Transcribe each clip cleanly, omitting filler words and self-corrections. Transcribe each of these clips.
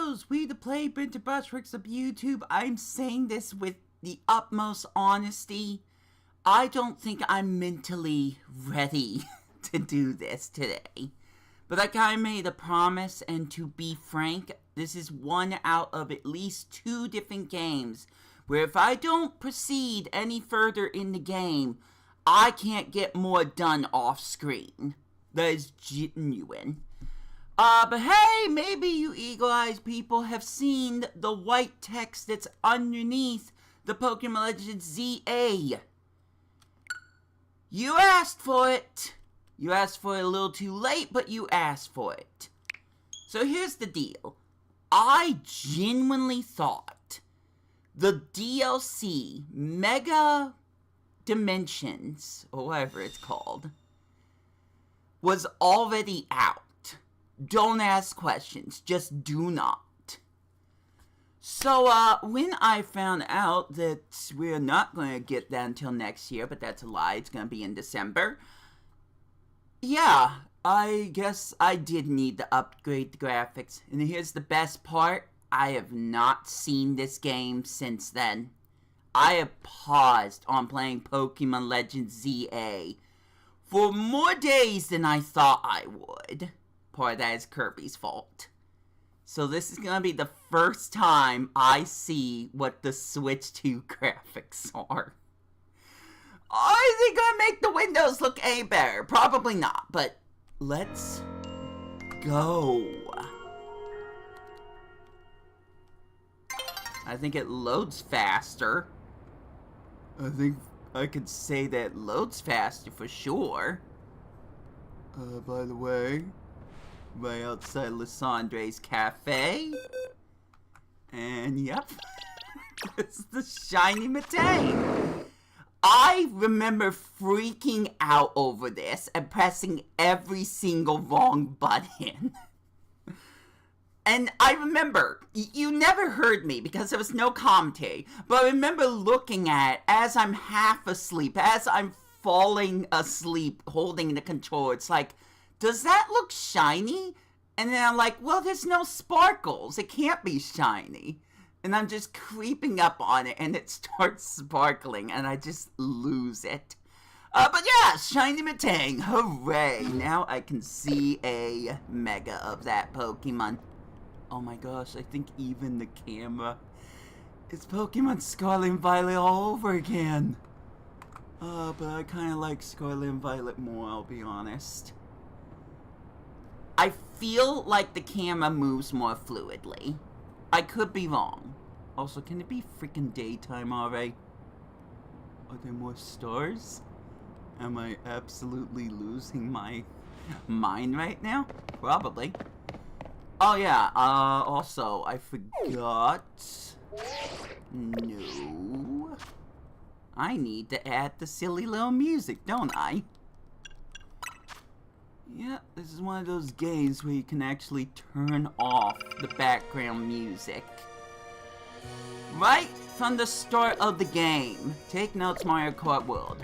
fellows, Wii2PLAY, Binter Bushwicks of YouTube. I'm saying this with the utmost honesty. I don't think I'm mentally ready to do this today. But like I made a promise, and to be frank, this is one out of at least 2 different games where if I don't proceed any further in the game, I can't get more done off screen. That is genuine. But hey, maybe you eagle-eyed people have seen the white text that's underneath the Pokemon Legends ZA. You asked for it. You asked for it a little too late, but you asked for it. So here's the deal. I genuinely thought the DLC Mega Dimensions, or whatever it's called, was already out. Don't ask questions, just do not. So, when I found out that we're not going to get that until next year, but that's a lie, it's going to be in December, yeah, I guess I did need to upgrade the graphics. And here's the best part, I have not seen this game since then. I have paused on playing Pokemon Legends ZA for more days than I thought I would. Part of that is Kirby's fault. So this is gonna be the first time I see what the Switch 2 graphics are. Are they gonna make the windows look any better? Probably not, but let's go. I think it loads faster. I think I could say that it loads faster for sure. By the way, right outside Lissandre's Cafe. And yep, it's the shiny Metang. I remember freaking out over this and pressing every single wrong button. And I remember, you never heard me because there was no commentary, but I remember looking at it as I'm half asleep, as I'm falling asleep holding the controller. It's like, does that look shiny? And then I'm like, well, there's no sparkles. It can't be shiny. And I'm just creeping up on it, and it starts sparkling, and I just lose it. But yeah, shiny Metang, hooray. Now I can see a Mega of that Pokemon. Oh my gosh, I think even the camera is Pokemon Scarlet and Violet all over again. But I kind of like Scarlet and Violet more, I'll be honest. I feel like the camera moves more fluidly. I could be wrong. Also, can it be freaking daytime already? Are there more stars? Am I absolutely losing my mind right now? Probably. Oh yeah, also, I forgot. No. I need to add the silly little music, don't I? Yeah, this is one of those games where you can actually turn off the background music. Right from the start of the game. Take notes, Mario Kart World.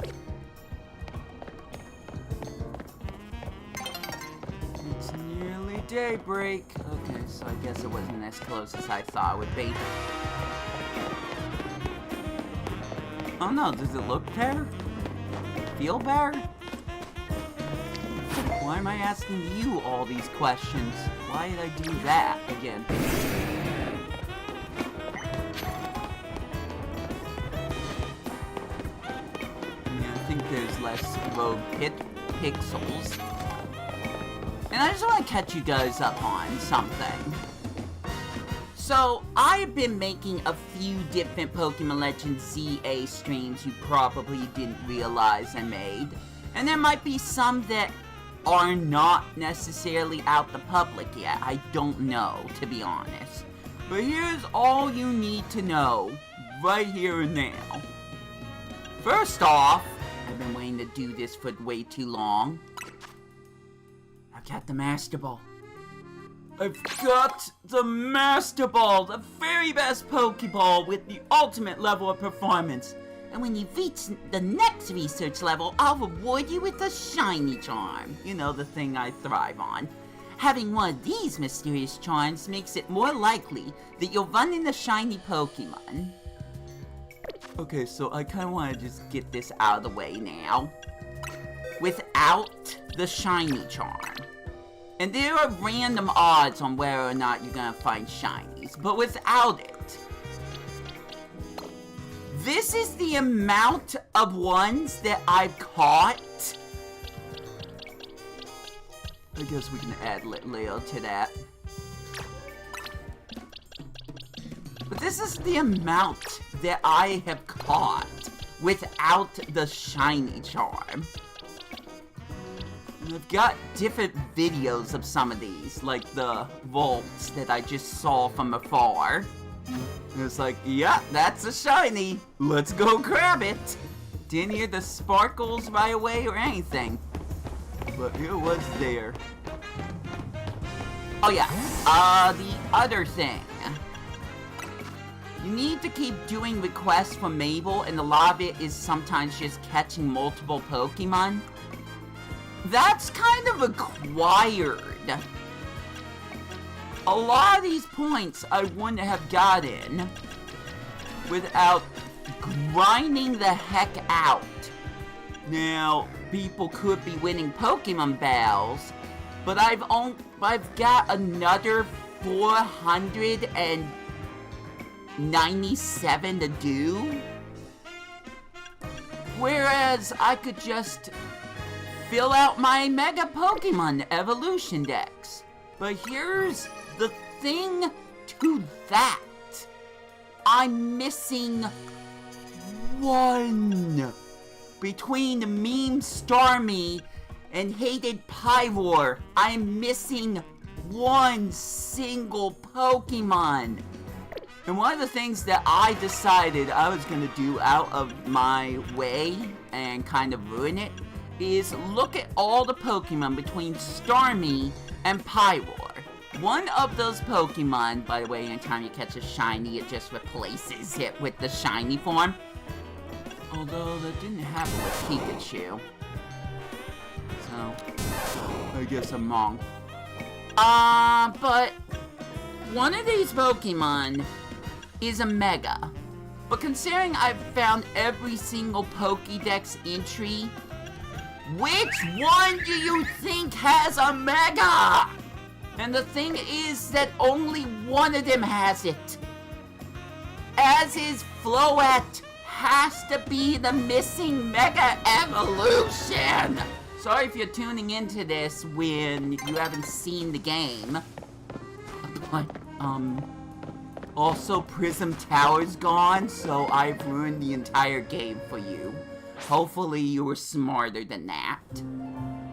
It's nearly daybreak. Okay, so I guess it wasn't as close as I thought it would be. Oh no, does it look better? Feel better? Why am I asking you all these questions? Why did I do that again? Yeah, I think there's less road pixels. And I just want to catch you guys up on something. So, I've been making a few different Pokemon Legends ZA streams you probably didn't realize I made. And there might be some that are not necessarily out to public yet. I don't know, to be honest. But here's all you need to know, right here and now. First off, I've been waiting to do this for way too long. I've got the Master Ball. I've got the Master Ball, the very best Pokeball with the ultimate level of performance. And when you reach the next research level, I'll reward you with a shiny charm. You know, the thing I thrive on. Having one of these mysterious charms makes it more likely that you'll run into shiny Pokemon. Okay, so I kind of want to just get this out of the way now. Without the shiny charm. And there are random odds on whether or not you're gonna find shinies, but without it, this is the amount of ones that I've caught. I guess we can add Leo to that. But this is the amount that I have caught without the shiny charm. And I've got different videos of some of these, like the vaults that I just saw from afar. And it's like, yeah, that's a shiny. Let's go grab it. Didn't hear the sparkles right away or anything. But it was there. Oh yeah, the other thing. You need to keep doing requests from Mabel, and a lot of it is sometimes just catching multiple Pokemon. That's kind of required. A lot of these points I wouldn't have gotten without grinding the heck out. Now, people could be winning Pokemon battles, but I've got another 497 to do. Whereas I could just fill out my Mega Pokemon Evolution Dex. But here's the thing to that. I'm missing one. Between the meme Starmie and hated Pyroar, I'm missing one single Pokemon. And one of the things that I decided I was gonna do out of my way and kind of ruin it is look at all the Pokemon between Starmie and Pyroar. One of those Pokemon, by the way, anytime you catch a shiny, it just replaces it with the shiny form. Although that didn't happen with Pikachu. So, I guess I'm wrong. But one of these Pokemon is a Mega. But considering I've found every single Pokédex entry, which one do you think has a Mega? And the thing is that only one of them has it. As is Floette has to be the missing Mega Evolution. Sorry if you're tuning into this when you haven't seen the game. But, also Prism Tower's gone, so I've ruined the entire game for you. Hopefully you were smarter than that.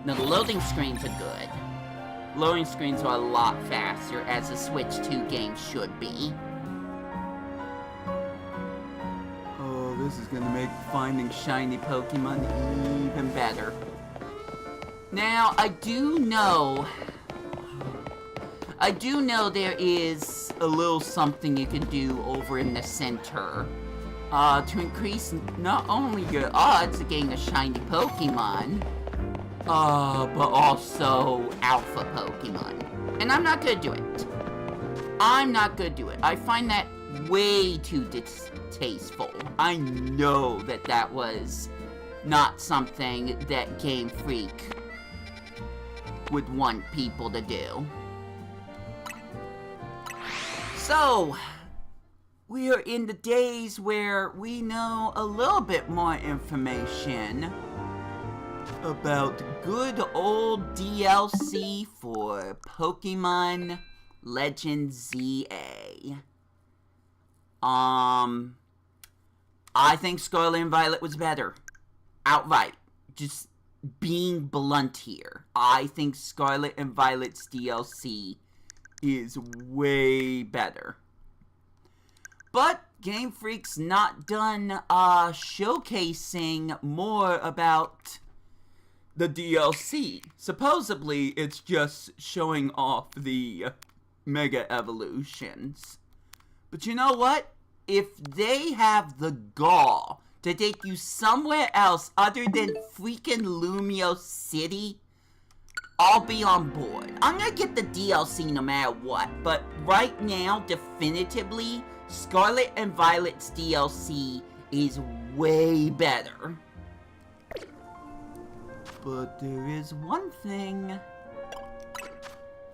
Now the loading screens are good. Loading screens are a lot faster, as the Switch 2 game should be. Oh, this is gonna make finding shiny Pokemon even better. Now, I do know there is a little something you can do over in the center to increase not only your odds of getting a shiny Pokemon, but also alpha Pokemon. And I'm not gonna do it. I find that way too distasteful. I know that that was not something that Game Freak would want people to do. So, we are in the days where we know a little bit more information about good old DLC for Pokemon Legends ZA. I think Scarlet and Violet was better. Outright. Just being blunt here. I think Scarlet and Violet's DLC is way better. But Game Freak's not done showcasing more about the DLC. Supposedly, it's just showing off the Mega Evolutions. But you know what? If they have the gall to take you somewhere else other than freaking Lumio City, I'll be on board. I'm gonna get the DLC no matter what, but right now, definitively, Scarlet and Violet's DLC is way better. But there is one thing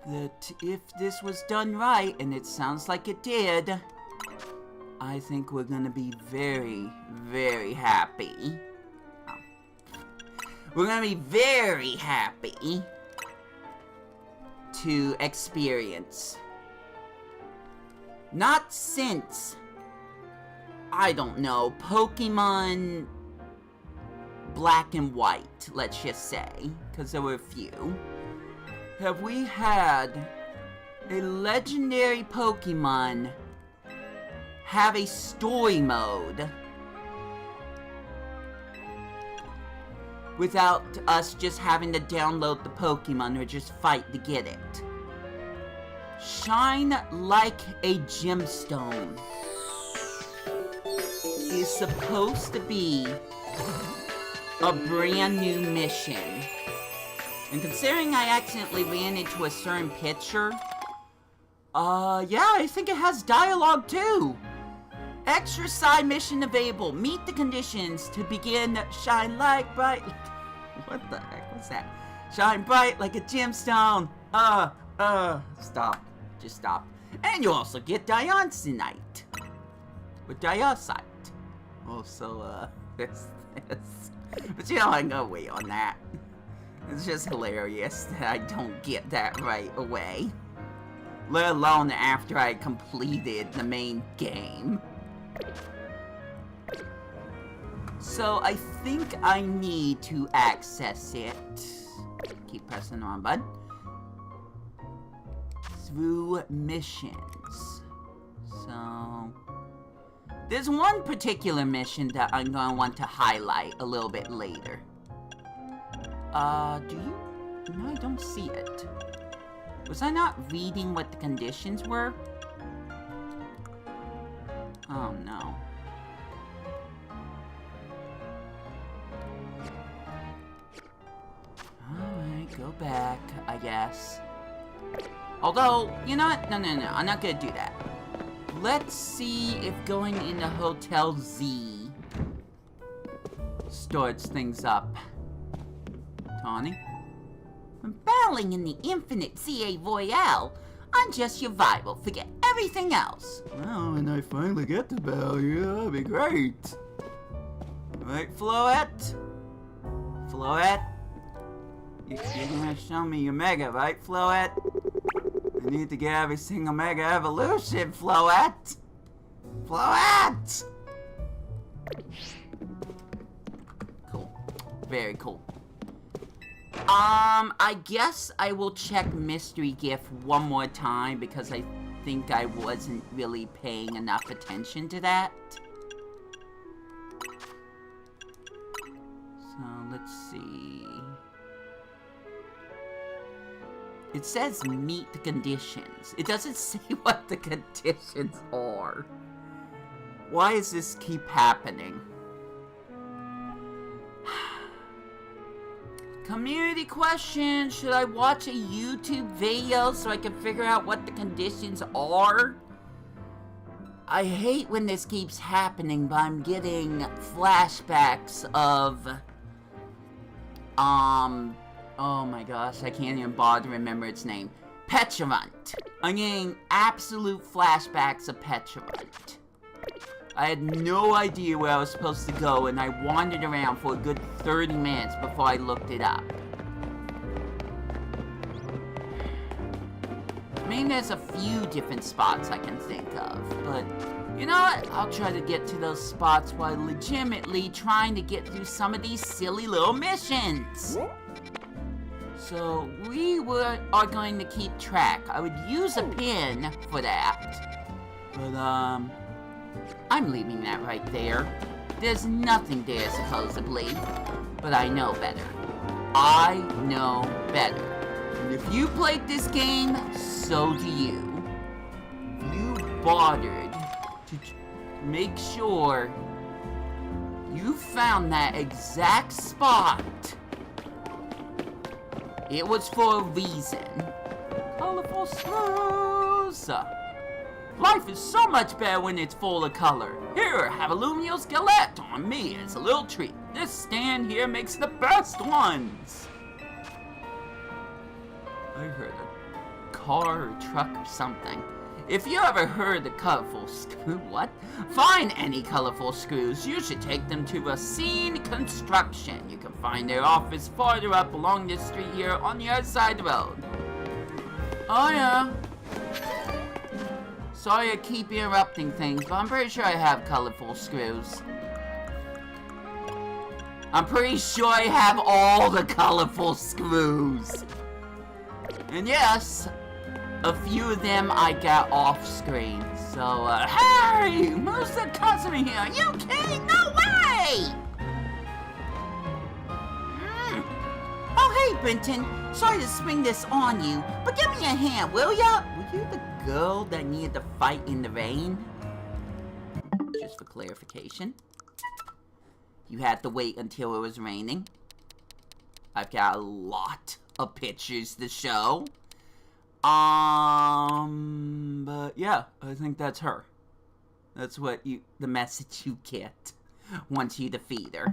that if this was done right, and it sounds like it did, I think we're gonna be very, very happy. We're gonna be very happy to experience. Not since, I don't know, Pokemon Black and White, let's just say, because there were a few. Have we had a legendary Pokemon have a story mode without us just having to download the Pokemon or just fight to get it? Shine Like a Gemstone is supposed to be a brand new mission. And considering I accidentally ran into a certain picture, yeah, I think it has dialogue too. Extra side mission available. Meet the conditions to begin shine like bright. What the heck was that? Shine bright like a gemstone. Stop. Just stop. And you also get Diancie. With Diancie. Also, this. But you know, I'm gonna wait on that. It's just hilarious that I don't get that right away. Let alone after I completed the main game. So I think I need to access it. Keep pressing on, bud. Through missions. So there's one particular mission that I'm gonna want to highlight a little bit later. Do you? No, I don't see it. Was I not reading what the conditions were? Oh no. Alright, go back, I guess. Although, you know what? No, I'm not gonna do that. Let's see if going into Hotel Z starts things up. Tawny? When battling in the infinite CA Royale, I'm just your rival. Forget everything else. Well, when I finally get to battle you, that'll be great. Right, Floette? Floette? You're gonna show me your Mega, right, Floette? I need to get every single Mega Evolution, Floette! Floette! Cool. Very cool. I guess I will check Mystery Gift one more time because I think I wasn't really paying enough attention to that. So, let's see. It says meet the conditions. It doesn't say what the conditions are. Why does this keep happening? Community question, should I watch a YouTube video so I can figure out what the conditions are? I hate when this keeps happening, but I'm getting flashbacks of, oh my gosh, I can't even bother to remember its name. Petulant. I'm getting absolute flashbacks of Petulant. I had no idea where I was supposed to go, and I wandered around for a good 30 minutes before I looked it up. I mean, there's a few different spots I can think of, but you know what? I'll try to get to those spots while legitimately trying to get through some of these silly little missions. So, are going to keep track. I would use a pin for that, but, I'm leaving that right there. There's nothing there, supposedly. But I know better. I know better. And if you played this game, so do you. If you bothered to make sure you found that exact spot It was for a reason. Colorful screws. Life is so much better when it's full of color. Here, have a Lumio Skeleton on me as a little treat. This stand here makes the best ones. I heard a car or truck or something. If you ever heard the colorful screw, find any colorful screws, you should take them to Racine Construction. You can find their office farther up along this street here on the other side of the road. Oh yeah. Sorry I keep interrupting things, but I'm pretty sure I have colorful screws. I'm pretty sure I have all the colorful screws. And yes, a few of them I got off screen. So, hey! Who's the customer here? Are you kidding? No way! Oh, hey, Brenton. Sorry to spring this on you, but give me a hand, will ya? Were you the girl that needed to fight in the rain? Just for clarification. You had to wait until it was raining. I've got a lot of pictures to show. But yeah, I think that's her. That's what the message you get once you defeat her.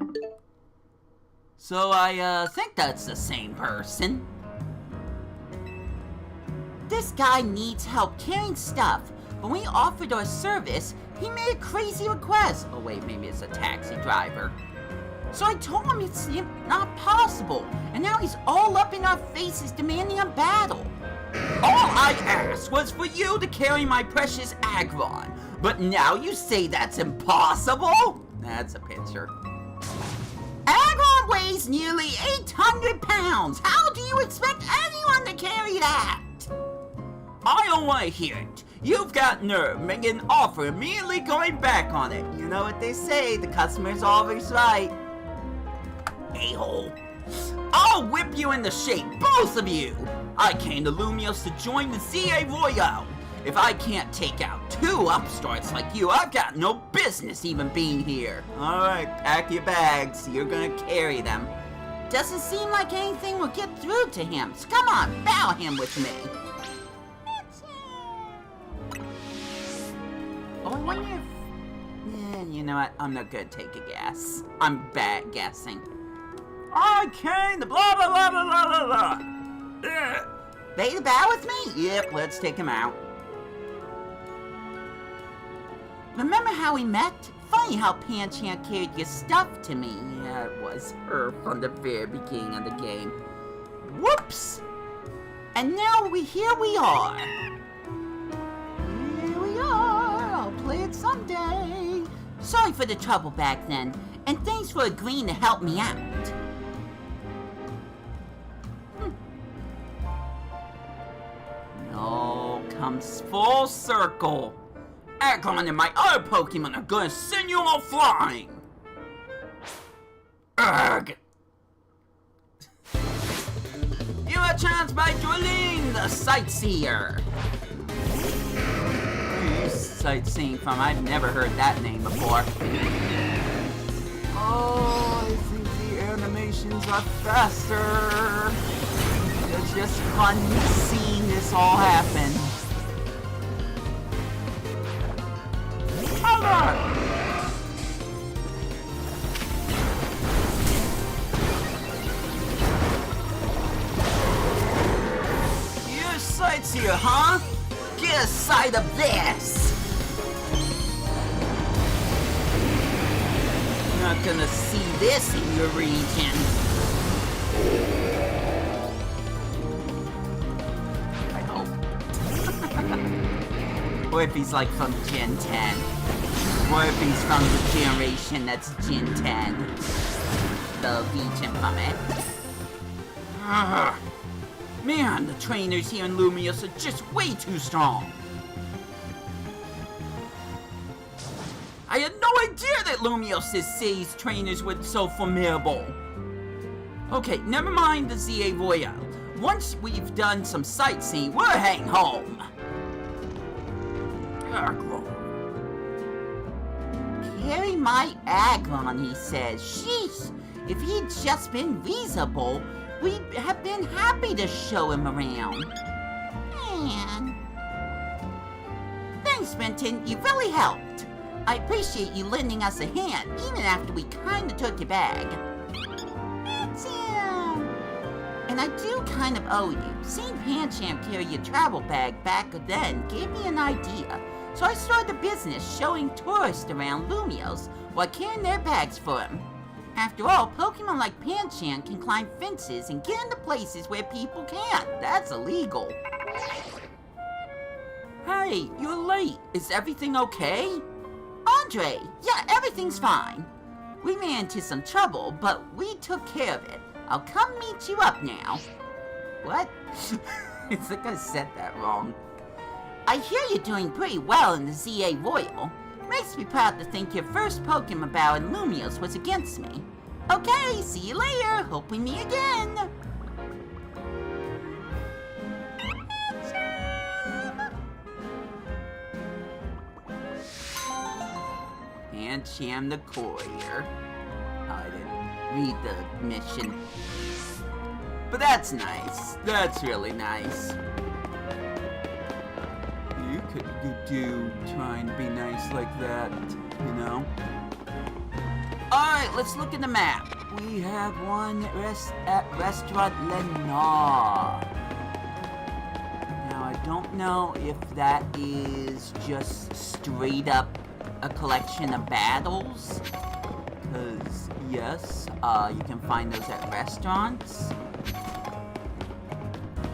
So I think that's the same person. This guy needs help carrying stuff. When we offered our service, he made a crazy request. Oh wait, maybe it's a taxi driver. So I told him it's not possible, and now he's all up in our faces demanding a battle. All I asked was for you to carry my precious Aggron, but now you say that's impossible? That's a picture. Aggron weighs nearly 800 pounds. How do you expect anyone to carry that? I don't want to hear it. You've got nerve making an offer immediately going back on it. You know what they say, the customer's always right. A-hole. I'll whip you into shape, both of you! I came to Lumios to join the ZA Royale. If I can't take out two upstarts like you, I've got no business even being here. Alright, pack your bags. You're gonna carry them. Doesn't seem like anything will get through to him, so come on, bow him with me. Oh, I wonder if... you know what? I'm not gonna take a guess. I'm bad guessing. I came to blah blah blah blah blah blah blah. They bow with me? Yep, let's take him out. Remember how we met? Funny how Panchan carried your stuff to me. Yeah, it was her from the very beginning of the game. Whoops! And now here we are. Here we are. I'll play it someday. Sorry for the trouble back then, and thanks for agreeing to help me out. No, comes full circle. Aggron and my other Pokemon are gonna send you all flying. Ugh. You are challenged by Jolene, the Sightseer. Who's sightseeing from? I've never heard that name before. Oh, I think the animations are faster. It's just fun seeing this all happen. Hold on! You're a sightseer, huh? Get a sight of this! You're not gonna see this in your region. Or if he's like from Gen 10. Or if he's from the generation that's Gen 10. The region from it. Man, the trainers here in Lumios are just way too strong. I had no idea that Lumios' city's trainers were so formidable. Okay, never mind the ZA Royale. Once we've done some sightseeing, we're heading home. Carry my Aggron, he says. Sheesh, if he'd just been reasonable, we'd have been happy to show him around. Man. Thanks, Benton. You really helped. I appreciate you lending us a hand, even after we kinda took your bag. That's him. And I do kind of owe you. Seeing Pancham carry your travel bag back then gave me an idea. So I started a business showing tourists around Lumios while carrying their bags for them. After all, Pokemon like Pancham can climb fences and get into places where people can't. That's illegal. Hey, you're late. Is everything okay? Andre, yeah, everything's fine. We ran into some trouble, but we took care of it. I'll come meet you up now. What? It's like I said that wrong. I hear you're doing pretty well in the ZA Royal. Makes me proud to think your first Pokemon battle in Lumios was against me. Okay, see you later. Hope we meet again. Pancham the courier. Oh, I didn't read the mission. But that's nice. That's really nice. You could do trying to be nice like that, you know? Alright, let's look at the map. We have one at Restaurant Lenar. Now, I don't know if that is just straight up a collection of battles. Because, yes, you can find those at restaurants.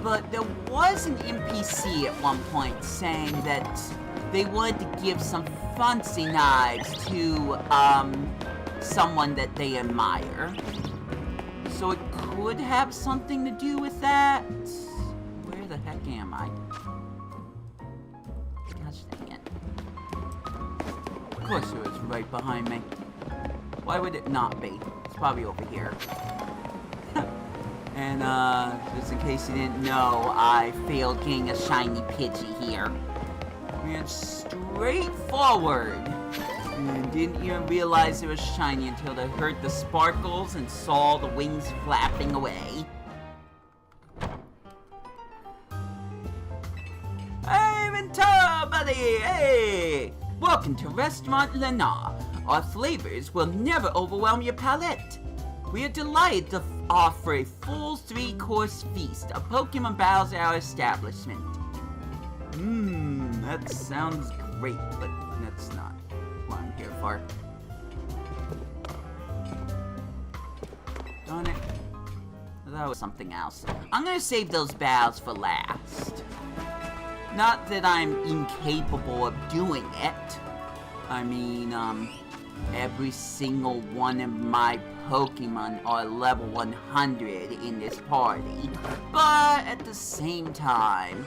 But there was an NPC at one point saying that they wanted to give some fancy knives to, someone that they admire. So it could have something to do with that. Where the heck am I? Gosh dang it. Of course it was right behind me. Why would it not be? It's probably over here. And, just in case you didn't know, I failed getting a shiny Pidgey here. Ran straight forward. And didn't even realize it was shiny until I heard the sparkles and saw the wings flapping away. Hey, Ventura, buddy! Hey! Welcome to Restaurant Lenar. Our flavors will never overwhelm your palate. We are delighted to offer a full 3-course feast of Pokemon battles at our establishment. That sounds great, but that's not what I'm here for. Darn it. That was something else. I'm gonna save those battles for last. Not that I'm incapable of doing it. I mean, every single one of my Pokemon are level 100 in this party. But at the same time,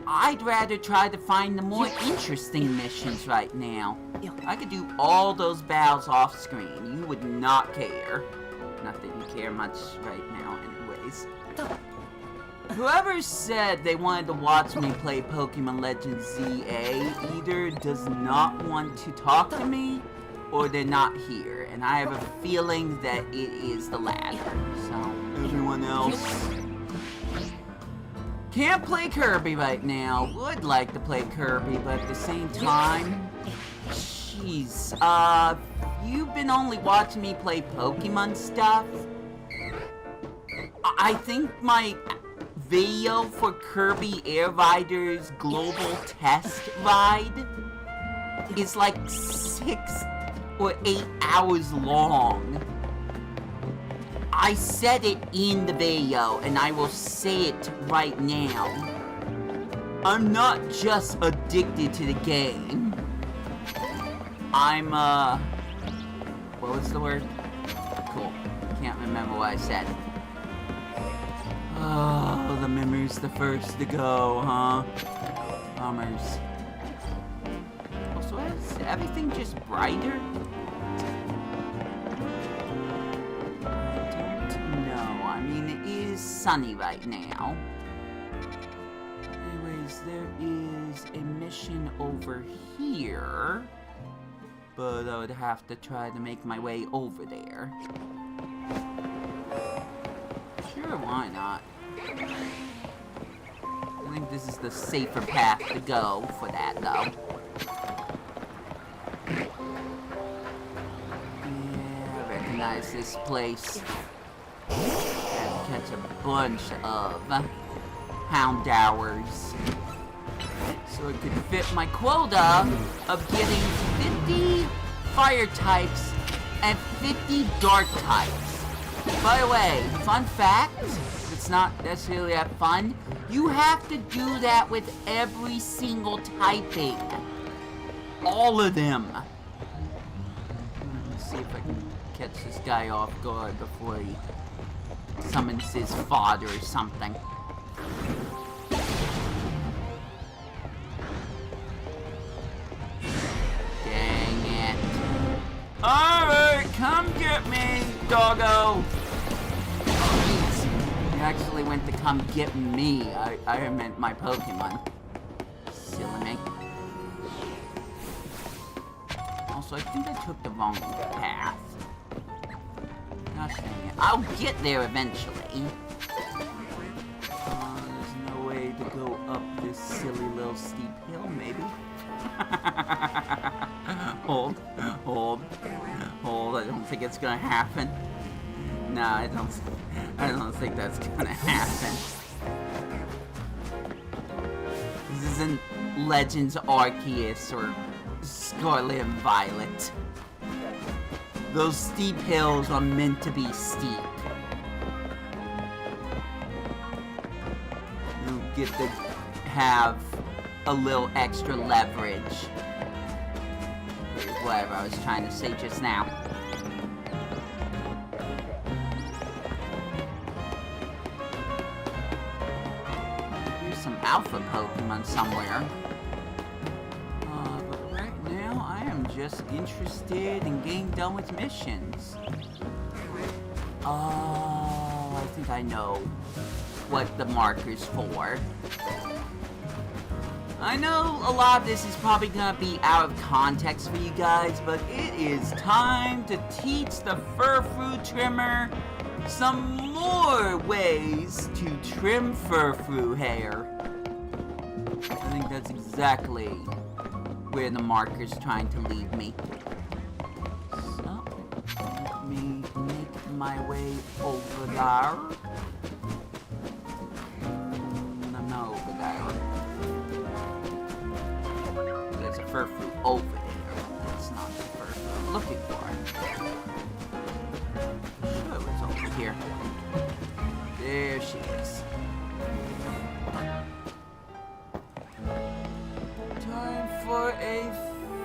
I'd rather try to find the more interesting missions right now. I could do all those battles off screen. You would not care. Not that you care much right now anyways. Whoever said they wanted to watch me play Pokemon Legends ZA either does not want to talk to me or they're not here. And I have a feeling that it is the latter. So, everyone else can't play Kirby right now. Would like to play Kirby, but at the same time, jeez, you've been only watching me play Pokemon stuff. I think my video for Kirby Air Rider's global test ride is like 6 or 8 hours long. I said it in the video, and I will say it right now. I'm not just addicted to the game. I'm, what was the word? Cool. Can't remember what I said. Oh, the memory's the first to go, huh? Bummers. Also, is everything just brighter? It is sunny right now. Anyways, there is a mission over here. But I would have to try to make my way over there. Sure, why Why not? I think this is the safer path to go for that, though. Yeah, I recognize this place. Gotta catch a bunch of Houndours, so it could fit my quota of getting 50 fire types and 50 dark types. By the way, fun fact, it's not necessarily that fun, you have to do that with every single typing. All of them. Let's see if I can catch this guy off guard before he summons his father or something. Dang it. Alright, come get me, doggo. He actually went to come get me. I meant my Pokemon. Silly me. Also, I think I took the wrong path. Gosh dang it. I'll get there eventually. There's no way to go up this silly little steep hill, maybe? Hold. I don't think it's gonna happen. No, I don't think that's gonna happen. This isn't Legends Arceus or Scarlet and Violet. Those steep hills are meant to be steep. You get to have a little extra leverage. Whatever I was trying to say just now. Here's some alpha Pokemon somewhere. But right now I am just interested in getting done with missions. Oh, I think I know what the marker's for. I know a lot of this is probably gonna be out of context for you guys, but it is time to teach the Furfrou trimmer some more ways to trim Furfrou hair. I think that's exactly where the marker's trying to lead me. So, let me make my way over there. I'm not over there. There's a Furfrou over there. That's not the Furfrou I'm looking for. Sure, it's over here. There she is. Time for a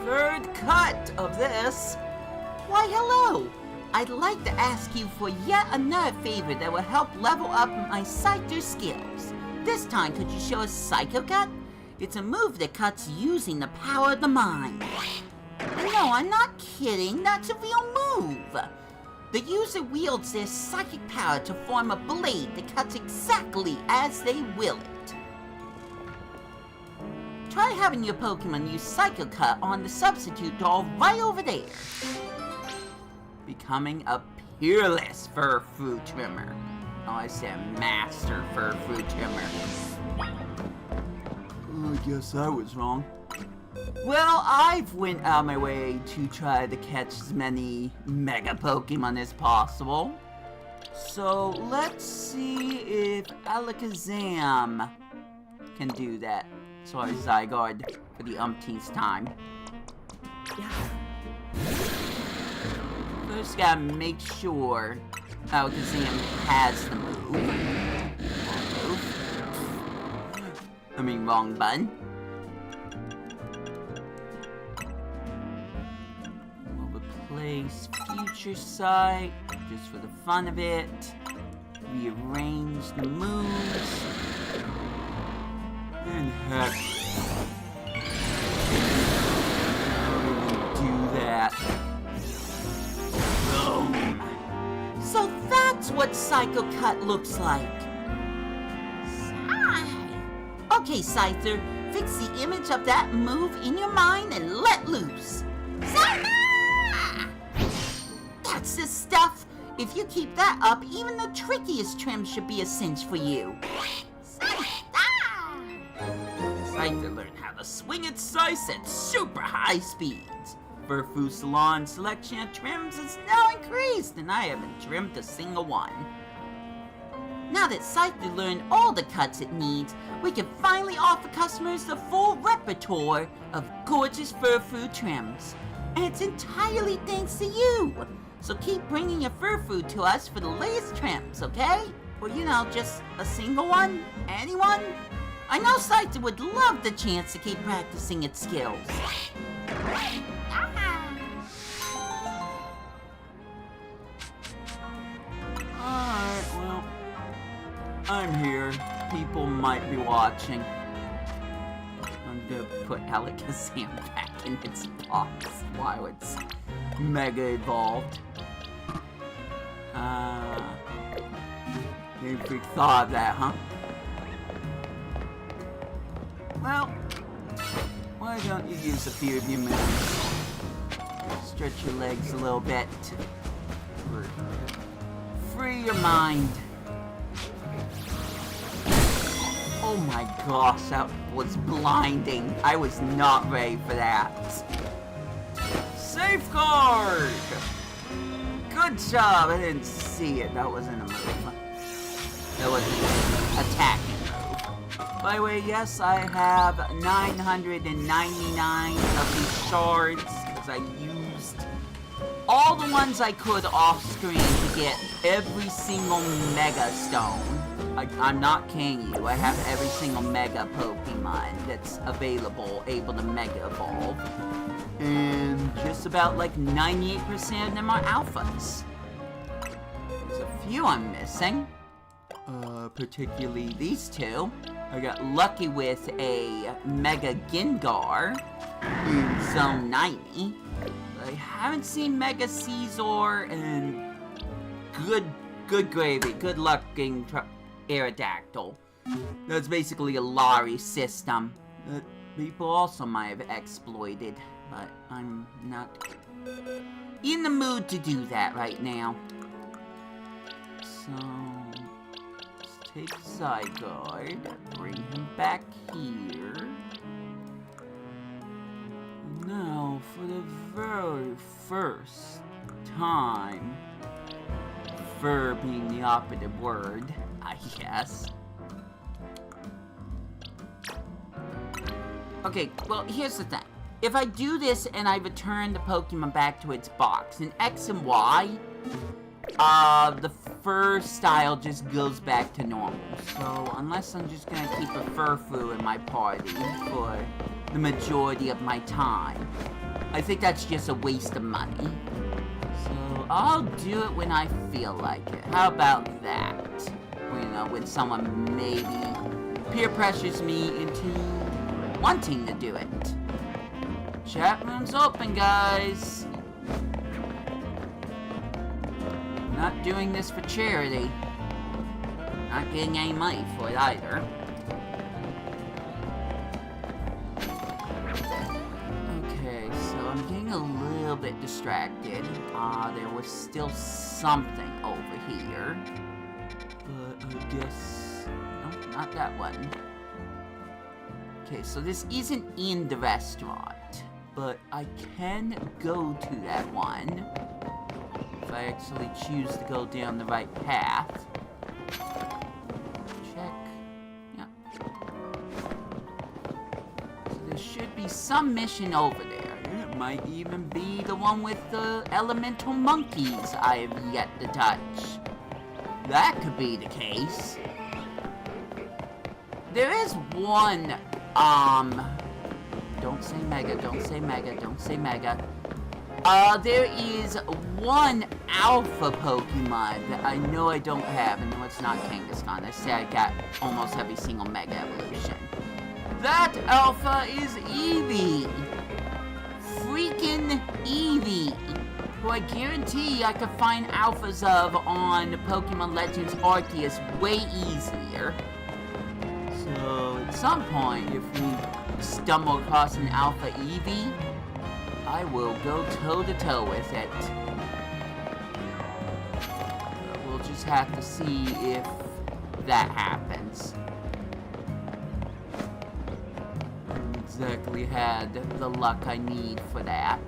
third cut of this. Why, hello! I'd like to ask you for yet another favor that will help level up my Scyther skills. This time, could you show us Psycho Cut? It's a move that cuts using the power of the mind. No, I'm not kidding. That's a real move. The user wields their psychic power to form a blade that cuts exactly as they will it. Try having your Pokemon use Psycho Cut on the substitute doll right over there. Becoming a peerless Furfrou trimmer. Oh, I said master Furfrou trimmer. I guess I was wrong. Well, I've went out of my way to try to catch as many Mega Pokemon as possible. So, let's see if Alakazam can do that. Sorry, Zygarde, for the umpteenth time. First gotta make sure Alakazam has the move. I mean, wrong button. We'll replace Future Sight, just for the fun of it. Rearrange the moves. And heck, I'll even do that. Boom. So that's what Psycho Cut looks like. Okay, Scyther, fix the image of that move in your mind and let loose. That's the stuff. If you keep that up, even the trickiest trim should be a cinch for you. Scyther learned how to swing its scythe at super high speeds. Furfu Salon's selection of trims is now increased, and I haven't trimmed a single one. Now that Scyther learned all the cuts it needs, we can finally offer customers the full repertoire of gorgeous Furfu trims. And it's entirely thanks to you! So keep bringing your Furfu to us for the latest trims, okay? Or, you know, just a single one? Anyone? I know Scyther would love the chance to keep practicing its skills. Alright, well, I'm here. People might be watching. I'm gonna put Alakazam back in its box while it's mega evolved. Maybe we thought of that, huh? Well, why don't you use a few of your moves? Stretch your legs a little bit. Free your mind. Oh my gosh, that was blinding. I was not ready for that. Safeguard! Good job, I didn't see it. That wasn't a move. That wasn't an attacking move. By the way, yes, I have 999 of these shards, because I used all the ones I could off screen to get every single Mega Stone. I'm not kidding you, I have every single Mega Pokemon that's available, able to Mega Evolve. And just about like 98% of them are Alphas. There's a few I'm missing. Particularly these two. I got lucky with a Mega Gengar in Zone 90. I haven't seen Mega Caesar, and good gravy, good luck getting Aerodactyl. That's basically a lottery system that people also might have exploited, but I'm not in the mood to do that right now. So, let's take Zygarde, bring him back here. Now, for the very first time, fur being the operative word, I guess. Okay, well, here's the thing. If I do this and I return the Pokemon back to its box, in X and Y, the fur style just goes back to normal. So, unless I'm just gonna keep a Furfu in my party for the majority of my time, I think that's just a waste of money. So, I'll do it when I feel like it. How about that? You know, when someone maybe peer pressures me into wanting to do it. Chat room's open, guys. Not doing this for charity. Not getting any money for it either. Okay, so I'm getting a little bit distracted. There was still something over here. But I guess... no, not that one. Okay, so this isn't in the restaurant. But I can go to that one. If I actually choose to go down the right path. Check. Yeah. So there should be some mission over there. It might even be the one with the elemental monkeys I have yet to touch. That could be the case. There is one, don't say Mega, don't say Mega, don't say Mega. There is one Alpha Pokemon that I know I don't have, and no, it's not Kangaskhan. I say I got almost every single Mega Evolution. That Alpha is Eevee! Freaking Eevee! Who I guarantee I could find Alphas of on Pokemon Legends Arceus way easier. So, at some point, if we stumble across an Alpha Eevee, I will go toe-to-toe with it. just have to see if that happens. I haven't exactly had the luck I need for that.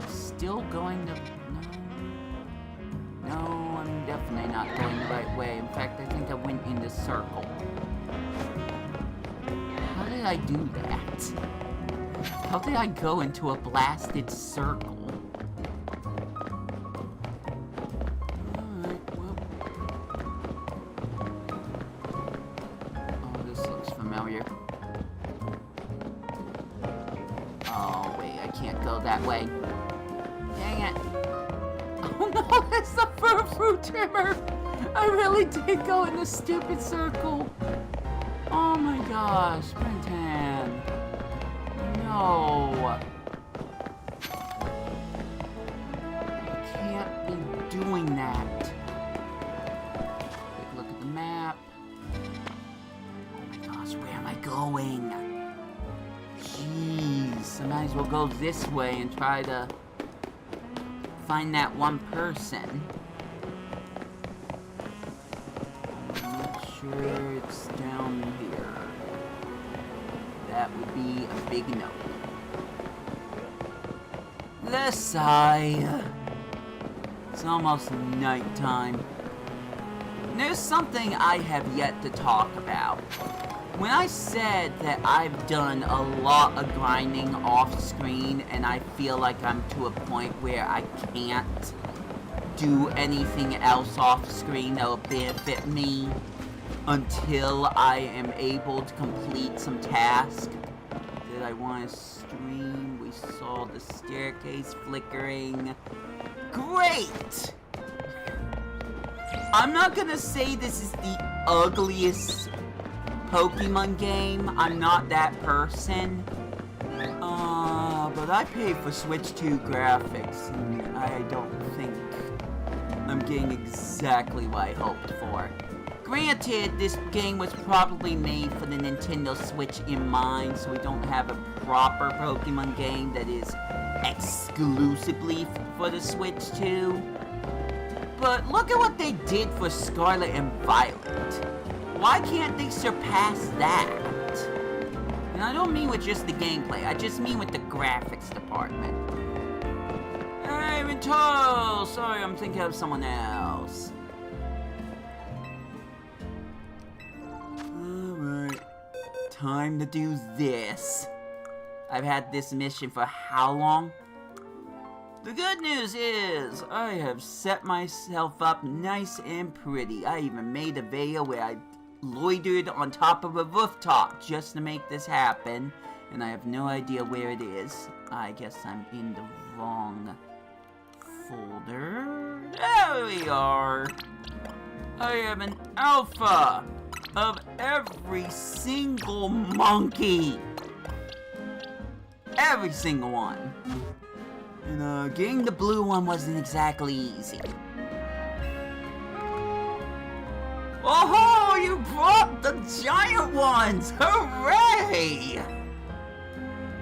Still going to... No, I'm definitely not going the right way. In fact, I think I went in this circle. How did I do that? How did I go into a blasted circle? Alright, well... Oh, this looks familiar. Oh, wait, I can't go that way. Dang it. Oh no, that's the fur fruit trimmer! I really did go in this stupid circle. Oh my gosh, Brentan. No. I can't be doing that. Take a look at the map. Oh my gosh, where am I going? Jeez, I might as well go this way and try to find that one person. I'm not sure it's down here. That would be a big no. Let's sigh. It's almost nighttime. There's something I have yet to talk about. When I said that I've done a lot of grinding off screen and I feel like I'm to a point where I can't do anything else off screen that will benefit me until I am able to complete some task. Did I want to stream? We saw the staircase flickering. Great! I'm not gonna say this is the ugliest Pokemon game. I'm not that person. But I paid for Switch 2 graphics, and I don't think I'm getting exactly what I hoped for. Granted, this game was probably made for the Nintendo Switch in mind, so we don't have a proper Pokemon game that is exclusively for the Switch 2. But look at what they did for Scarlet and Violet. Why can't they surpass that? And I don't mean with just the gameplay, I just mean with the graphics department. Hey, Rentaro! Sorry, I'm thinking of someone else. Alright. Time to do this. I've had this mission for how long? The good news is, I have set myself up nice and pretty. I even made a video where I loitered on top of a rooftop just to make this happen. And I have no idea where it is. I guess I'm in the wrong folder. There we are. I am an alpha of every single monkey. Every single one. And getting the blue one wasn't exactly easy. Oh, you brought the giant ones! Hooray!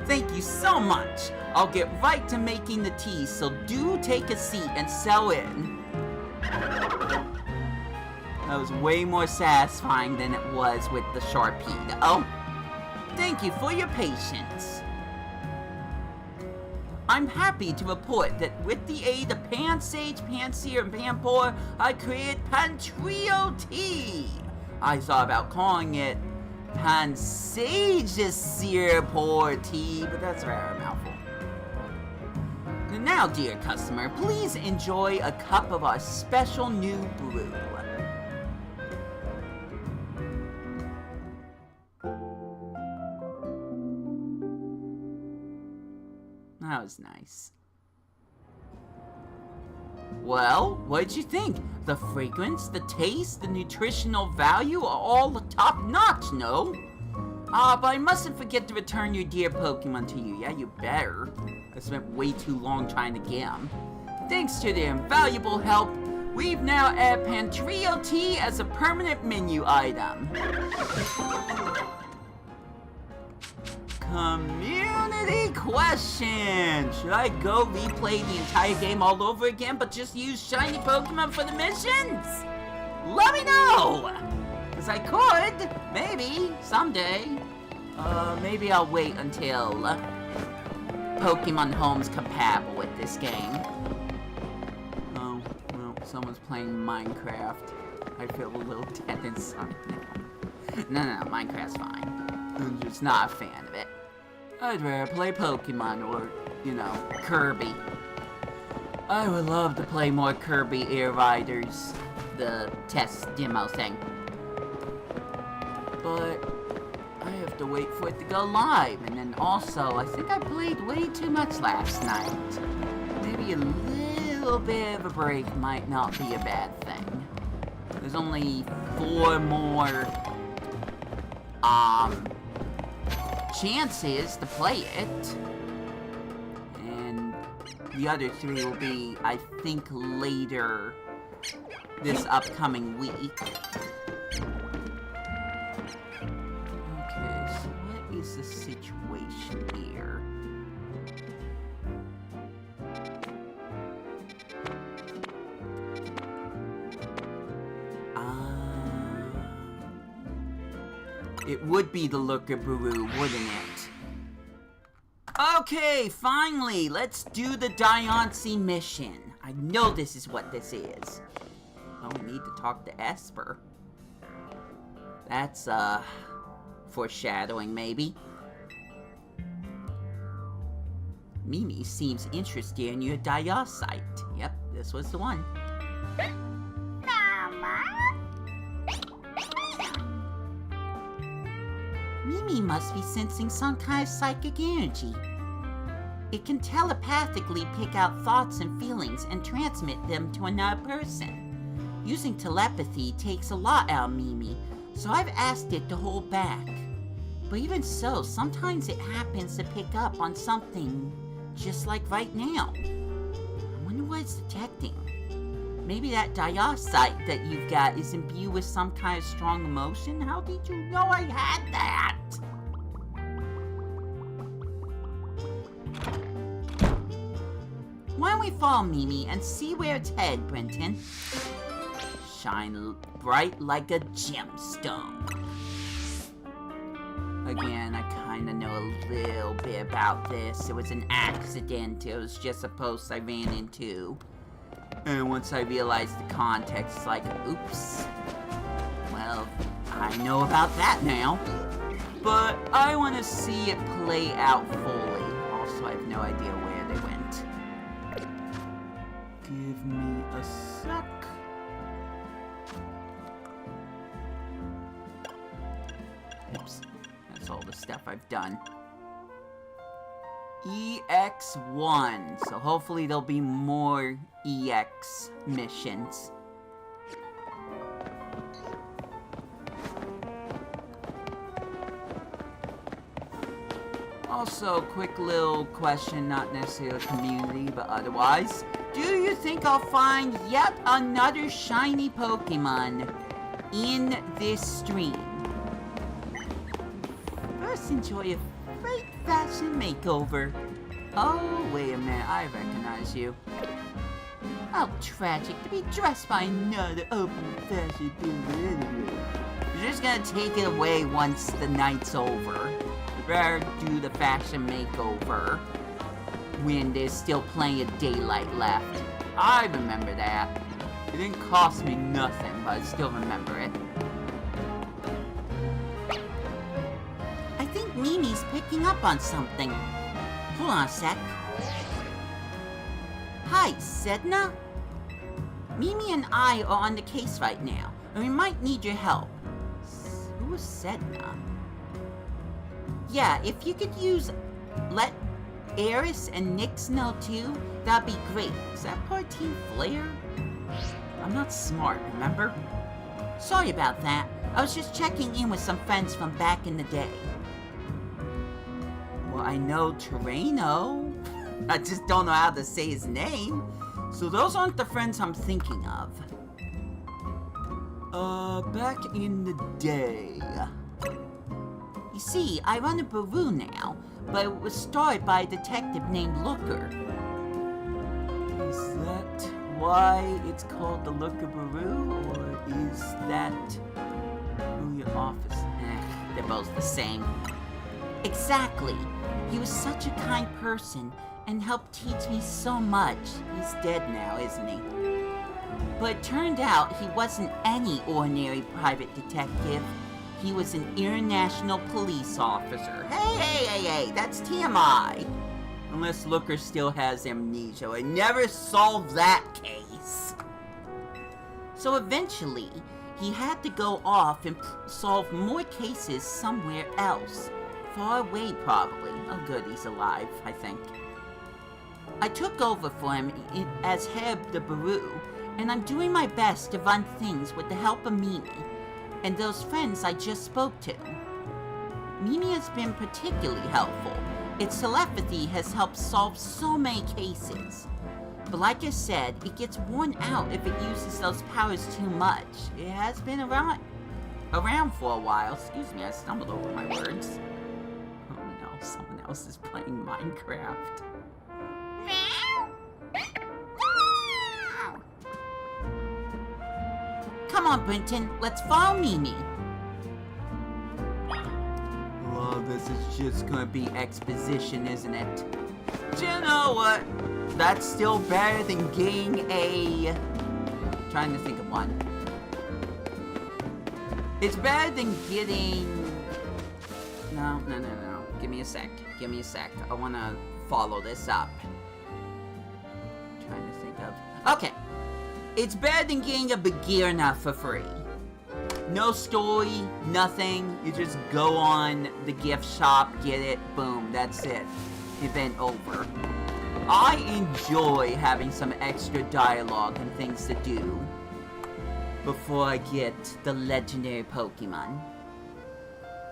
Thank you so much. I'll get right to making the tea, so do take a seat and settle in. That was way more satisfying than it was with the Sharpedo. Thank you for your patience. I'm happy to report that with the aid of Pansage, Pansear, and Panpour, I created Pantrio Tea. I thought about calling it Pansagesear Tea, but that's rather a mouthful. And now, dear customer, please enjoy a cup of our special new brew. That was nice. Well, what did you think? The fragrance, the taste, the nutritional value are all top-notch, no? But I mustn't forget to return your dear Pokemon to you. Yeah, you better. I spent way too long trying to get them. Thanks to their invaluable help, we've now added Pantrio Tea as a permanent menu item. Community question! Should I go replay the entire game all over again, but just use shiny Pokemon for the missions? Let me know! Because I could, maybe, someday. Maybe I'll wait until Pokemon Home's compatible with this game. Oh, well, someone's playing Minecraft. I feel a little dead inside now. No, Minecraft's fine. I'm just not a fan of it. I'd rather play Pokemon or, you know, Kirby. I would love to play more Kirby Air Riders, the test demo thing. But I have to wait for it to go live, and then also, I think I played way too much last night. Maybe a little bit of a break might not be a bad thing. There's only 4 more, chances to play it. And the other 3 will be, I think, later this upcoming week. Okay, so what is the situation here? It would be the Looker-Boo, wouldn't it? Okay, finally, let's do the Diancie mission. I know this is what this is. Oh, we need to talk to ESPURR. That's, foreshadowing, maybe. Mimi seems interested in your Diancie. Yep, this was the one. Mimi must be sensing some kind of psychic energy. It can telepathically pick out thoughts and feelings and transmit them to another person. Using telepathy takes a lot out of Mimi, so I've asked it to hold back. But even so, sometimes it happens to pick up on something just like right now. I wonder what it's detecting. Maybe that Diancie that you've got is imbued with some kind of strong emotion? How did you know I had that? Why don't we follow Mimi and see where it's headed, Brenton? Shine bright like a gemstone. Again, I kinda know a little bit about this. It was an accident. It was just a post I ran into. And once I realized the context, it's like, oops. Well, I know about that now. But I want to see it play out fully. Also, I have no idea where they went. Give me a sec. Oops. That's all the stuff I've done. EX1. So hopefully there'll be more EX missions. Also, quick little question, not necessarily community, but otherwise. Do you think I'll find yet another shiny Pokemon in this stream? First, enjoy a great fashion makeover. Oh, wait a minute, I recognize you. How tragic to be dressed by another open-fashioned people. You're just gonna take it away once the night's over. You'd rather do the fashion makeover when there's still plenty of daylight left. I remember that. It didn't cost me nothing, but I still remember it. I think Mimi's picking up on something. Hold on a sec. Hi, Sedna? Mimi and I are on the case right now, and we might need your help. Who is Sedna? Yeah, if you could let Eris and Nyx know too, that'd be great. Is that part Team Flare? I'm not smart, remember? Sorry about that. I was just checking in with some friends from back in the day. Well, I know Terreno. I just don't know how to say his name. So those aren't the friends I'm thinking of. Back in the day. You see, I run a brew now, but it was started by a detective named Looker. Is that why it's called the Looker-Baroo, or is that who your office? They're both the same. Exactly. He was such a kind person and helped teach me so much. He's dead now, isn't he? But it turned out he wasn't any ordinary private detective. He was an international police officer. Hey, that's TMI. Unless Looker still has amnesia. I never solved that case. So eventually, he had to go off and solve more cases somewhere else. Far away, probably. Oh good, he's alive, I think. I took over for him as head of the Baroo, and I'm doing my best to run things with the help of Mimi and those friends I just spoke to. Mimi has been particularly helpful. Its telepathy has helped solve so many cases. But like I said, it gets worn out if it uses those powers too much. It has been around for a while. Excuse me, I stumbled over my words. Oh no, someone else is playing Minecraft. Come on, Brenton, let's follow Mimi. Well, this is just gonna be exposition, isn't it? Do you know what? That's still better than getting a... trying to think of one. It's better than getting... No. Give me a sec. I wanna follow this up. Trying to think of... Okay. It's better than getting a Bagheera for free. No story, nothing. You just go on the gift shop, get it, boom, that's it. Event over. I enjoy having some extra dialogue and things to do before I get the legendary Pokemon.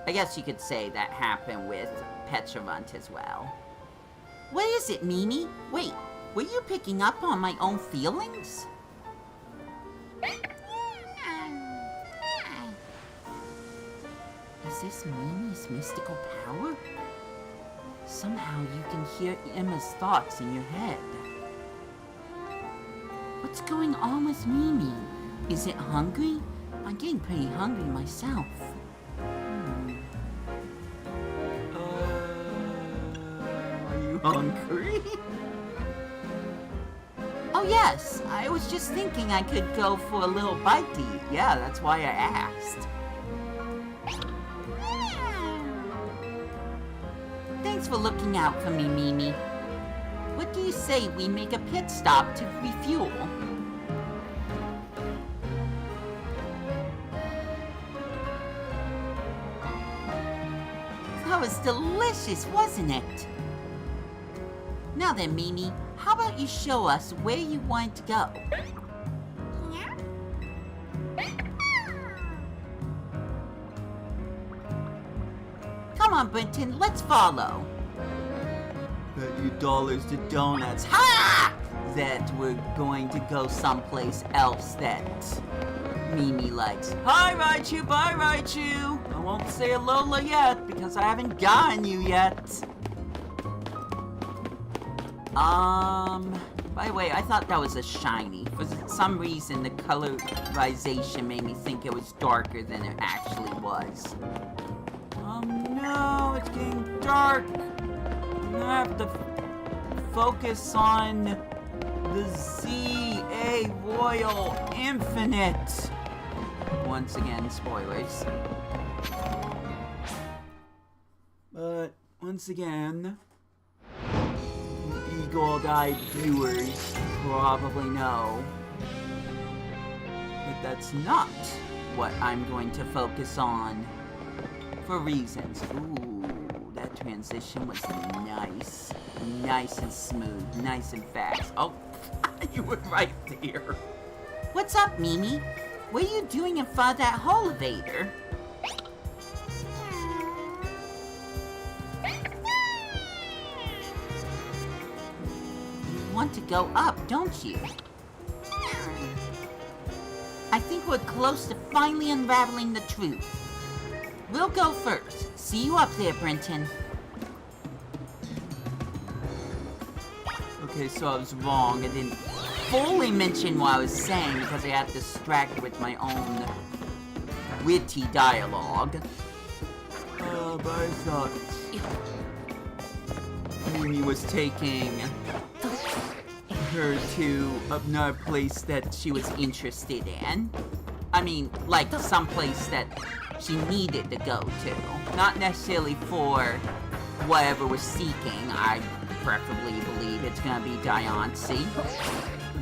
I guess you could say that happened with Petrarunt as well. What is it, Mimi? Wait, were you picking up on my own feelings? Is this Mimi's mystical power? Somehow you can hear Emma's thoughts in your head. What's going on with Mimi? Is it hungry? I'm getting pretty hungry myself. Are you hungry? Oh yes, I was just thinking I could go for a little bite to eat. Yeah, that's why I asked. Thanks for looking out for me, Mimi. What do you say we make a pit stop to refuel? That was delicious, wasn't it? Now then, Mimi, how about you show us where you want to go? Come on, Brenton, let's follow. Bet you dollars to donuts. Ha! That we're going to go someplace else that Mimi likes. Hi, Raichu, bye, Raichu. I won't say Alola yet because I haven't gotten you yet. By the way, I thought that was a shiny. For some reason, the colorization made me think it was darker than it actually was. No, it's getting dark. I'm gonna have to focus on the ZA Royal Infinite. Once again, spoilers. But, once again, eagle-eyed viewers probably know that that's not what I'm going to focus on. For reasons. Ooh, that transition was nice. Nice and smooth. Nice and fast. Oh, you were right there. What's up, Mimi? What are you doing in front of that elevator? You want to go up, don't you? I think we're close to finally unraveling the truth. We'll go first. See you up there, Brenton. Okay, so I was wrong. I didn't fully mention what I was saying because I got distracted with my own witty dialogue. But I thought Mimi was taking her to another place that she was interested in. I mean, like, someplace that she needed to go to. Not necessarily for whatever we're seeking. I preferably believe it's gonna be Diancie.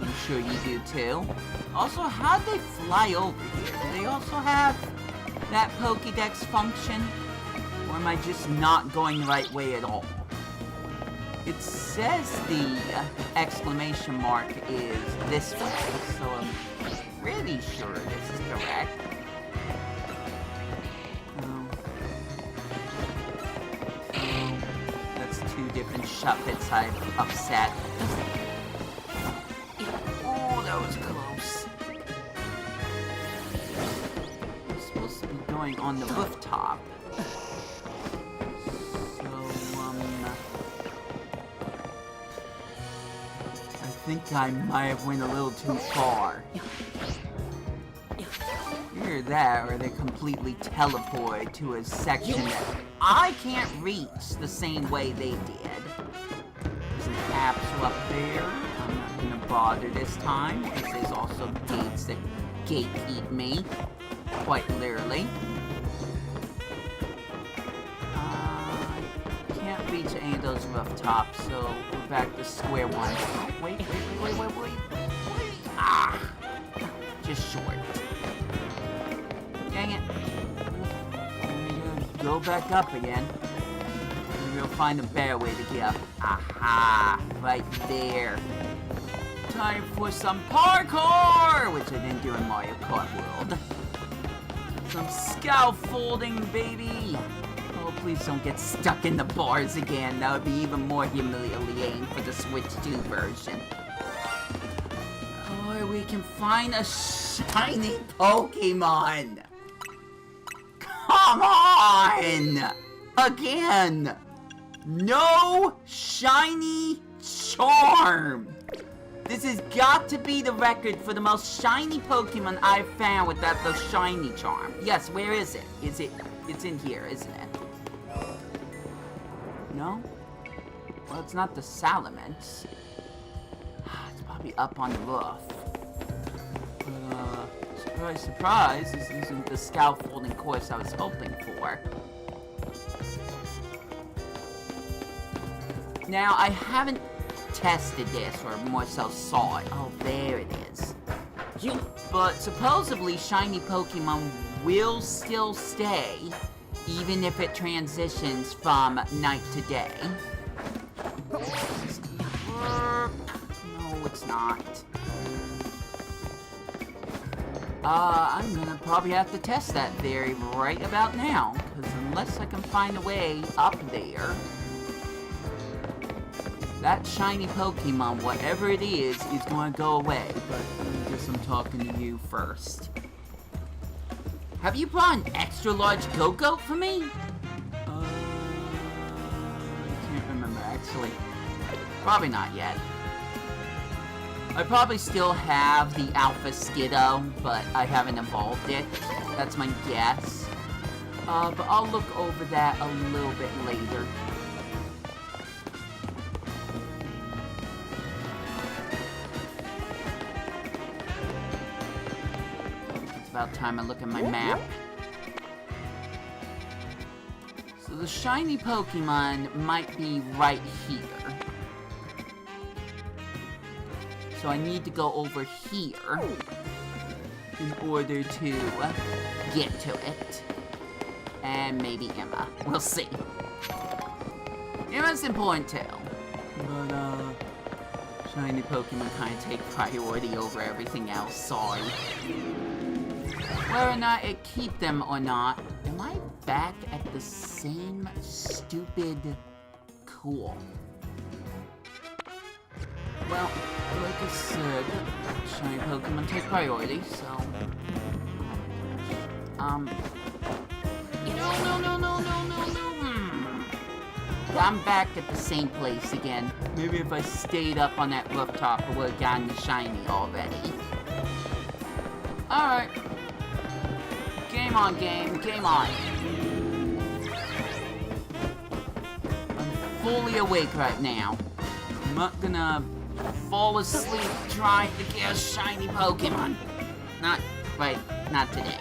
I'm sure you do too. Also, how'd they fly over here? Do they also have that Pokédex function? Or am I just not going the right way at all? It says the exclamation mark is this way, so I'm pretty sure this is correct. That's two different Shuppets I've upset. Oh, that was close. I'm supposed to be going on the rooftop. I think I might have went a little too far. Either that, or they completely teleported to a section that I can't reach the same way they did. There's an capsule up there. I'm not gonna bother this time, because there's also gates that gatekeep me. Quite literally. Can't reach any of those rooftops, so we're back to square one. Oh, wait. Ah! Just short. Dang it. I'm gonna go back up again. Maybe we'll find a better way to get up. Aha! Right there. Time for some parkour! Which I didn't do in Mario Kart World. Some scaffolding, baby! Oh, please don't get stuck in the bars again. That would be even more humiliating for the Switch 2 version. Or we can find a shiny Pokemon! Come on! Again! No shiny charm! This has got to be the record for the most shiny Pokemon I've found without the shiny charm. Yes, where is it? It's in here, isn't it? No? Well, it's not the Salamence. It's probably up on the roof. But, surprise, surprise, this isn't the scaffolding course I was hoping for. Now, I haven't tested this, or more so saw it. Oh, there it is. But supposedly, shiny Pokemon will still stay, even if it transitions from night to day. No, it's not. I'm gonna probably have to test that theory right about now, because unless I can find a way up there, that shiny Pokemon, whatever it is going to go away. But I guess I'm talking to you first. Have you brought an extra large Go-Goat for me? I can't remember, actually. Probably not yet. I probably still have the Alpha Skiddo, but I haven't evolved it. That's my guess. But I'll look over that a little bit later. It's about time I look at my map. So the shiny Pokemon might be right here. So I need to go over here in order to get to it. And maybe Emma. We'll see. Emma's important too. But, shiny Pokemon kind of take priority over everything else. Sorry. Whether or not it keep them or not, am I back at the same stupid... Cool. Well, like I said, shiny Pokemon take priority, so... No. I'm back at the same place again. Maybe if I stayed up on that rooftop, I would have gotten the shiny already. Alright. Game on, game. Game on. I'm fully awake right now. I'm not gonna fall asleep trying to get a shiny Pokemon. Not today.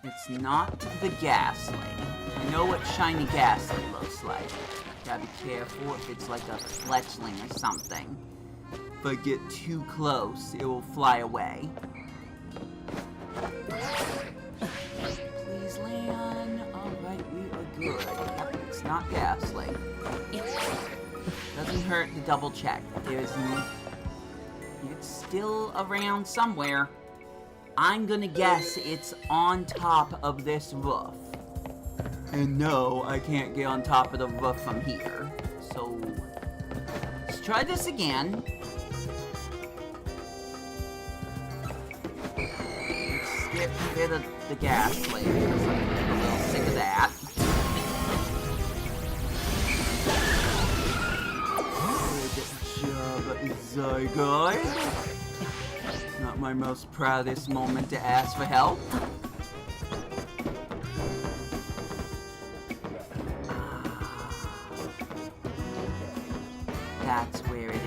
It's not the Ghastly. I know what shiny Ghastly looks like. Gotta be careful if it's like a fletchling or something. If I get too close, it will fly away. Please land. Alright, we are good. Yep, it's not Ghastly. Doesn't hurt to double check. It's still around somewhere. I'm gonna guess it's on top of this roof. And no, I can't get on top of the roof from here. So, let's try this again. Let's get rid of the Ghastly, because I'm a little sick of that. Good job, Zygarde. Not my most proudest moment to ask for help. That's where it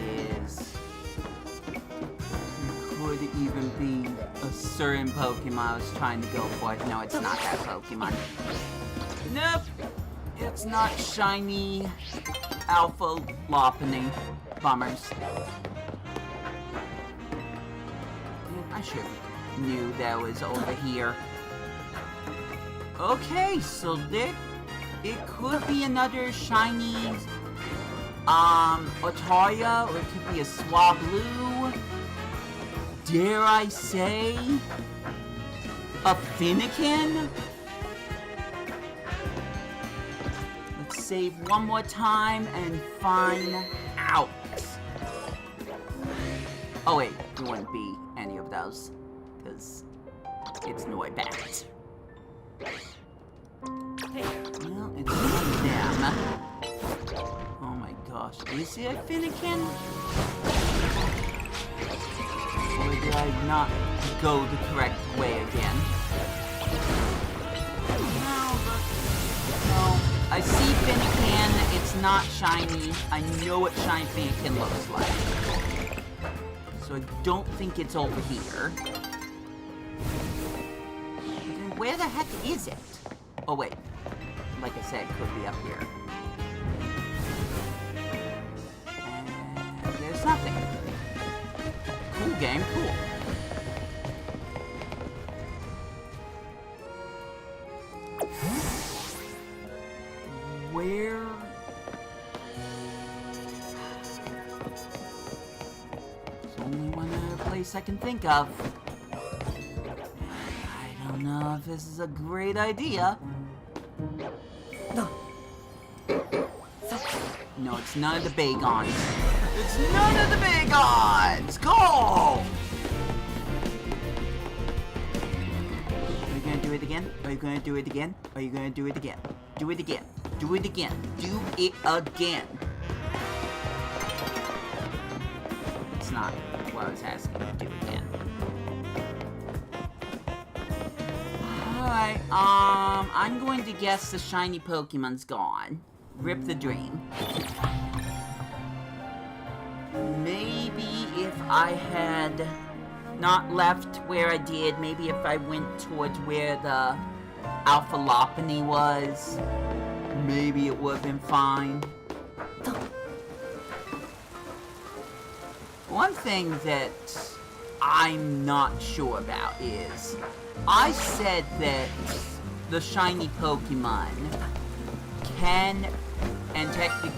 is. It could even be a certain Pokemon I was trying to go for. No, it's not that Pokemon. Nope! It's not shiny Alpha Lopunny. Bummers. I should have knew that was over here. Okay, so it could be another shiny Otaria, or it could be a Swablu. Dare I say a Finnegan? Let's save one more time and find out. Oh wait, it wouldn't be any of those, because it's Noibat. Well, it's not them. Oh my gosh, is it a Finnegan? Or did I not go the correct way again? No, I see Finnegan, it's not shiny. I know what shiny Finnegan looks like. So I don't think it's over here. Then where the heck is it? Oh wait, like I said, it could be up here. And there's nothing. Cool game, cool. Where? There's only one other place I can think of. I don't know if this is a great idea. No, it's none of the Bagons. It's none of the Bagons! Go! Are you gonna do it again? Are you gonna do it again? Are you gonna do it again? Do it again. Do it again. Do it again. It's not what I was asking you to do again. Alright, I'm going to guess the shiny Pokemon's gone. Rip the dream. Maybe if I had not left where I did, maybe if I went towards where the Alpha Lopunny was, maybe it would have been fine. One thing that I'm not sure about is, I said that the shiny Pokemon can, and technically...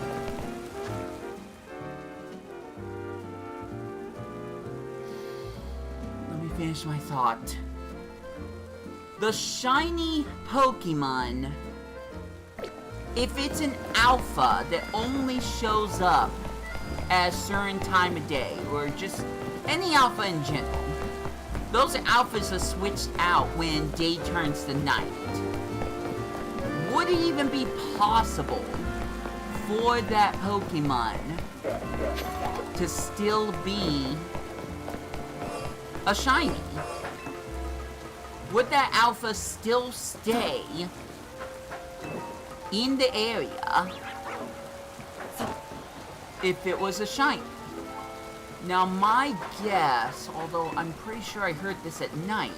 Let me finish my thought. The shiny Pokemon, if it's an alpha that only shows up at a certain time of day, or just any alpha in general. Those alphas are switched out when day turns to night. Would it even be possible for that Pokemon to still be a shiny? Would that alpha still stay in the area if it was a shiny? Now my guess, although I'm pretty sure I heard this at night,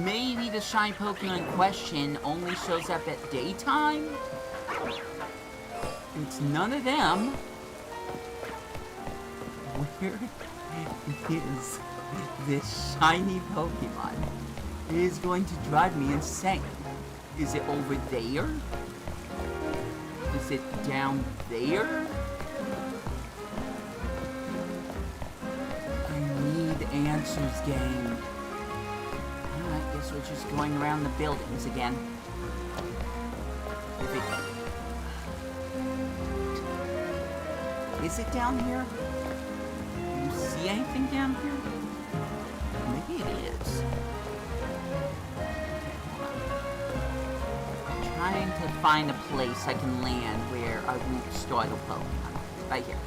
maybe the shiny Pokemon in question only shows up at daytime? It's none of them. Where is this shiny Pokemon? It is going to drive me insane. Is it over there? Is it down there? I need answers, game. Alright, guess we're just going around the buildings again. Is it down here? Do you see anything down here? Maybe it is. Trying to find a place I can land where I won't startle Pokemon. Right here.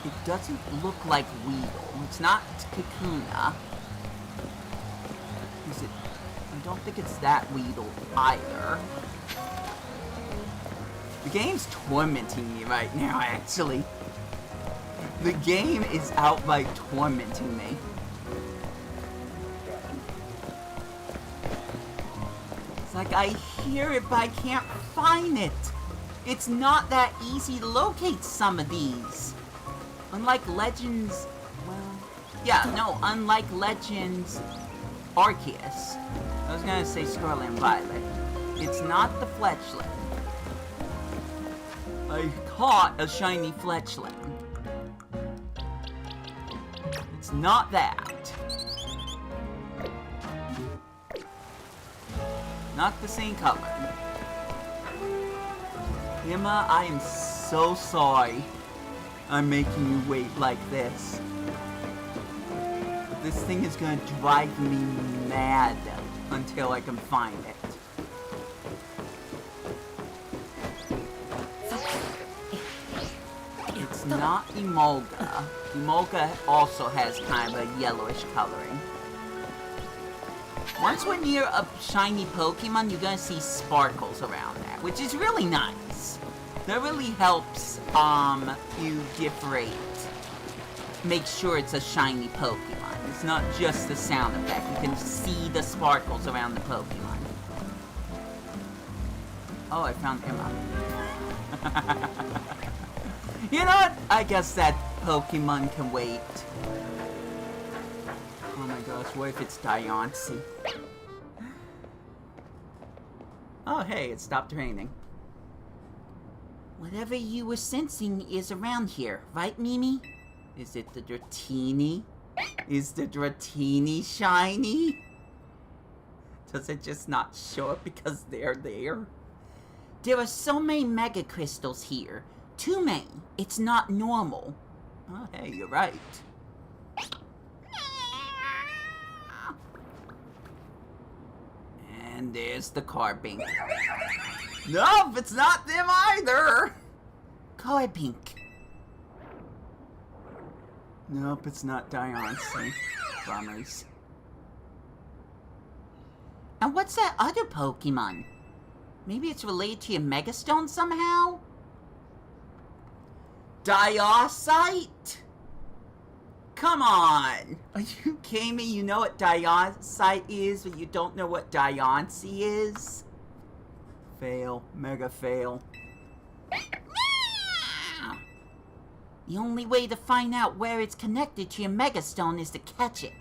It doesn't look like Weedle. It's not Kakuna. Is it? I don't think it's that Weedle either. The game's tormenting me right now, actually. The game is outright tormenting me. It's like I hear it, but I can't find it. It's not that easy to locate some of these. Unlike Legends, well, yeah, no, unlike Legends Arceus. I was gonna say Scarlet and Violet. It's not the Fletchling. I caught a shiny Fletchling. It's not that. Not the same color. Emma, I am so sorry I'm making you wait like this. But this thing is gonna drive me mad until I can find it. It's not Emolga. Emolga also has kind of a yellowish coloring. Once when you're a shiny Pokemon, you're gonna see sparkles around that, which is really nice. That really helps, you differentiate. Make sure it's a shiny Pokemon. It's not just the sound effect. You can see the sparkles around the Pokemon. Oh, I found Emma. You know what? I guess that Pokemon can wait. Oh my gosh, what if it's Diancie? Oh hey, it stopped raining. Whatever you were sensing is around here, right, Mimi? Is it the Dratini? Is the Dratini shiny? Does it just not show up because they're there? There are so many Mega Crystals here. Too many. It's not normal. Oh, hey, you're right. And there's the Carbink. Nope, it's not them either! Carbink. Nope, it's not Diancie. Bummers. And what's that other Pokemon? Maybe it's related to your Megastone somehow? Diocite? Come on! Are you kidding me? You know what Diocite is, but you don't know what Diancie is? Fail. Mega fail. The only way to find out where it's connected to your Megastone is to catch it.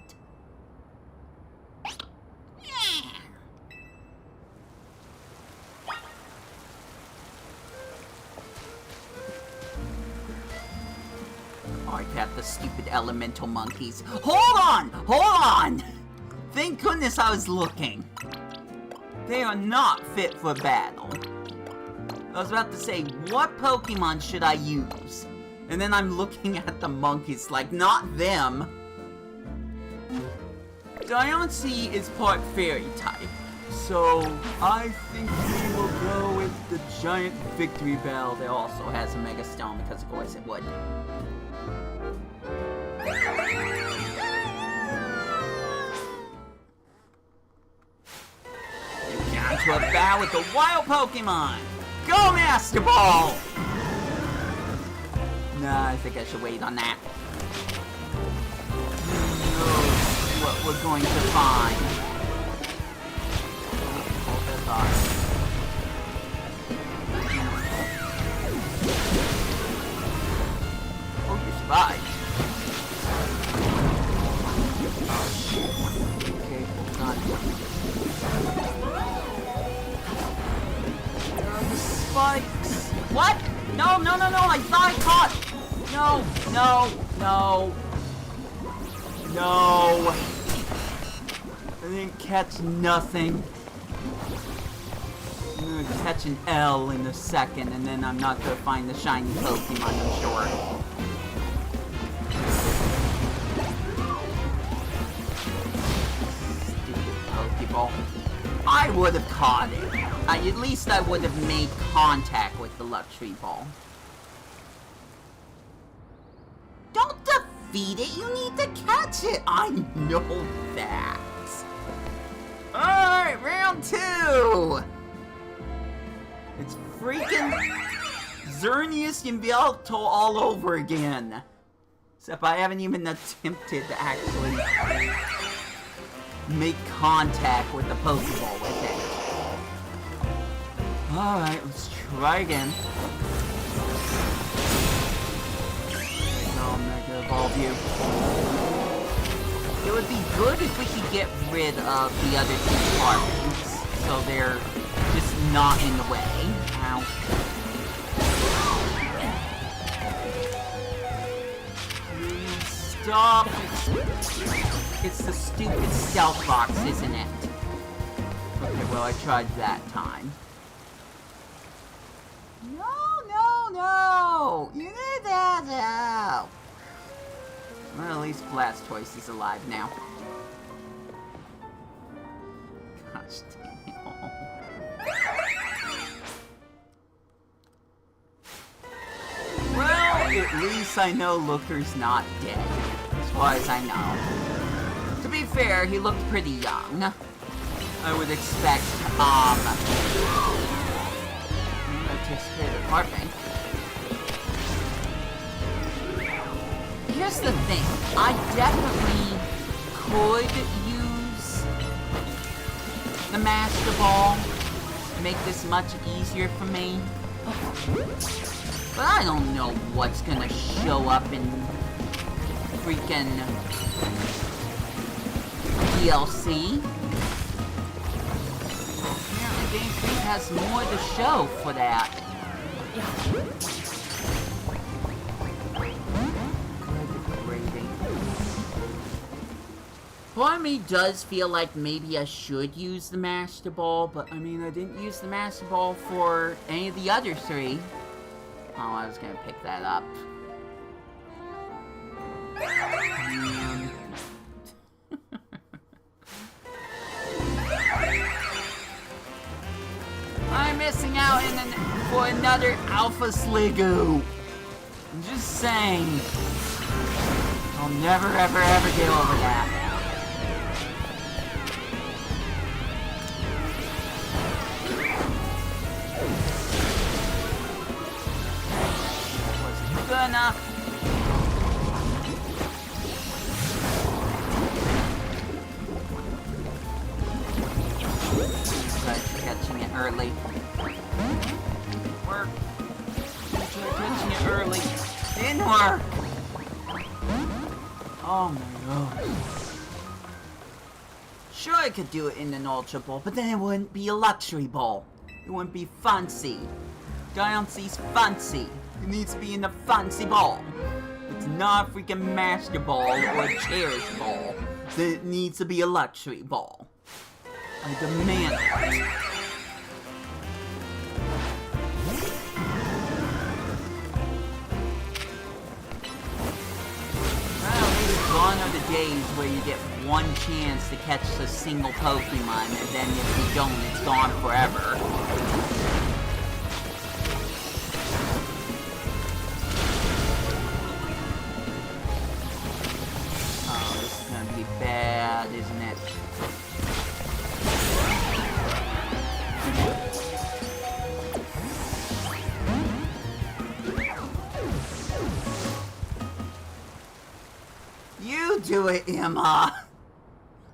I got the stupid elemental monkeys. Hold on! Hold on! Thank goodness I was looking. They are not fit for battle. I was about to say, what Pokemon should I use? And then I'm looking at the monkeys like, not them. Diancie is part fairy type. So, I think we will go with the giant victory bell that also has a Mega Stone, because of course it would. Down to a battle with the wild Pokemon! Go, Master Ball! Nah, I think I should wait on that. Who knows what we're going to find? Oh, you survived. Okay, hold on. The spikes. What? No, no, no, no, I thought I caught. No, no, no. No. I didn't catch nothing. I'm gonna catch an L in a second, and then I'm not gonna find the shiny Pokemon, I'm sure. Stupid Pokeball. I would have caught it. At least I would have made contact with the luxury ball. Don't defeat it, you need to catch it! I know that. Alright, round 2! It's freaking Xerneas and Yveltal all over again. Except I haven't even attempted to actually make contact with the Pokeball with it. Alright, let's try again. I'm not gonna evolve you. It would be good if we could get rid of the other 2 departments, so they're just not in the way. Ow. Stop! It's the stupid stealth box, isn't it? Okay, well, I tried that time. No, no, no! You need that help! Well, at least Blastoise is alive now. Gosh damn. Well, at least I know Looker's not dead. As far as I know. To be fair, he looked pretty young. I would expect, that takes care of the part bank. Here's the thing, I definitely could use the Master Ball to make this much easier for me. But I don't know what's gonna show up in freaking DLC. Apparently Game 3 has more to show for that. Part of me does feel like maybe I should use the Master Ball, but I mean, I didn't use the Master Ball for any of the other 3. Oh, I was gonna pick that up. I'm missing out for another Alpha Sliggoo. I'm just saying. I'll never, ever, ever get over that. Good enough. Try catching it early. Work. Try catching it early. Didn't work. Oh my god. Sure, I could do it in an Ultra Ball, but then it wouldn't be a luxury ball. It wouldn't be fancy. Diancie's fancy. It needs to be in the fancy ball. It's not a freaking Master Ball or a Cherish Ball. Then it needs to be a luxury ball. I demand it. days where you get one chance to catch a single Pokemon, and then if you don't, it's gone forever. Oh, this is gonna be bad, isn't it? You do it, Emma!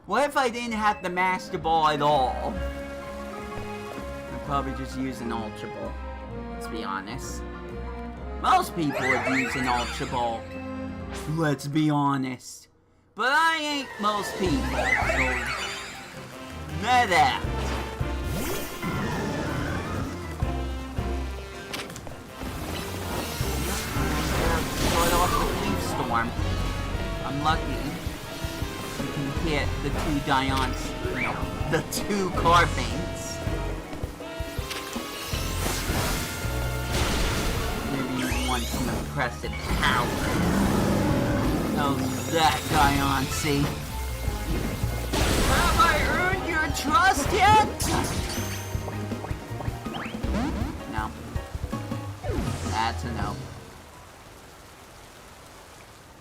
What if I didn't have the Master Ball at all? I'd probably just use an Ultra Ball. Let's be honest. Most people would use an Ultra Ball. Let's be honest. But I ain't most people, so... Know that. Start off with Leaf Storm. I'm lucky. You can hit the two Diancie, the two Carpaints. Maybe you want some impressive power. Oh, that Diancie. Have I earned your trust yet? No. That's a no.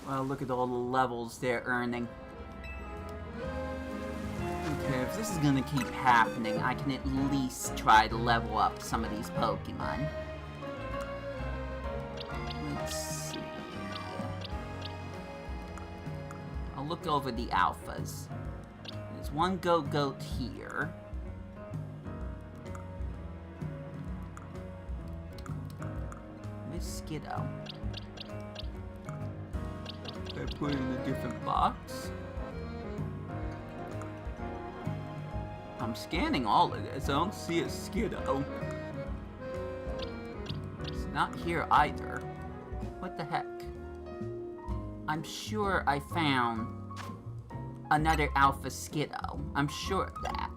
Well, look at all the levels they're earning. Okay, if this is gonna keep happening, I can at least try to level up some of these Pokemon. Let's see. I'll look over the alphas. There's one Goat here. Miss Skiddo. I put it in a different box. I'm scanning all of this. I don't see a Skiddo. It's not here either. What the heck? I'm sure I found another Alpha Skiddo. I'm sure of that.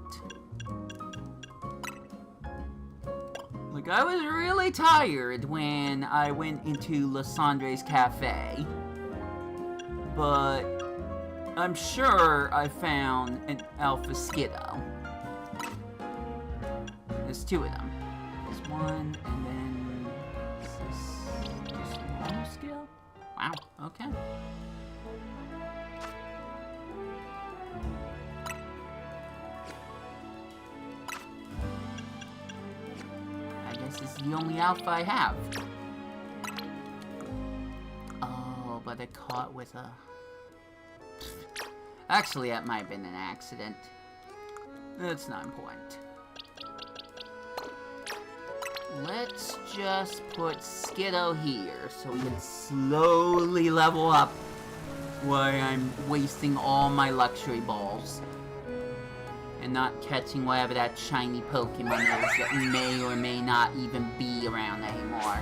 Like, I was really tired when I went into Lysandre's Cafe. But I'm sure I found an Alpha Skiddo. There's two of them. There's one, and then... Is this just a normal skill? Wow, okay. I guess this is the only Alpha I have. Oh, but I caught with a... Actually, that might have been an accident. That's not important. Let's just put Skiddo here so we can slowly level up while I'm wasting all my luxury balls. And not catching whatever that shiny Pokemon is that may or may not even be around anymore.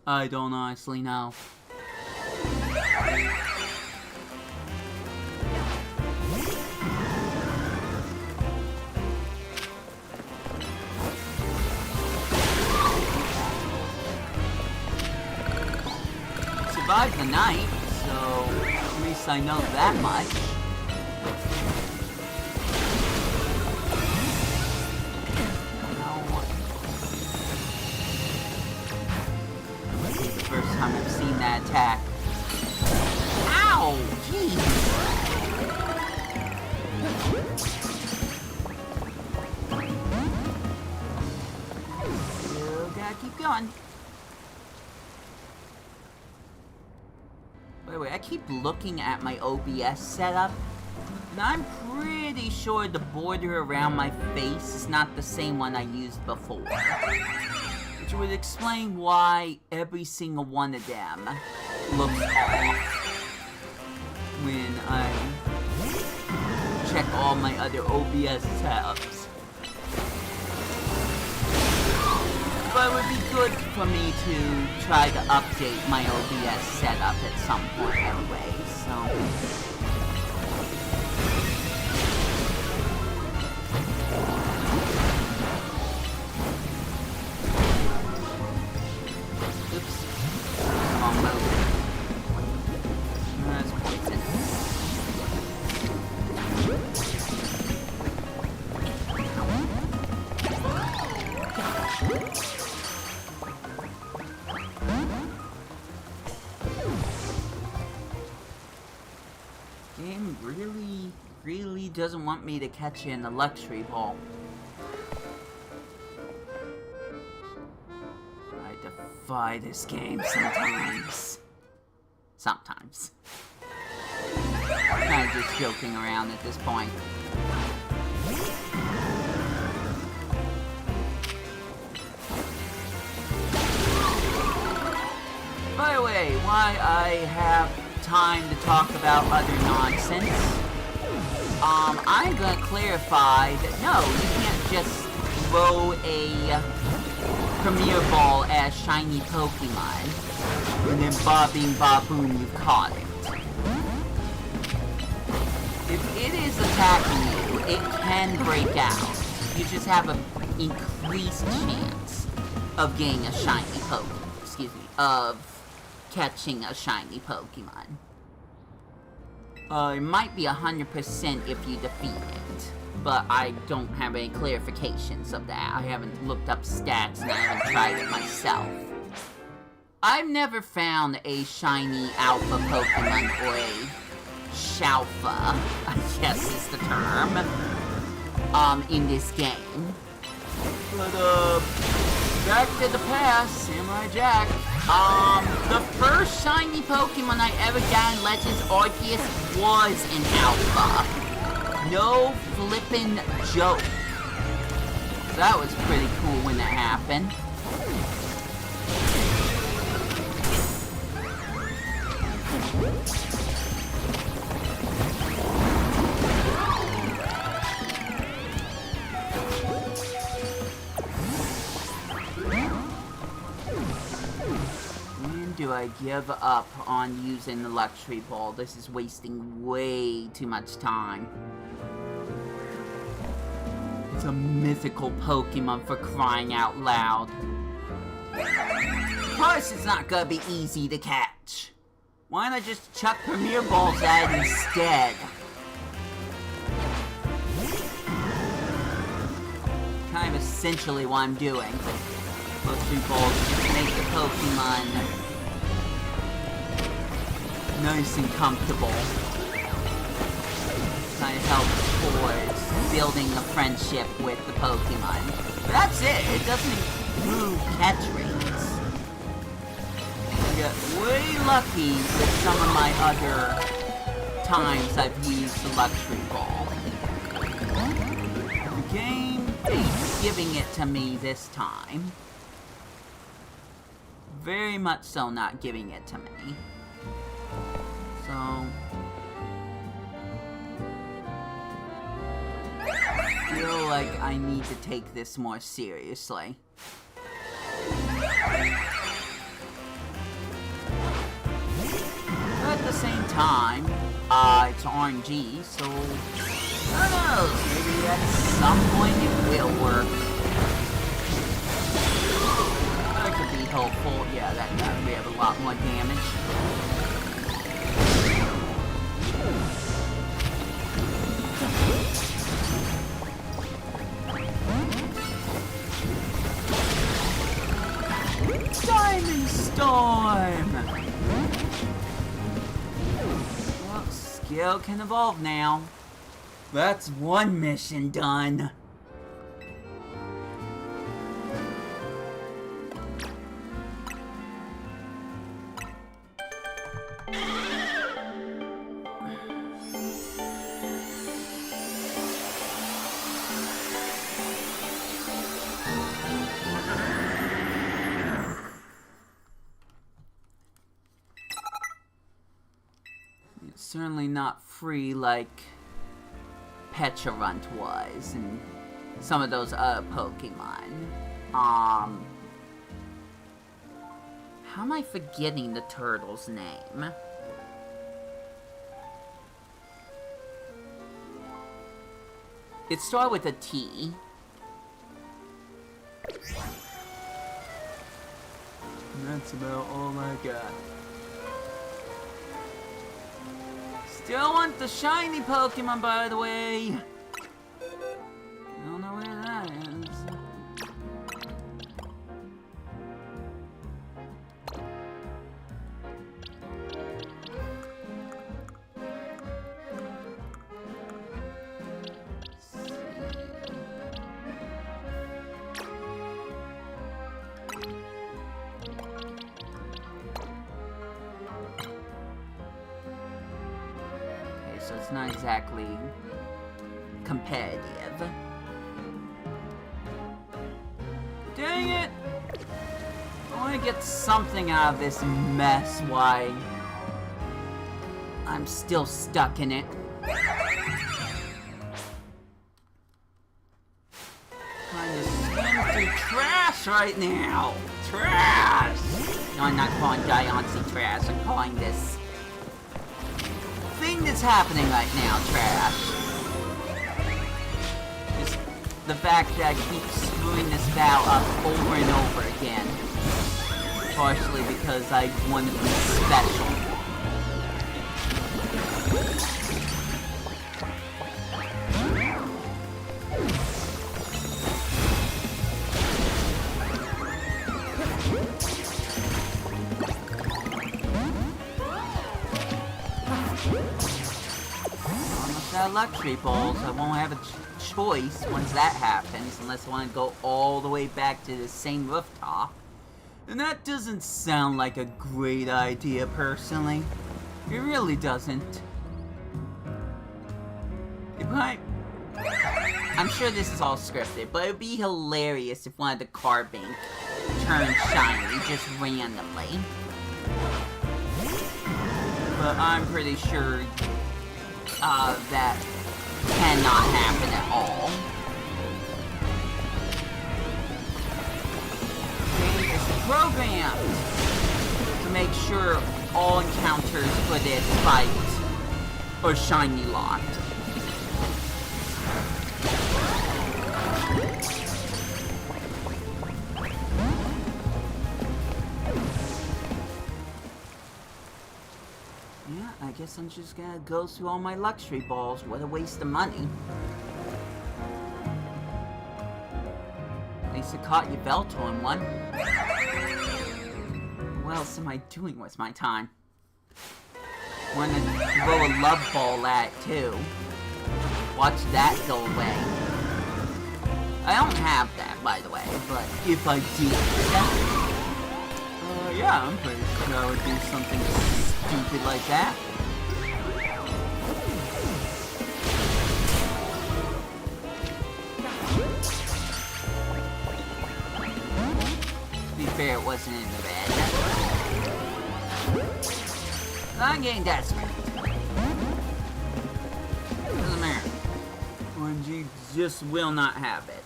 I don't honestly know. Survived the night, so at least I know that much. This is the first time I've seen that attack. Ow! Jeez! Still gotta keep going. Wait, I keep looking at my OBS setup, and I'm pretty sure the border around my face is not the same one I used before. Which would explain why every single one of them looks off when I check all my other OBS setups. But it would be good for me to try to update my OBS setup at some point anyway, so... Oops. Wrong move. That's poison. really doesn't want me to catch it in the luxury ball. I defy this game sometimes. Sometimes. I'm kind of just joking around at this point. By the way, why I have time to talk about other nonsense, I'm gonna clarify that no, you can't just throw a Premier Ball at a shiny Pokemon, and then ba-bing ba-boom, you've caught it. If it is attacking you, it can break out. You just have an increased chance of getting a shiny Pokemon, excuse me, of catching a shiny Pokemon. It might be 100% if you defeat it, but I don't have any clarifications of that. I haven't looked up stats and I haven't tried it myself. I've never found a shiny alpha Pokemon, or a Shalfa, I guess is the term, in this game. But, back to the past, Samurai Jack. The first shiny Pokemon I ever got in Legends Arceus was an alpha. No flippin' joke. That was pretty cool when that happened. Do I give up on using the luxury ball? This is wasting way too much time. It's a mythical Pokemon, for crying out loud. Of course it's not gonna be easy to catch. Why don't I just chuck Premier Balls at it instead? Kind of essentially what I'm doing. Luxury balls just make the Pokemon nice and comfortable. Kind of helps towards building a friendship with the Pokemon. But that's it. It doesn't improve catch rates. I got way lucky with some of my other times I've used the luxury ball. The game ain't giving it to me this time. Very much so not giving it to me. So, I feel like I need to take this more seriously. But at the same time, it's RNG, so who knows, maybe at some point it will work. That could be helpful. Yeah, we have a lot more damage. Diamond Storm! Well, skill can evolve now. That's one mission done. Certainly not free like Pecharunt was, and some of those other Pokemon. How am I forgetting the turtle's name? It started with a T. And that's about all I got. Still want the shiny Pokemon, by the way. I don't know where that is. it's not exactly competitive. Dang it! I want to get something out of this mess, why I'm still stuck in it. Trying to swim through trash right now! Trash! No, I'm not calling Diancie trash, I'm calling this thing that's happening right now trash. Just the fact that I keep screwing this vow up over and over again. Partially because I want to be special. Almost out of luxury balls. I won't have a choice once that happens, unless I want to go all the way back to the same rooftop. And that doesn't sound like a great idea, personally. It really doesn't. I'm sure this is all scripted, but it would be hilarious if one of the card bank turned shiny just randomly. But I'm pretty sure that cannot happen at all. Programmed to make sure all encounters for this fight are shiny locked. Yeah, I guess I'm just gonna go through all my luxury balls. What a waste of money. At least I caught your Belto in one. What else am I doing with my time? Wanna throw a love ball at it too. Watch that go away. I don't have that, by the way, but if I did, yeah, I'm pretty sure I would do something stupid like that. To be fair, it wasn't in the red. I'm getting desperate. Doesn't matter. OMG just will not have it.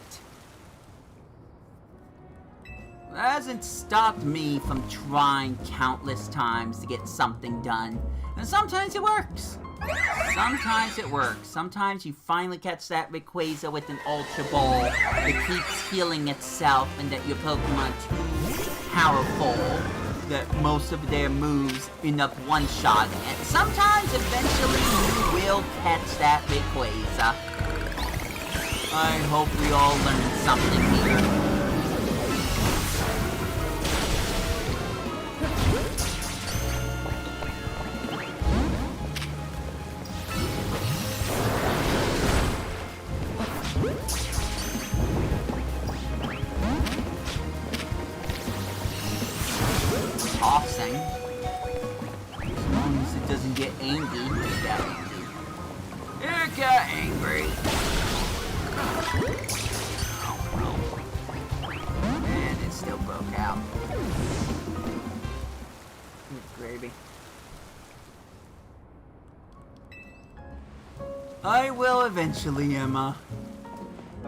That hasn't stopped me from trying countless times to get something done. And sometimes it works. Sometimes it works. Sometimes you finally catch that Rayquaza with an Ultra Ball that keeps healing itself and that your Pokemon too powerful that most of their moves end up one-shotting it. Sometimes, eventually, you will catch that Rayquaza. I hope we all learned something here. Tossing. As long as it doesn't get angry. It got angry. It got angry. And it still broke out. Good gravy. I will eventually, Emma.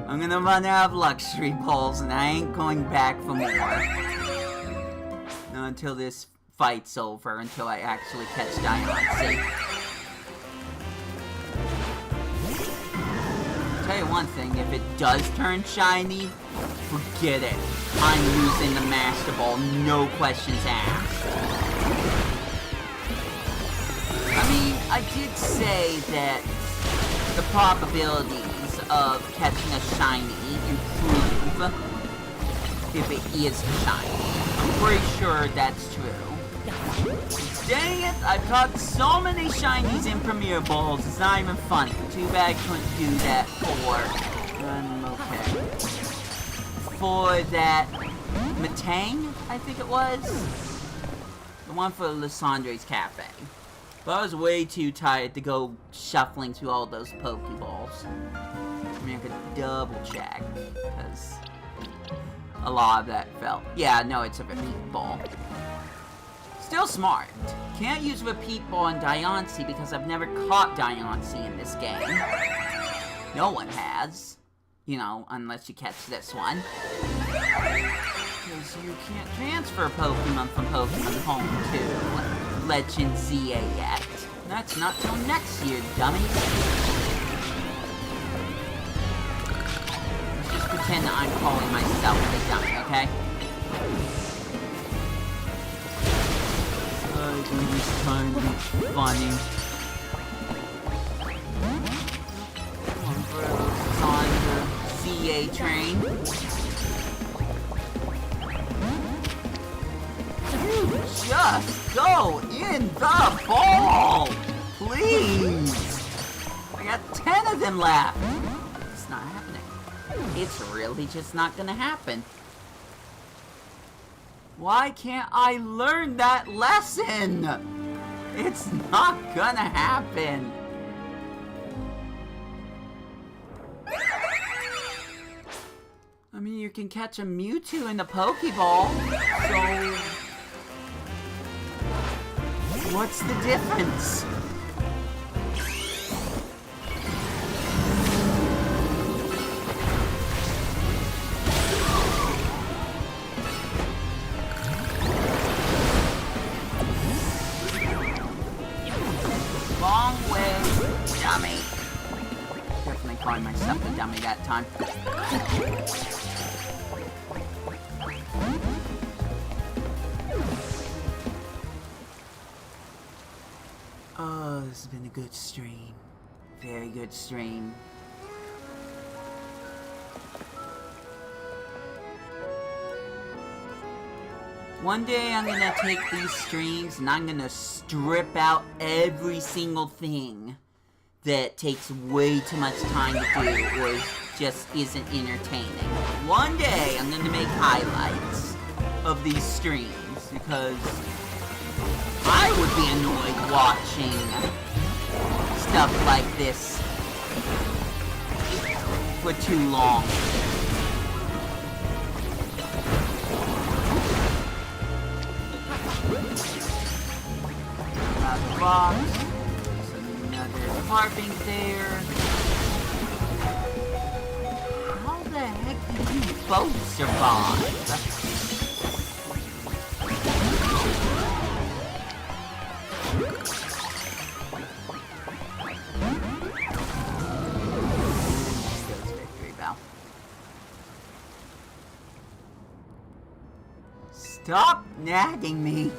I'm gonna run out of luxury balls and I ain't going back for more. Not until this fight's over, until I actually catch Diancie. Tell you one thing, if it does turn shiny, forget it. I'm using the Master Ball, no questions asked. I mean, I did say that the probabilities of catching a shiny improve if it is shiny. I'm pretty sure that's true. Dang it! I've caught so many shinies in Premier Balls, it's not even funny. Too bad I couldn't do that for that Matang, I think it was. The one for Lysandre's Cafe. But I was way too tired to go shuffling through all those Pokeballs. I mean, I could double check, because a lot of that fell. Yeah, no, it's a repeat ball. Still smart. Can't use repeat ball on Diancie because I've never caught Diancie in this game. No one has. You know, unless you catch this one. Because you can't transfer Pokemon from Pokemon Home to Legend ZA yet. That's not till next year, dummies. Let's just pretend that I'm calling myself the dummy, okay? I think it's kind of funny. On the ZA train. You just go in the ball! Please! I got 10 of them left! It's not happening. It's really just not gonna happen. Why can't I learn that lesson? It's not gonna happen. I mean, you can catch a Mewtwo in the Pokeball, so... what's the difference? Long way, dummy. Definitely calling myself a dummy that time. Oh, this has been a good stream. Very good stream. One day I'm gonna take these streams and I'm gonna strip out every single thing that takes way too much time to do or just isn't entertaining. One day I'm gonna make highlights of these streams because I would be annoyed watching stuff like this for too long. Another box. Another carving there. How the heck did you both survive? Stop nagging me.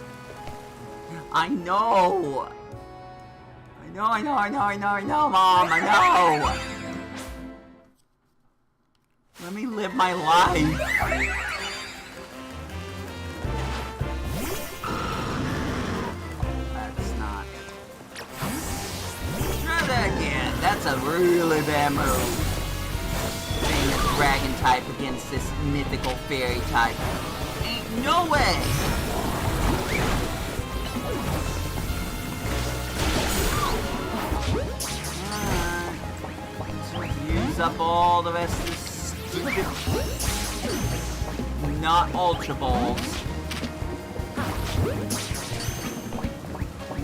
I know, Mom, I know. Let me live my life. That's not. Try that again. That's a really bad move. Being a dragon type against this mythical fairy type. Ain't no way! Use up all the rest of this stupid... not Ultra Balls.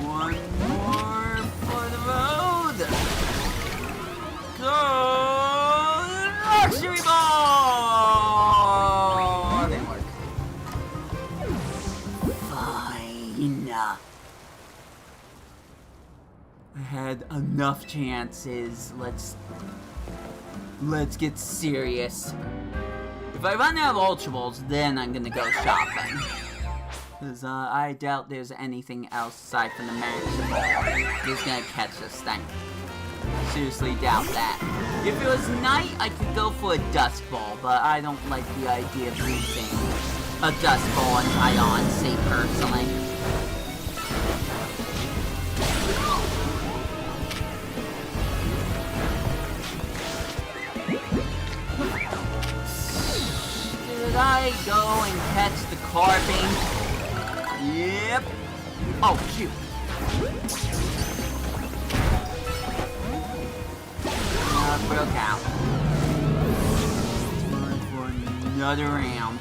One more for the road! Go! Luxury Ball! Didn't work. Fine. I had enough chances. Let's get serious. If I run out of Ultra Balls, then I'm gonna go shopping. Because I doubt there's anything else aside from the Max Ball that's gonna catch this thing. Seriously doubt that. If it was night, I could go for a Dust Ball, but I don't like the idea of using a Dust Ball on Diancie, personally. Did I go and catch the carving? Yep. Oh, shoot. Broke out. Time for another round.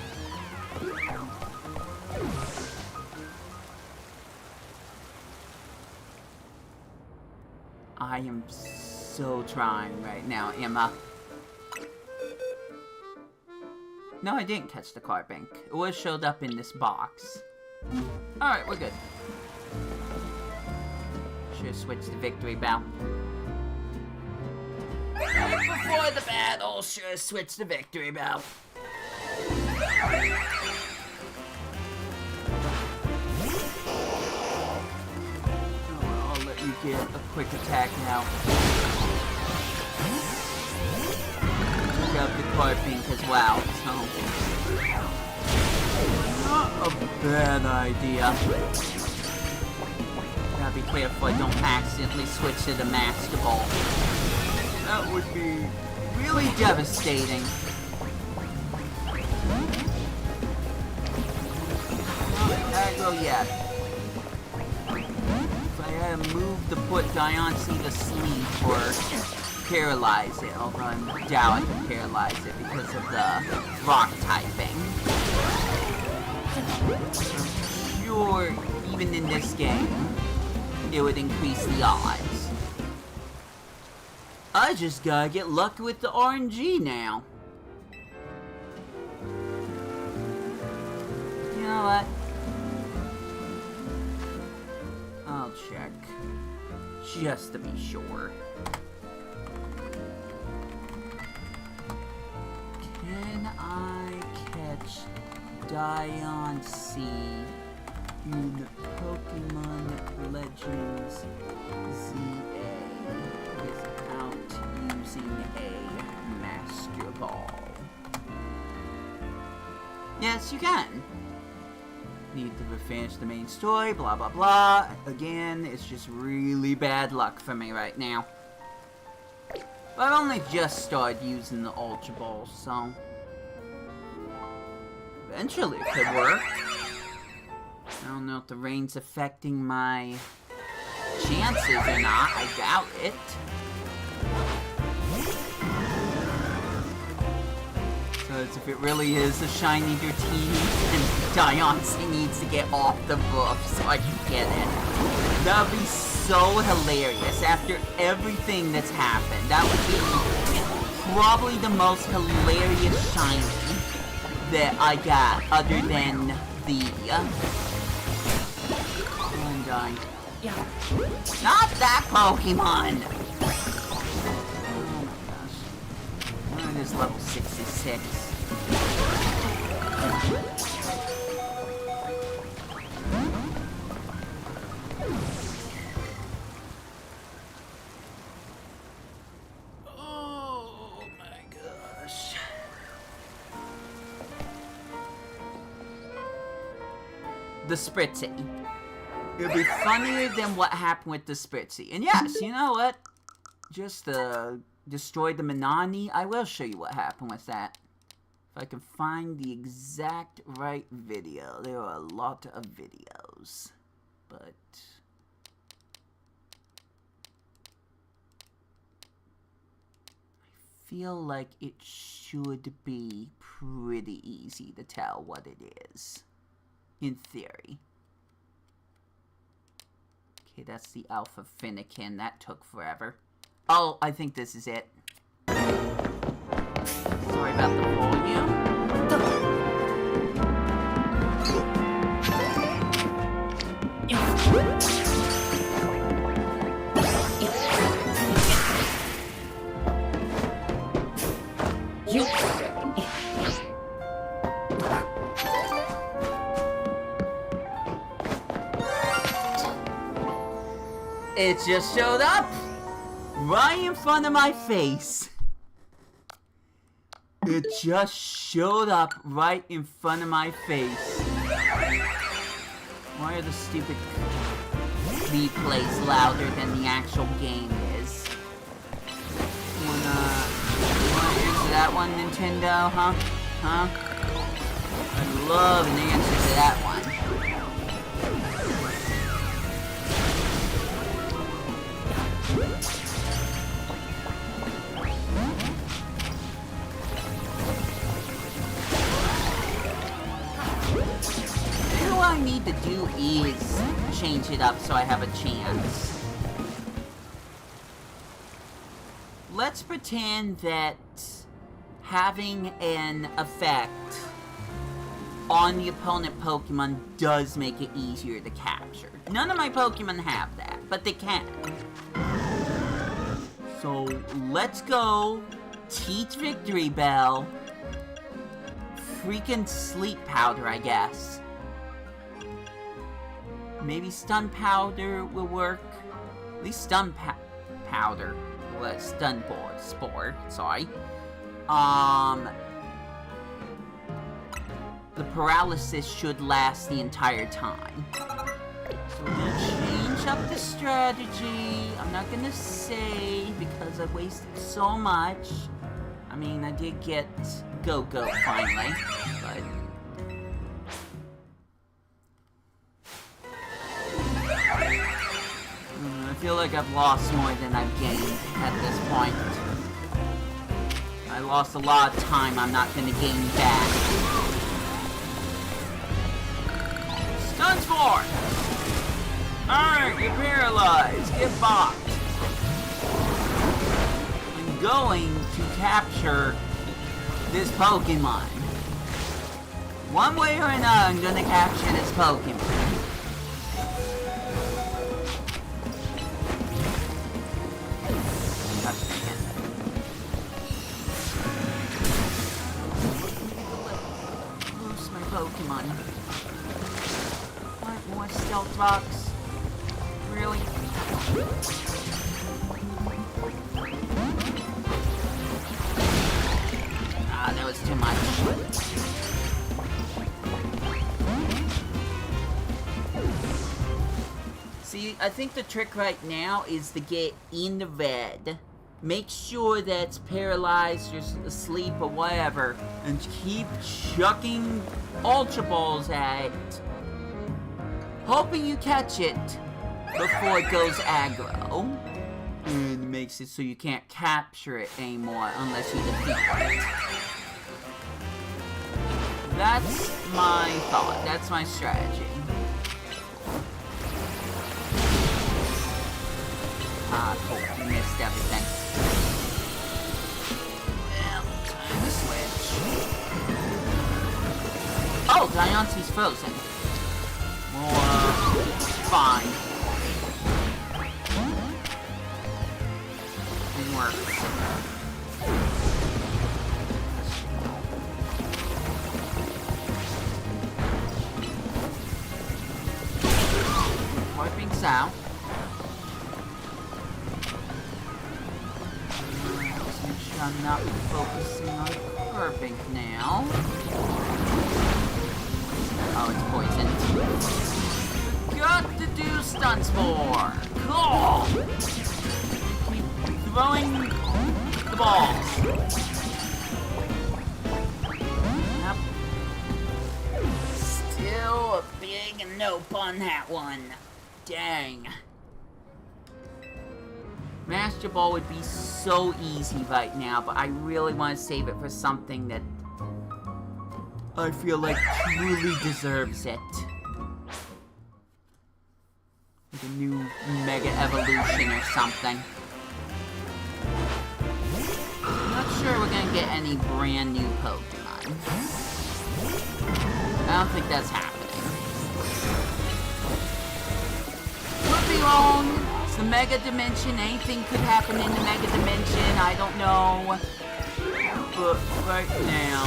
I am so trying right now, Emma. No, I didn't catch the card bank. It would have showed up in this box. Alright, we're good. Should have switched the victory bell. Right before the battle, should have switched the victory bell. I'll let you get a quick attack now. Pick up the card pink as well, so... Not a bad idea. Gotta be careful I don't accidentally switch to the Master Ball. That would be really devastating. Not aggro yet. If I had to move to put Diancie to sleep or paralyze it, although I doubt I can paralyze it because of the rock typing. I'm sure, even in this game, it would increase the odds. I just gotta get lucky with the RNG now. You know what? I'll check. Just to be sure. Can I catch Diancie in Pokemon Legends ZA without using a Master Ball? Yes, you can. Need to finish the main story, blah blah blah. Again, it's just really bad luck for me right now. But I've only just started using the Ultra Ball, so... eventually it could work. I don't know if the rain's affecting my chances or not. I doubt it. Because if it really is a shiny Dratini, then Diancie needs to get off the roof so I can get it. That would be so hilarious after everything that's happened. That would be probably the most hilarious shiny that I got, other than the... I'm dying. Yeah. Not that Pokemon! Oh my gosh. Mine is level 66. Oh my gosh. The Spritzy. It'll be funnier than what happened with the Spritzy. And yes, you know what? Just destroyed the Manani. I will show you what happened with that. If I can find the exact right video. There are a lot of videos. But... I feel like it should be pretty easy to tell what it is. In theory. Okay, that's the Alpha Finnegan. That took forever. Oh, I think this is it. Sorry about the volume. It just showed up right in front of my face. It just showed up right in front of my face. Why are the stupid replays louder than the actual game is? You wanna answer that one, Nintendo, huh? Huh? I'd love an answer to that one. I need to do is change it up so I have a chance. Let's pretend that having an effect on the opponent Pokemon does make it easier to capture. None of my Pokemon have that, but they can. So, let's go teach Victory Bell. Freaking Sleep Powder, I guess. Maybe Stun Powder will work. At least Stun Powder. Well, Stun Spore, sorry. The paralysis should last the entire time. So we're gonna change up the strategy. I'm not gonna say because I wasted so much. I mean, I did get Go-Go finally, but... I feel like I've lost more than I've gained at this point. I lost a lot of time I'm not gonna gain back. Stun Spore! Alright, you're paralyzed. Get bopped. I'm going to capture this Pokemon. One way or another, I'm gonna capture this Pokemon. Lose my Pokemon. What more stealth rocks? Really? Ah, that was too much. See, I think the trick right now is to get in the red. Make sure that it's paralyzed or asleep or whatever, and keep chucking Ultra Balls at it. Hoping you catch it before it goes aggro. And makes it so you can't capture it anymore unless you defeat it. That's my thought. That's my strategy. Ah, cool. You missed everything. Well, time to switch. Oh, Diancie's frozen. Well, fine. Didn't work. Wiping south. Just make sure I'm not focusing on curving now. Oh, it's poisoned. Got to do Stun Spore. Cool. Keep throwing the balls. Yep. Still a big nope on that one. Dang. Master Ball would be so easy right now, but I really want to save it for something that I feel like truly deserves it. Like a new Mega Evolution or something. I'm not sure we're gonna get any brand new Pokemon. I don't think that's happening. Could be wrong. It's the Mega Dimension. Anything could happen in the Mega Dimension. I don't know. But right now,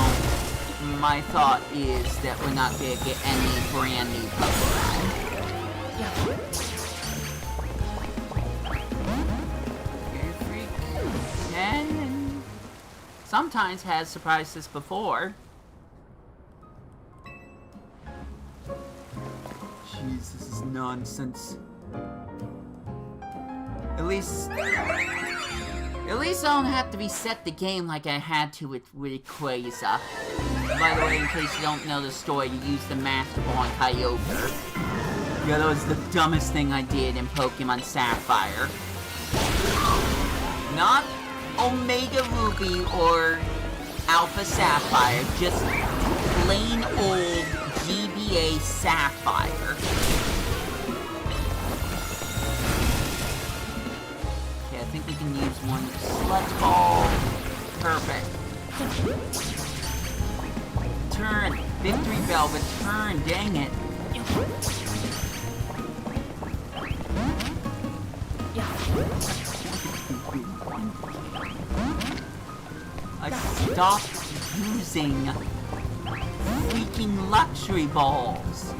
my thought is that we're not gonna get any brand new Pokemon. Freak can sometimes has surprised us before. Jeez, this is nonsense. At least I don't have to reset the game like I had to with Rayquaza. By the way, in case you don't know the story, you use the Master Ball on Kyogre. Yeah, that was the dumbest thing I did in Pokemon Sapphire. Not Omega Ruby or Alpha Sapphire, just plain old GB be a Sapphire. Okay, I think we can use one Sludge Ball. Perfect. Turn. Victory Bell, return. Dang it. I stopped using freaking luxury balls.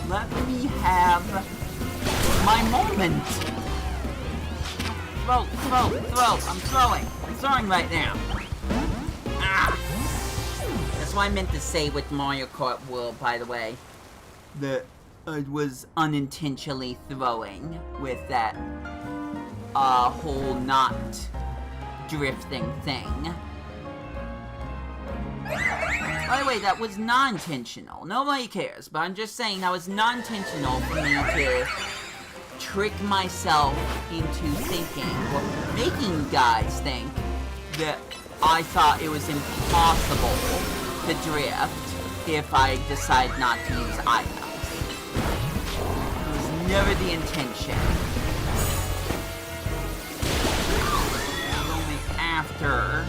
Let me have my moment. Throw. I'm throwing right now. Ah! That's what I meant to say with Mario Kart World, by the way. That I was unintentionally throwing with that whole not drifting thing. By the way, that was non-intentional. Nobody cares, but I'm just saying that was non-intentional for me to trick myself into thinking, or making you guys think, that I thought it was impossible to drift if I decide not to use items. It was never the intention. Only after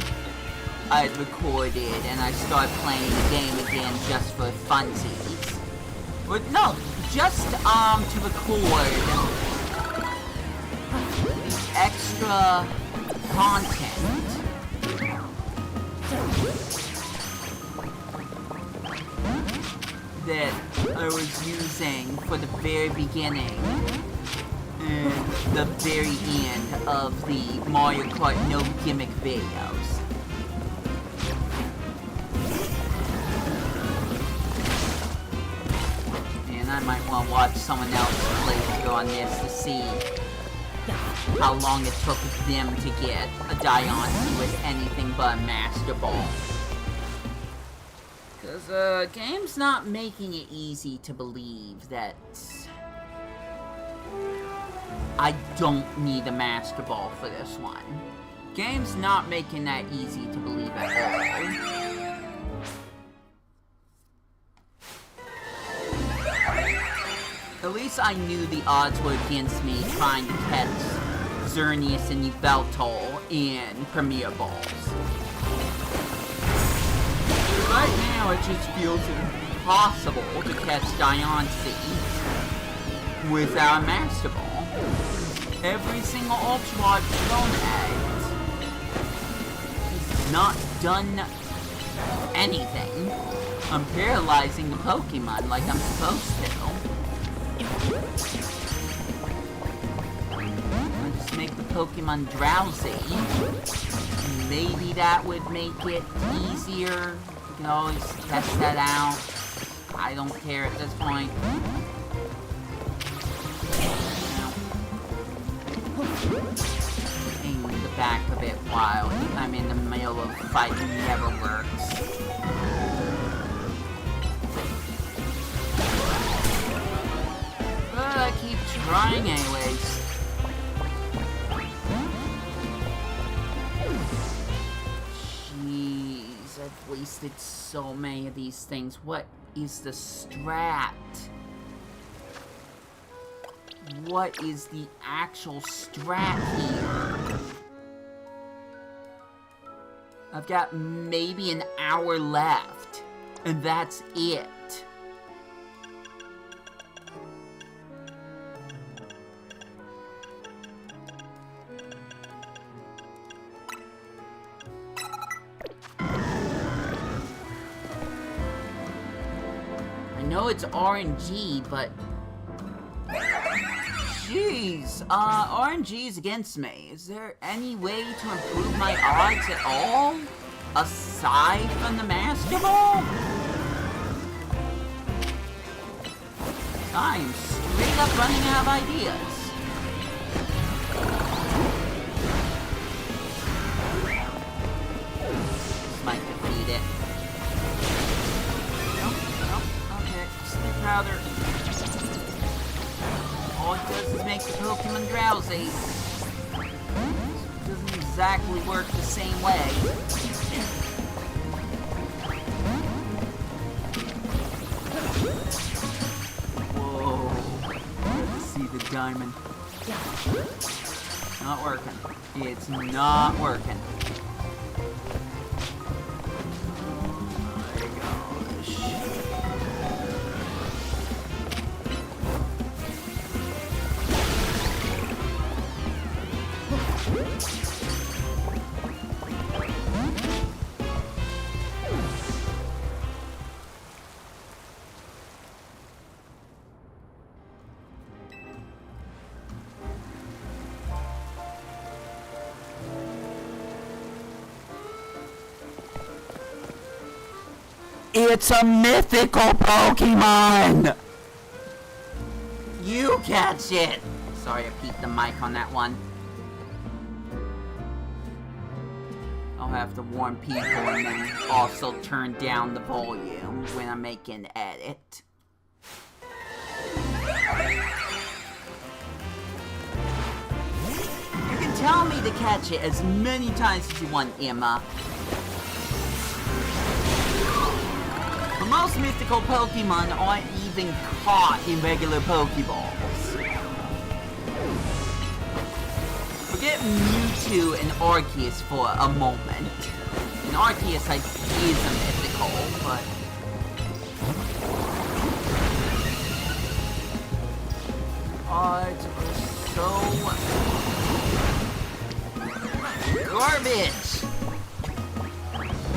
I'd recorded and I started playing the game again just for funsies. But no, just to record extra content. That I was using for the very beginning and the very end of the Mario Kart No Gimmick videos. And I might want to watch someone else's playthrough on this to see how long it took them to get a Diancie with anything but a Master Ball. Because, game's not making it easy to believe that I don't need a Master Ball for this one. Game's not making that easy to believe at all. At least I knew the odds were against me trying to catch Xerneas and Yveltal in Premier Balls. Right now, it just feels impossible to catch Diancie without a Master Ball. Every single Ultra Rod thrown at it has not done anything. I'm paralyzing the Pokemon like I'm supposed to. I just make the Pokemon drowsy. Maybe that would make it easier. You can always test that out. I don't care at this point. Aim the back of it while I'm in the middle of fighting never works. But I keep trying anyways. I've wasted so many of these things. What is the strat? What is the actual strat here? I've got maybe an hour left, and that's it. I know it's RNG, but jeez, RNG is against me. Is there any way to improve my odds at all? Aside from the Master Ball? I am straight up running out of ideas. This might defeat it. Nope. Okay, sleep powder. All it does is make the Pokemon drowsy. It doesn't exactly work the same way. diamond. Not working. It's not working. It's a mythical Pokemon! You catch it! Sorry, I peeked the mic on that one. I'll have to warn people and then also turn down the volume when I make an edit. You can tell me to catch it as many times as you want, Emma. But most mythical Pokemon aren't even caught in regular Pokeballs. Forget Mewtwo and Arceus for a moment. And Arceus is a mythical, but... Odds are so... garbage!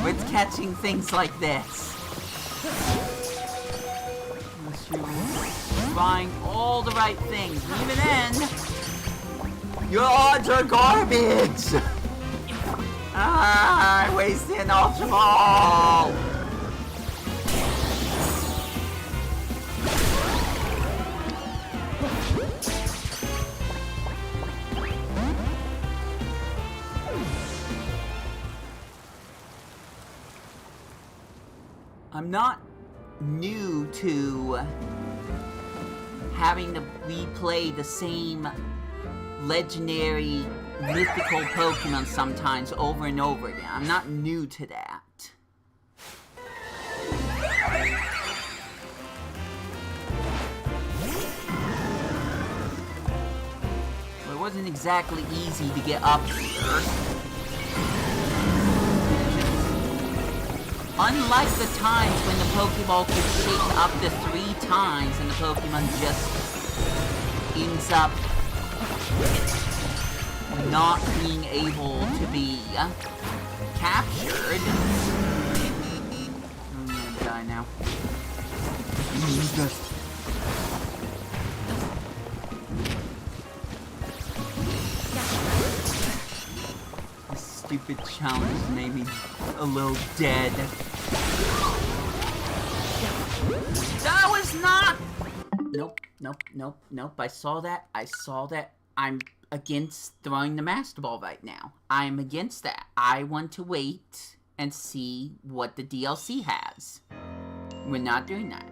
With catching things like this. Unless you're buying all the right things. Even then, your odds are garbage! Ah, I wasted an Ultra Ball! I'm not new to having to replay the same legendary, mythical Pokemon sometimes over and over again. I'm not new to that. Well, it wasn't exactly easy to get up here. Unlike the times when the Pokeball could shake up to 3 times and the Pokemon just ends up not being able to be captured. I'm gonna die now. This stupid challenge made me a little dead. That was not... Nope. I saw that. I'm against throwing the Master Ball right now. I'm against that. I want to wait and see what the DLC has. We're not doing that.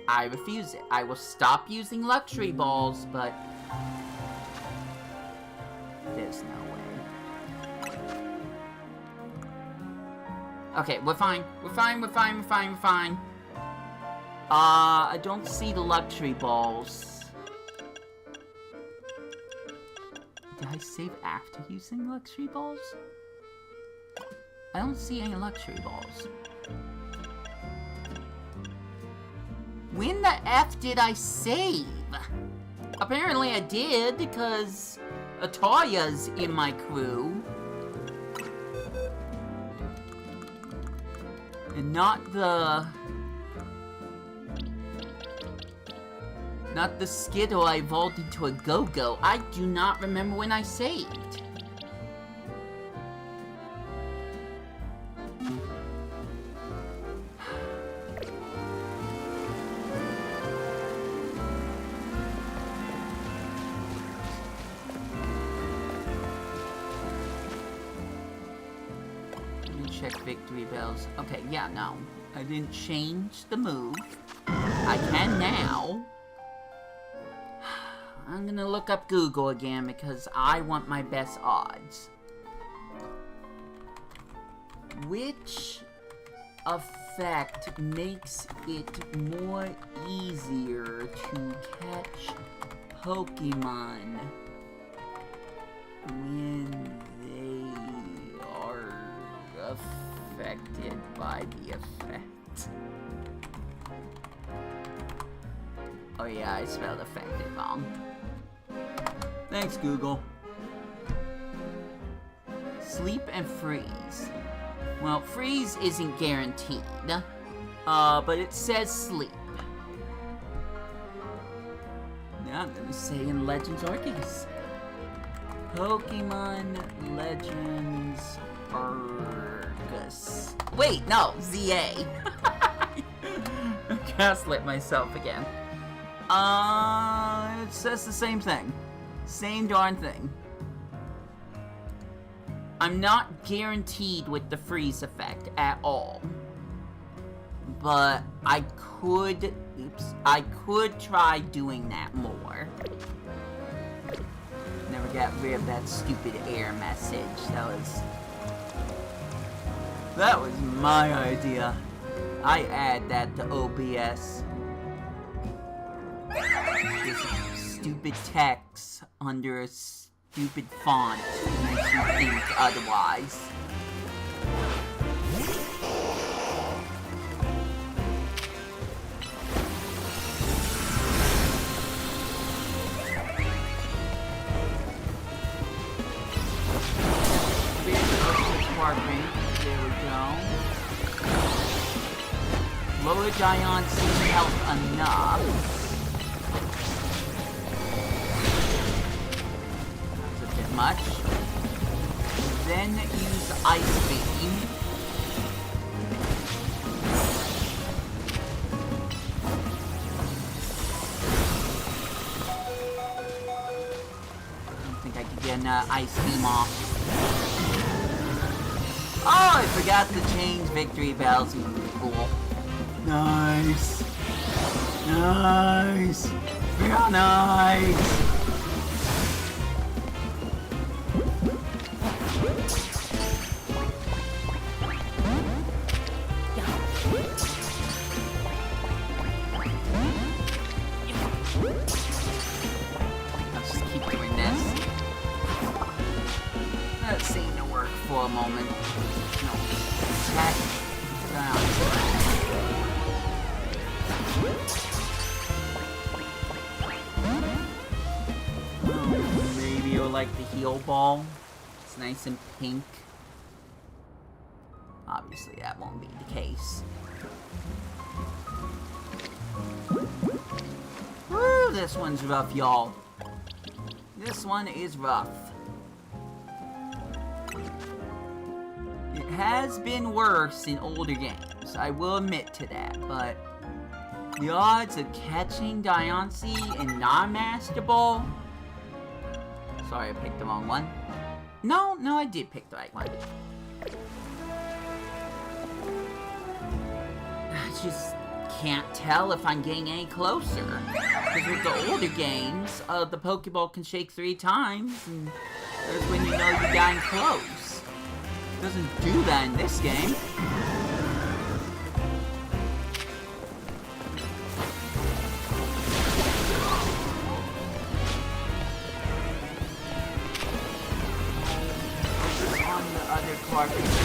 I refuse it. I will stop using luxury balls, but... there's no way. Okay, we're fine. We're fine. I don't see the luxury balls. Did I save after using luxury balls? I don't see any luxury balls. When the F did I save? Apparently I did, because Ataria's in my crew. And not the Skittle I evolved into a Go-Go. I do not remember when I saved. Let me check victory bells. Okay, yeah, no. I didn't change the move. I can now. I'm gonna look up Google again because I want my best odds. Which effect makes it more easier to catch Pokemon when they are affected by the effect. Oh yeah, I spelled affected wrong. Thanks, Google. Sleep and freeze. Well, freeze isn't guaranteed, but it says sleep. Now I'm gonna say in Legends Arceus. Pokemon Legends Arceus. Wait, no, ZA. I gaslit myself again. It says the same thing. Same darn thing. I'm not guaranteed with the freeze effect at all. But I could try doing that more. Never got rid of that stupid error message. That was my idea. I add that to OBS. This stupid text under a stupid font makes you think otherwise. There we go. Lower Diancie's health enough. That's a bit much. Then use Ice Beam. I don't think I could get an Ice Beam off. Oh, I forgot to change victory bells. Cool. Nice. Nice. Real nice. Let's just keep doing this. That seemed to work for a moment. No. Attack. Down. Oh, maybe you'll like the heal ball. It's nice and pink. Obviously, that won't be the case. Woo, this one's rough, y'all. This one is rough. It has been worse in older games, I will admit to that, but the odds of catching Diancie in non-Master Ball... Sorry, I picked the wrong one. No, I did pick the right one. I just can't tell if I'm getting any closer. Because with the older games, the Pokeball can shake 3 times, and that's when you know you're getting close. It doesn't do that in this game. On the other cartridge.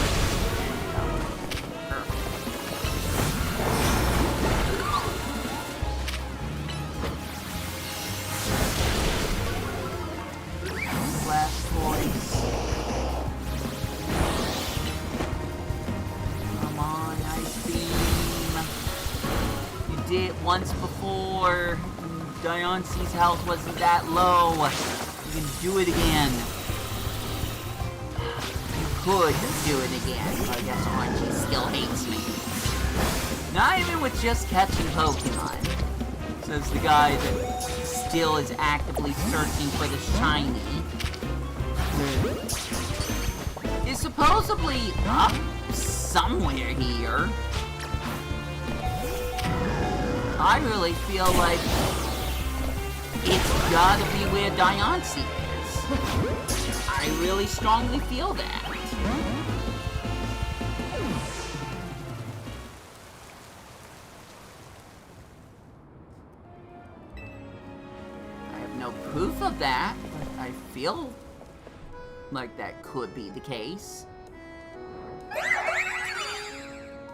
Last voice. Come on, Ice Beam. You did it once before. Diancie's health wasn't that low. You can do it again. You could do it again. I guess Orangey still hates me. Not even with just catching Pokemon. Says the guy that still is actively searching for the shiny. It's supposedly up somewhere here. I really feel like it's gotta be where Diancie is. I really strongly feel that. I have no proof of that, but I feel like that could be the case.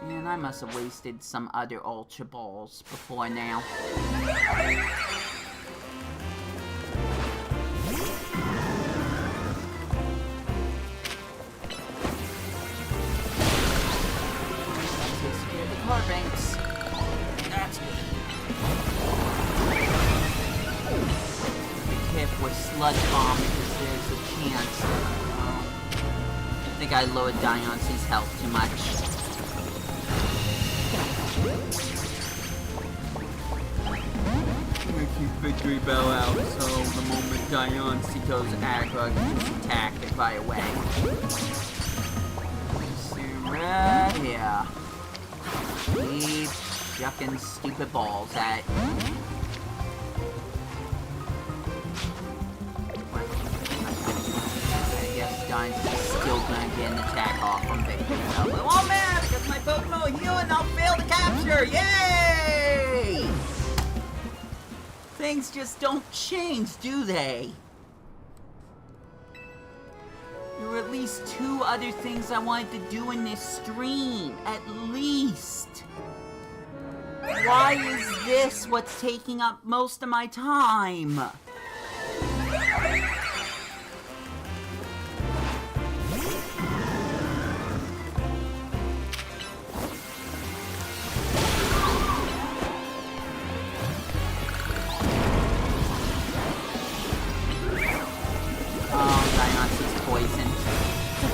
Man, I must have wasted some other Ultra Balls before now. Card banks. That's good. Be careful with Sludge Bomb because there's a chance that, I think I lowered Diancie's health too much. I'm gonna keep Victory Bell out so the moment Diancie goes aggro, I can just attack it right away. See right here. Keep chucking stupid balls at it. I guess Diancie's still gonna get an attack off from Victory Bell. But oh man, because my Pokemon will heal and I'll fail to capture! Yay! Things just don't change, do they? There were at least 2 other things I wanted to do in this stream. At least. Why is this what's taking up most of my time?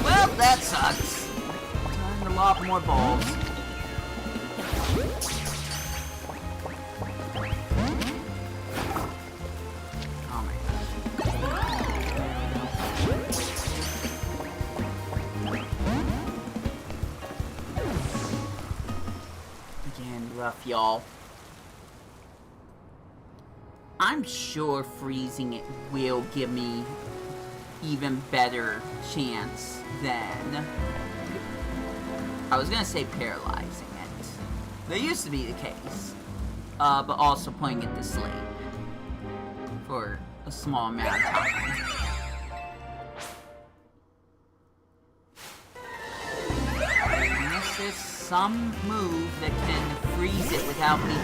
Well, that sucks. Time to lob more balls. Oh my god. Again, rough, y'all. I'm sure freezing it will give me even better chance than... I was gonna say paralyzing it. That used to be the case. But also putting it to sleep. For a small amount of time. Unless there's some move that can freeze it without me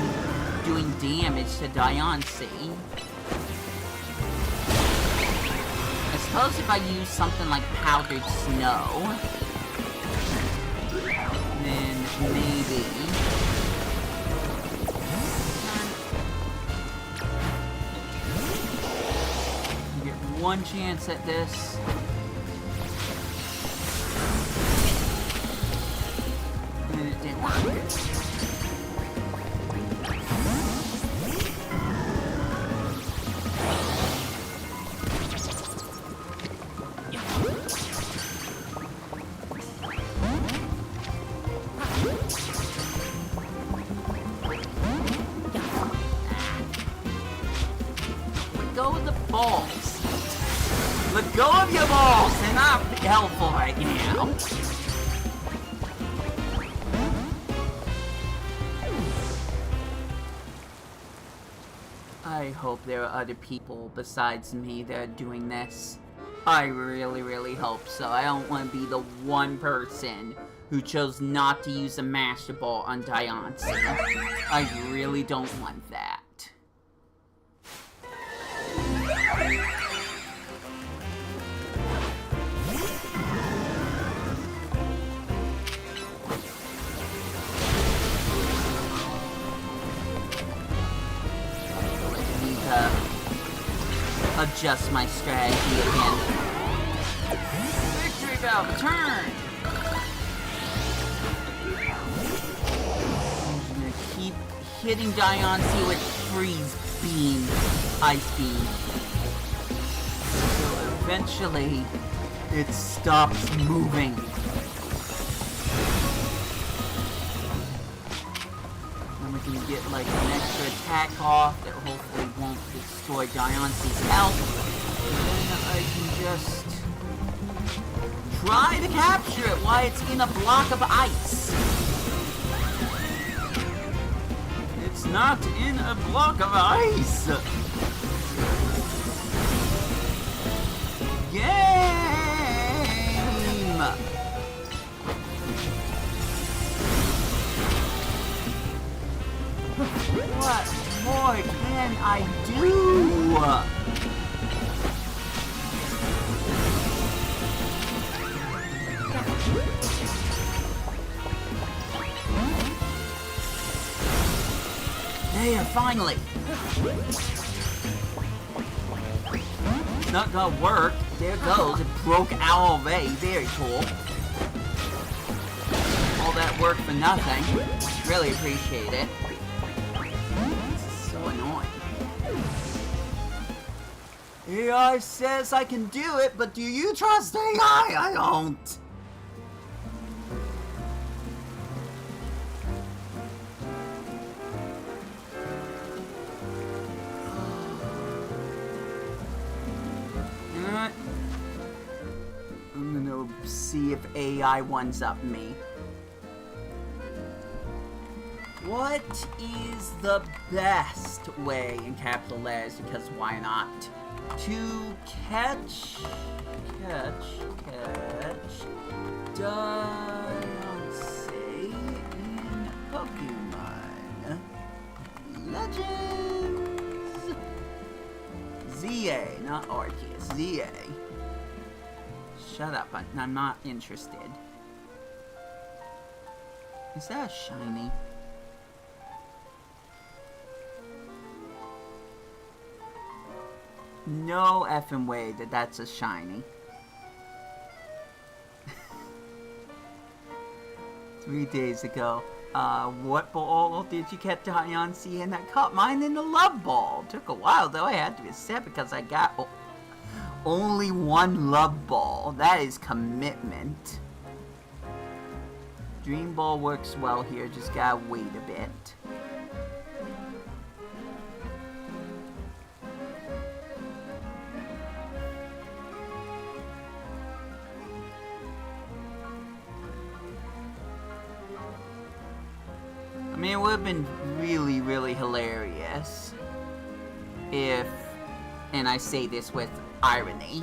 doing damage to Diancie. I suppose if I use something like powdered snow, then maybe. Get one chance at this. And it didn't work. Let go of your balls! They're not helpful right now. I hope there are other people besides me that are doing this. I really, really hope so. I don't want to be the one person who chose not to use a Master Ball on Diancie. I really don't want that. Adjust my strategy again. Victory Bell, return! I'm gonna keep hitting Diancie with Freeze Beam, Ice Beam. So eventually, it stops moving. Then we can get like an extra attack off that hopefully won't destroy Diancie's health. And then I can just try to capture it while it's in a block of ice. It's not in a block of ice. game! What more can I do? There, finally! Not gonna work. There it goes. It broke out already. Very cool. All that work for nothing. Really appreciate it. This is so annoying. AI says I can do it, but do you trust AI? I don't. I'm gonna see if AI ones up me. What is the best way, in capital letters, because why not, to catch Diancie in Pokemon Legends? ZA, not Arceus, ZA. Shut up, I'm not interested. Is that a shiny? No effing way that that's a shiny. 3 days ago. What ball did you catch Diancie in? I caught mine in the love ball. Took a while though, I had to accept because I got only one love ball. That is commitment. Dream ball works well here, just gotta wait a bit. I mean, it would have been really, really hilarious if, and I say this with irony,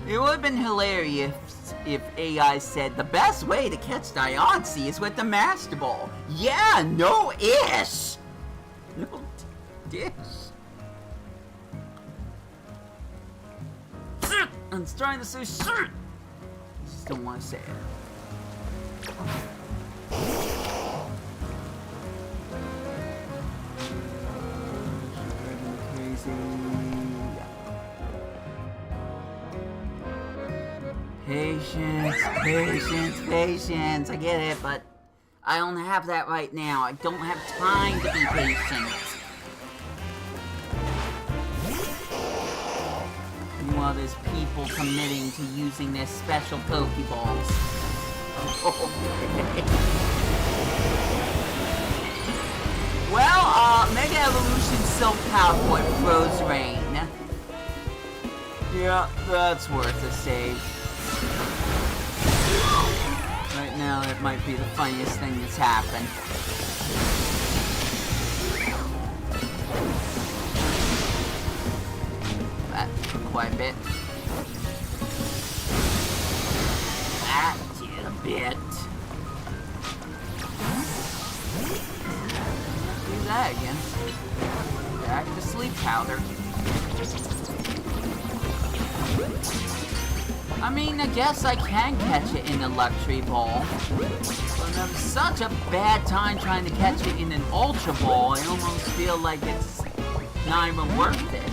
it would have been hilarious if AI said the best way to catch Diancie is with the Master Ball. Yeah, no ish! No dish. I'm trying to say shit! I just don't want to say it. Patience, patience, patience. I get it, but I don't have that right now. I don't have time to be patient. Meanwhile, there's people committing to using their special Pokeballs. Well, Mega Evolution Silk Power Froze Rain. Yeah, that's worth a save. Right now, it might be the funniest thing that's happened. That took quite a bit. That did a bit. Do that again. Back to sleep powder. I mean, I guess I can catch it in the Luxury Ball. But I'm having such a bad time trying to catch it in an Ultra Ball, I almost feel like it's not even worth it.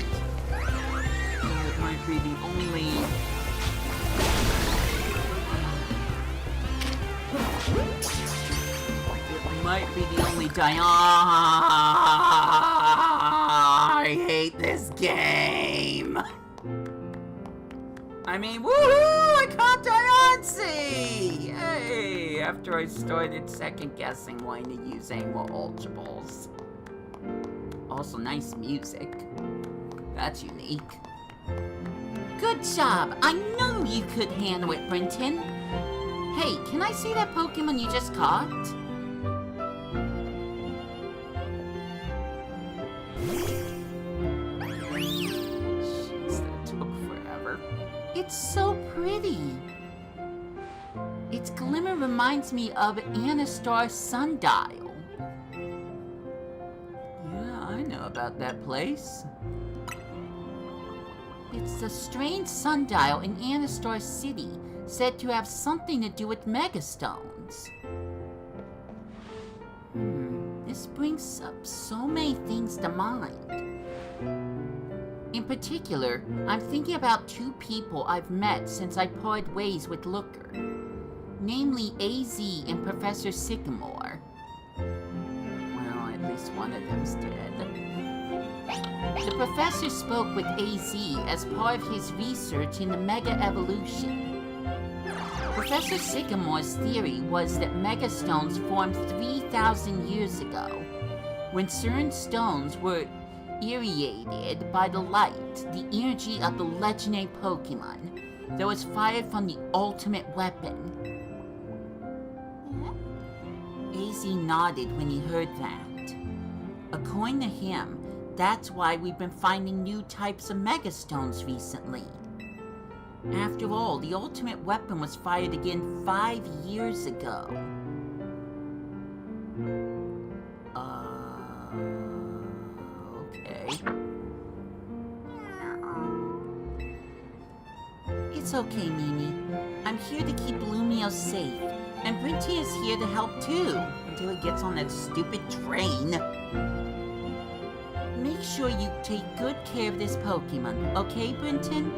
So it might be the only... It might be the only I hate this game! I mean, woohoo! I caught Diancie! Hey! After I started second guessing wanting to use any more Ultra Balls. Also, nice music. That's unique. Good job! I know you could handle it, Brenton. Hey, can I see that Pokemon you just caught? It's so pretty. Its glimmer reminds me of Anastar Sundial. Yeah, I know about that place. It's a strange sundial in Anastar City, said to have something to do with megastones. This brings up so many things to mind. In particular, I'm thinking about two people I've met since I parted ways with Looker. Namely AZ and Professor Sycamore. Well, at least one of them's dead. The professor spoke with AZ as part of his research in the Mega Evolution. Professor Sycamore's theory was that megastones formed 3,000 years ago, when certain stones were irradiated by the light, the energy of the legendary Pokemon that was fired from the ultimate weapon. AZ nodded when he heard that. According to him, that's why we've been finding new types of megastones recently. After all, the ultimate weapon was fired again 5 years ago. Okay. It's okay, Mimi. I'm here to keep Lumio safe, and Brinty is here to help too, until he gets on that stupid train. Make sure you take good care of this Pokemon, okay, Brinton?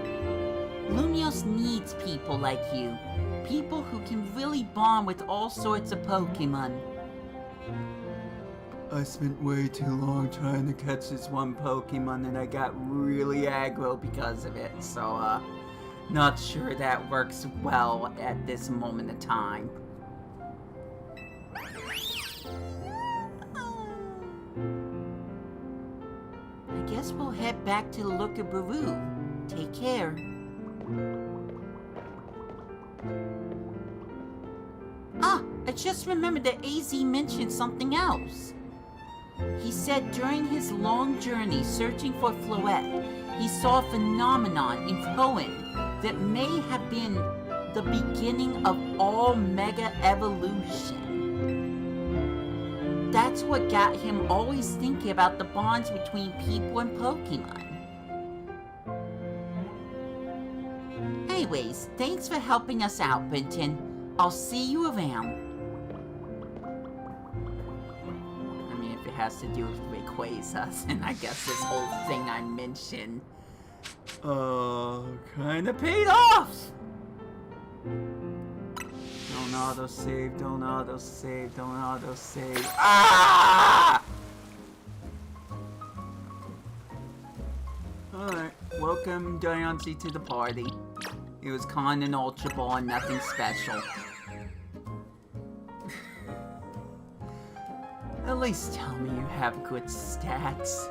Lumios needs people like you. People who can really bond with all sorts of Pokemon. I spent way too long trying to catch this one Pokemon and I got really aggro because of it, so, not sure that works well at this moment of time. I guess we'll head back to Looker Baru. Take care. Ah, I just remembered that AZ mentioned something else. He said during his long journey searching for Floette, he saw a phenomenon in Hoenn that may have been the beginning of all Mega Evolution. That's what got him always thinking about the bonds between people and Pokemon. Anyways, thanks for helping us out, Brinton. I'll see you around. I mean, if it has to do with Rayquaza, then I guess this whole thing I mentioned, kinda paid off! Don't autosave, don't autosave, don't autosave. Ah! Alright, welcome Diancie to the party. It was con and Ultra Ball and nothing special. At least tell me you have good stats.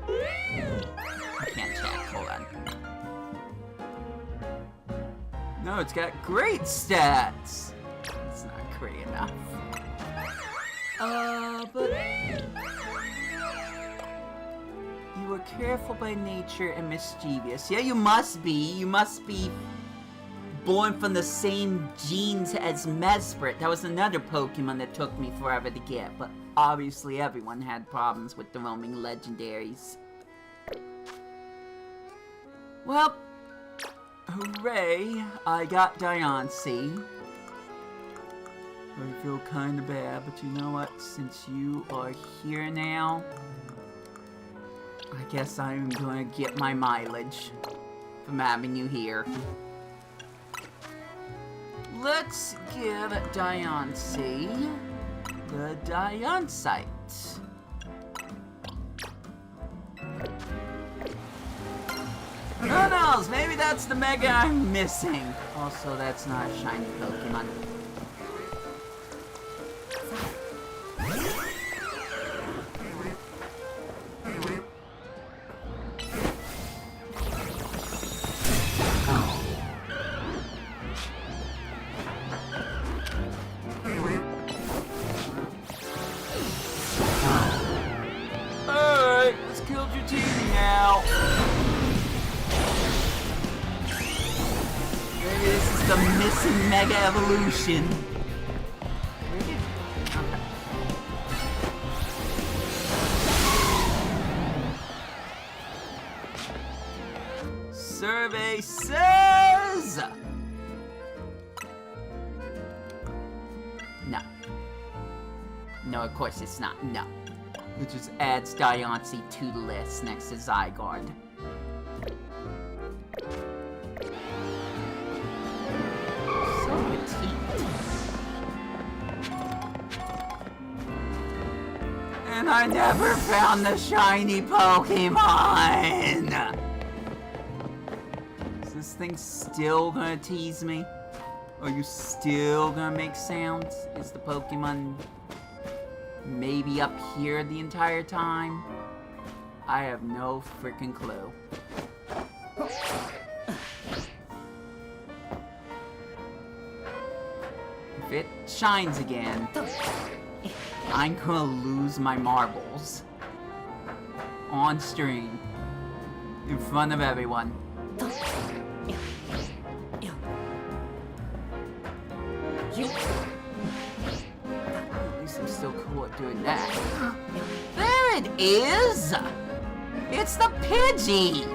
I can't check, hold on. No, it's got great stats! It's not great enough. But... You are careful by nature and mischievous. Yeah, you must be. You must be born from the same genes as Mesprit. That was another Pokemon that took me forever to get, but obviously everyone had problems with the roaming legendaries. Well, hooray, I got Diancie. I feel kinda bad, but you know what? Since you are here now, I guess I'm gonna get my mileage from having you here. Let's give Diancie the Diancite. Who knows? Maybe that's the Mega I'm missing. Also, that's not a shiny Pokemon. Alright, let's kill Dratini now. the missing Mega Evolution. Survey says... No. No, of course it's not. No. It just adds Diancie to the list next to Zygarde. So petite. And I never found the shiny Pokemon! Is this thing still gonna tease me? Are you still gonna make sounds? Is the Pokemon maybe up here the entire time? I have no freaking clue. If it shines again, I'm gonna lose my marbles. On stream. In front of everyone. At least I'm still cool at doing that. There it is! It's the Pidgey!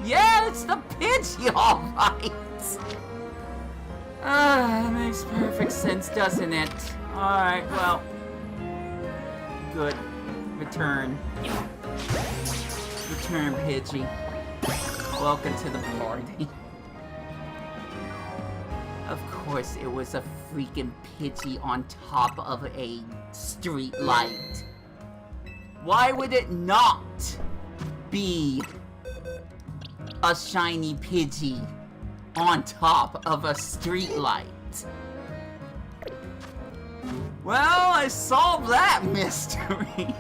Yeah, it's the Pidgey, alright! That makes perfect sense, doesn't it? Alright, well. Good. Return. Return, Pidgey. Welcome to the party. Of course, it was a freaking Pidgey on top of a street light. Why would it not be a shiny Pidgey on top of a street light? Well, I solved that mystery.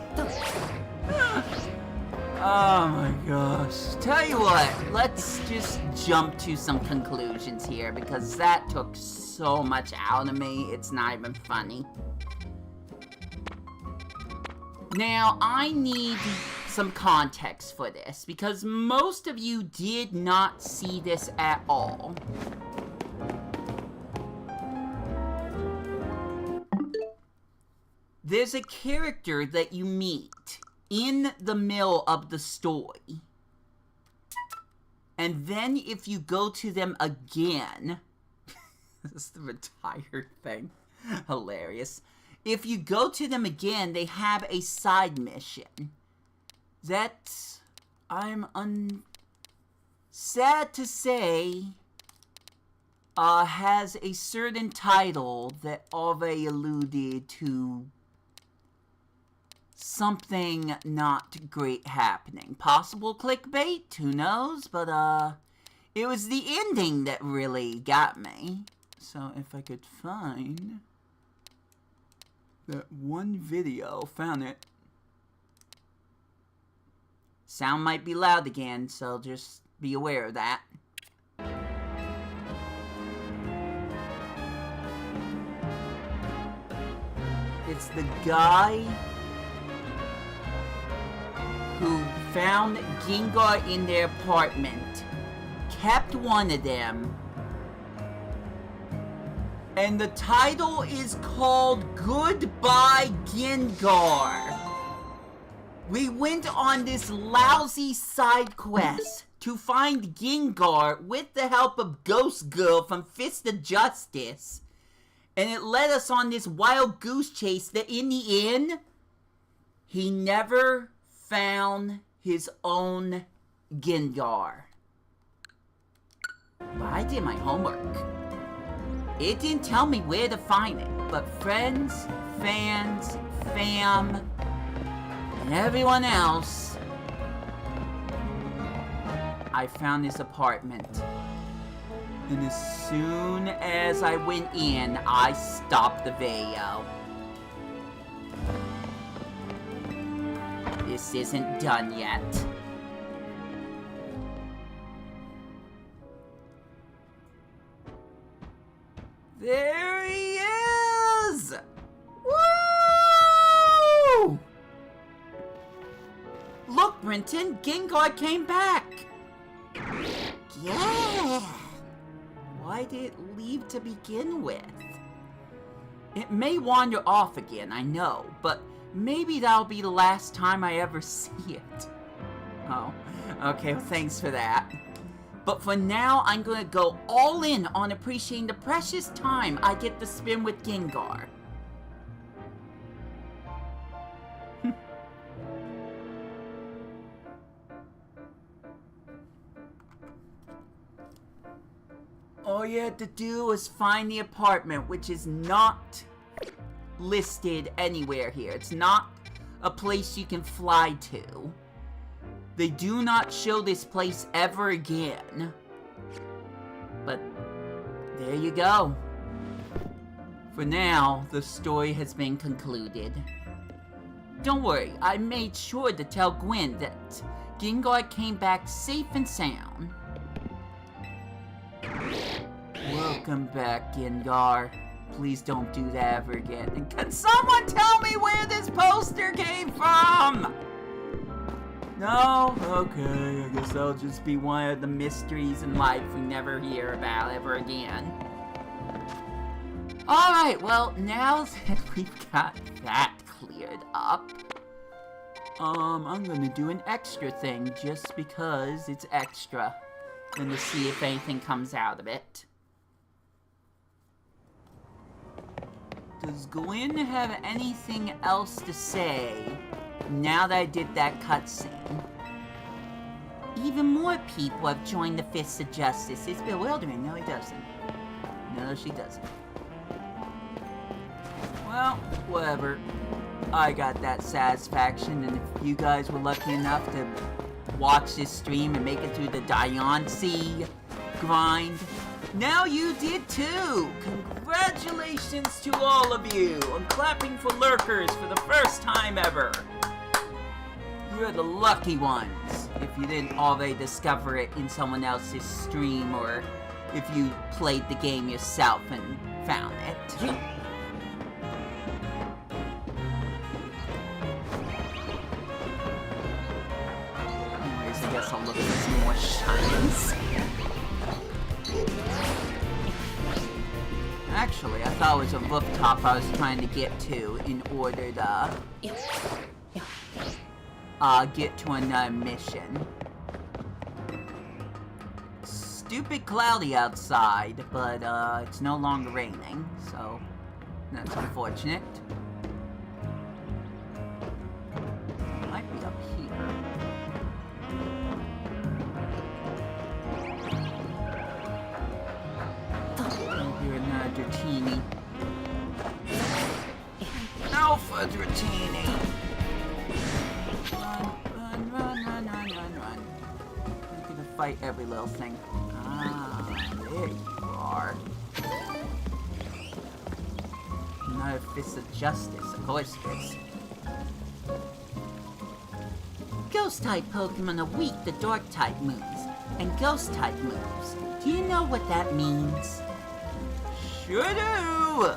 Oh my gosh. Tell you what, let's just jump to some conclusions here, because that took so much out of me, it's not even funny. Now, I need some context for this, because most of you did not see this at all. There's a character that you meet in the middle of the story. And then if you go to them again... This is the retired thing. Hilarious. If you go to them again, they have a side mission that I'm sad to say has a certain title that already alluded to something not great happening. Possible clickbait? Who knows? But, it was the ending that really got me. So, if I could find that one video, found it. Sound might be loud again, so just be aware of that. It's the guy who found Gengar in their apartment, kept one of them, and the title is called Goodbye Gengar. We went on this lousy side quest to find Gengar with the help of Ghost Girl from Fist of Justice, and it led us on this wild goose chase that in the end, he never found his own Gengar. But I did my homework. It didn't tell me where to find it, but friends, fans, fam, and everyone else, I found his apartment. And as soon as I went in, I stopped the video. This isn't done yet. There he is! Woo! Look, Brenton, Gengar came back! Yeah! why did it leave to begin with? It may wander off again, I know, but maybe that'll be the last time I ever see it. Oh, okay, well, thanks for that. But for now, I'm gonna go all in on appreciating the precious time I get to spend with Gengar. All you had to do was find the apartment, which is not listed anywhere here. It's not a place you can fly to. They do not show this place ever again. But there you go. For now, the story has been concluded. Don't worry, I made sure to tell Gwen that Gengar came back safe and sound. Welcome back, Gengar. Please don't do that ever again. And can someone tell me where this poster came from? No? Okay, I guess that'll just be one of the mysteries in life we never hear about ever again. Alright, well, now that we've got that cleared up, I'm gonna do an extra thing just because it's extra. And to see if anything comes out of it. Does Gwen have anything else to say now that I did that cutscene? Even more people have joined the Fists of Justice. It's bewildering. No, he doesn't. No, she doesn't. Well, whatever. I got that satisfaction, and if you guys were lucky enough to watch this stream and make it through the Diancie grind, now you did too! Congratulations to all of you! I'm clapping for lurkers for the first time ever! You're the lucky ones, if you didn't already discover it in someone else's stream, or if you played the game yourself and found it. Anyways, I guess I'll look for some more shines. Actually, I thought it was a rooftop I was trying to get to in order to get to another mission. Stupid cloudy outside, but it's no longer raining, so that's unfortunate. It might be up here. Dratini. Alpha Dratini! Run, run, run, run, run, run, run. I'm gonna fight every little thing. Ah, there you are. Another Fist of Justice, of course it is. Ghost-type Pokemon are weak to Dark-type moves, and Ghost-type moves. Do you know what that means? Sure do!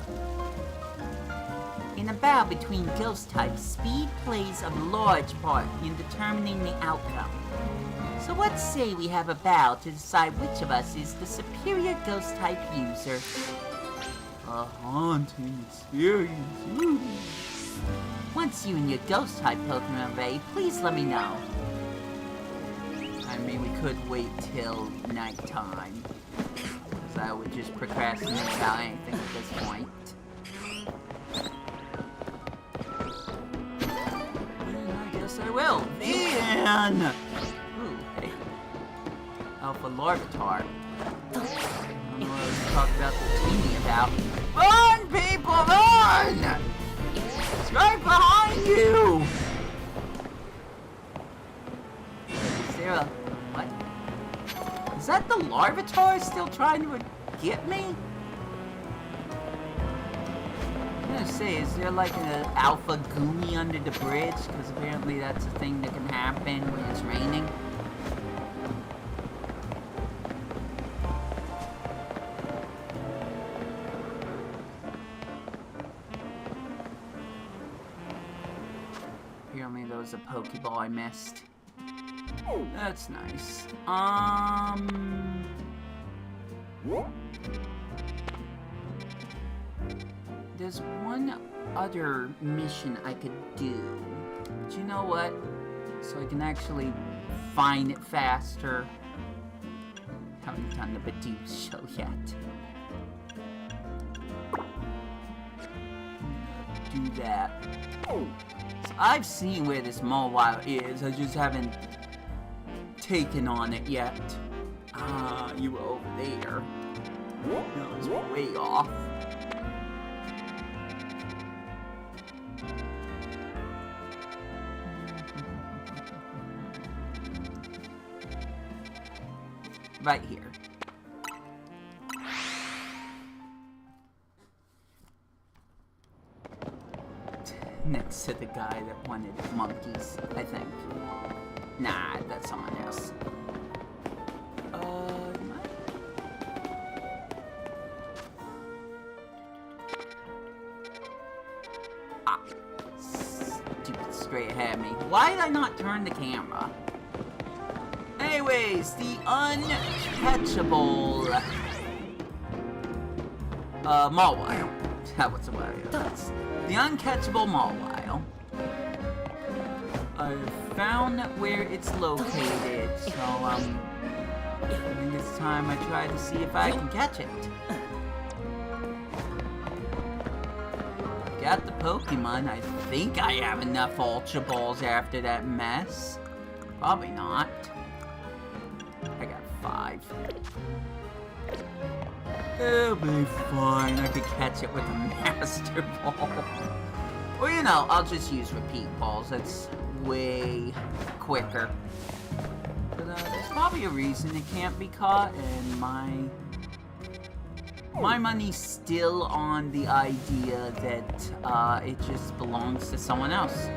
In a battle between ghost types, speed plays a large part in determining the outcome. So let's say we have a battle to decide which of us is the superior ghost type user. A haunting experience. Once you and your ghost type Pokemon are ready, please let me know. I mean, we could wait till nighttime. I would just procrastinate about anything at this point. I guess I will. Then! Ooh, hey. Alpha Larvitar. I don't know what I was talking about the teeny about. Run, people, run! It's right behind you! Is there a... what? Is that the Larvitar still trying to get me? I'm gonna say, is there like an alpha goomy under the bridge? Because apparently that's a thing that can happen when it's raining. Apparently there was a Pokeball I missed. That's nice. There's one other mission I could do. But you know what? So I can actually find it faster. Haven't done the Badoo show yet. Do that. So I've seen where this Mawile is. I just haven't taken on it yet. Ah, you were over there. No, it's way off. Right here. Next to the guy that wanted monkeys, I think. Nah, that's someone else. Stupid straight ahead of me. Why did I not turn the camera? Anyways, the uncatchable Mawile. That was what it was. The uncatchable Mawile. I found where it's located, so and this time I try to see if I can catch it. Got the Pokemon. I think I have enough Ultra Balls after that mess. Probably not. I got 5. It'll be fine. I could catch it with a Master Ball. Or, you know, I'll just use Repeat Balls. That's way quicker. But there's probably a reason it can't be caught, and my money's still on the idea that it just belongs to someone else.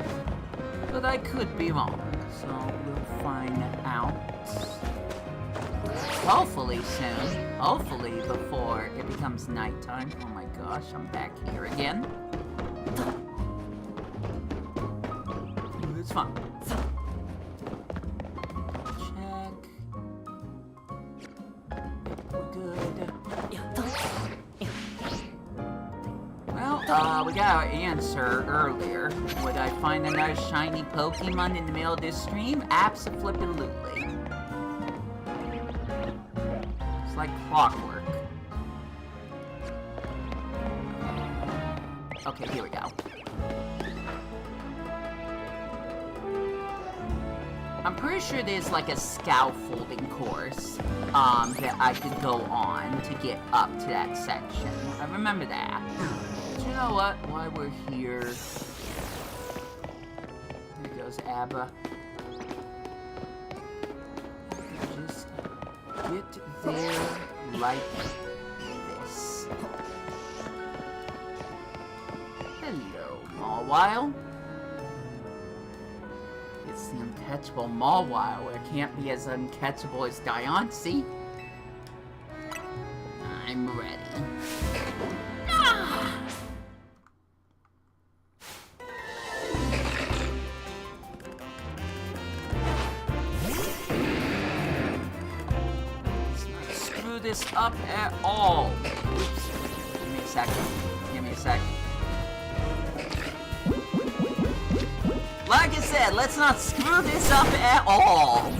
But I could be wrong, so we'll find out. Hopefully soon. Hopefully before it becomes nighttime. Oh my gosh, I'm back here again. It's fine. Check. We're good. Well, we got our answer earlier. Would I find another shiny Pokemon in the middle of this stream? Abso-flippin'-lutely. It's like clockwork. Okay, here we go. I'm pretty sure there's like a scaffolding course that I could go on to get up to that section. I remember that. But you know what? While we're here... Here goes Abba. Just get there like this. Hello, Mawile. It's the uncatchable Mawile, where it can't be as uncatchable as Diancie. I'm ready. Ah! Let's not screw this up at all. Oops. Give me a second. Give me a second. Like I said, let's not screw this up at all.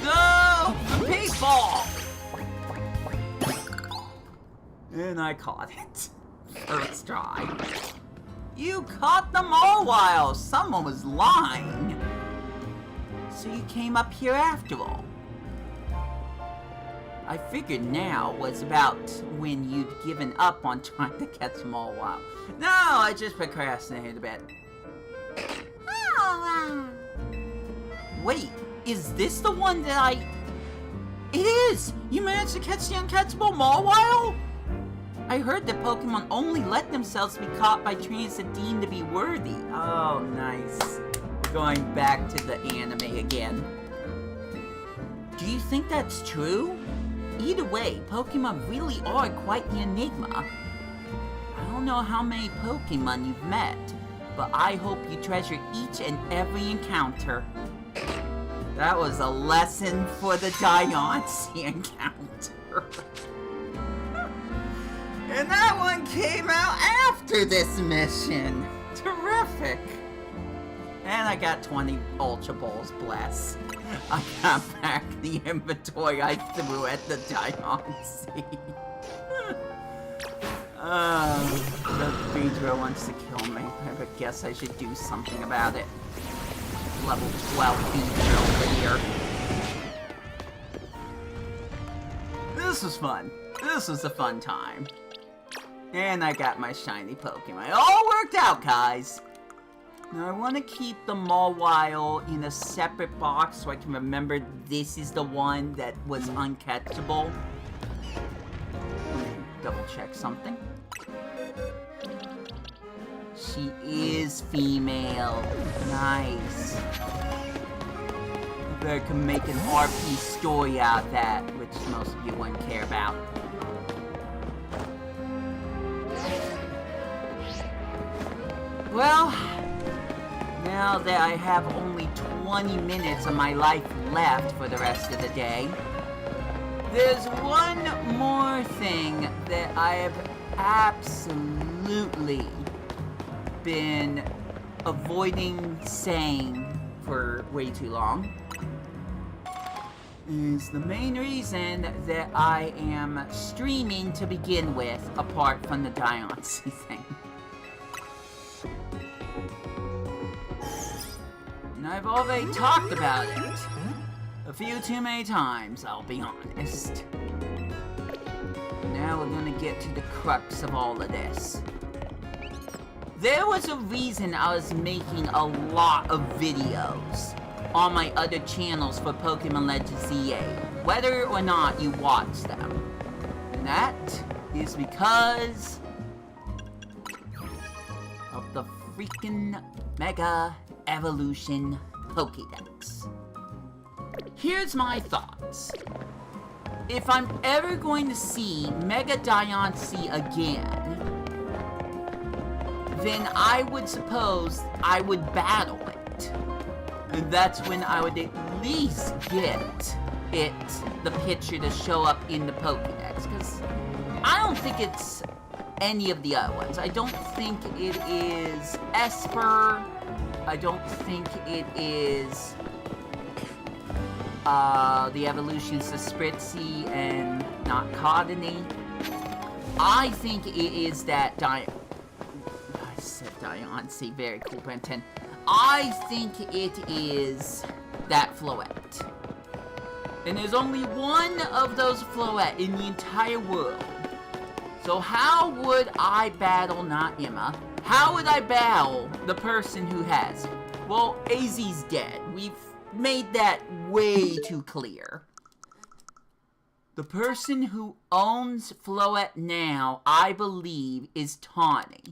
Go! Repeat ball! And I caught it. First try. You caught the Mawile! Someone was lying. So you came up here after all. I figured now was about when you'd given up on trying to catch them all a while. No, I just procrastinated a bit. Wait, is this the one that I... It is! You managed to catch the uncatchable Mawile? I heard that Pokemon only let themselves be caught by trainers that deemed to be worthy. Oh, nice. Going back to the anime again. Do you think that's true? Either way, Pokemon really are quite the enigma. I don't know how many Pokemon you've met, but I hope you treasure each and every encounter. That was a lesson for the Diancie encounter. And that one came out after this mission. Terrific. And I got 20 Ultra Balls, bless. I got back the inventory I threw at the Diancie. The Beedrill wants to kill me. I guess I should do something about it. Level 12 Beedrill over here. This was fun. This was a fun time. And I got my shiny Pokemon. It all worked out, guys. Now I want to keep the Mawile in a separate box so I can remember this is the one that was uncatchable. Let me double check something. She is female. Nice. I bet I can make an RP story out of that, which most of you wouldn't care about. Well, now that I have only 20 minutes of my life left for the rest of the day, there's one more thing that I have absolutely been avoiding saying for way too long. Is the main reason that I am streaming to begin with, apart from the Diancie thing. And I've already talked about it a few too many times, I'll be honest. Now we're gonna get to the crux of all of this. There was a reason I was making a lot of videos on my other channels for Pokemon Legends ZA, whether or not you watch them. And that is because of the freaking Mega Evolution Pokedex. Here's my thoughts. If I'm ever going to see Mega Diancie again, then I would suppose I would battle it. And that's when I would at least get the picture to show up in the Pokedex. Because I don't think it's any of the other ones. I don't think it is ESPURR. I don't think it is the evolutions of Spritzy and not Codony. I think it is that I said Diancie, very cool, Brenton. I think it is that Floette. And there's only one of those Floette in the entire world. So how would I battle not Emma? How would I battle the person who has it? Well, AZ's dead. We've made that way too clear. The person who owns Floette now, I believe, is Tawny.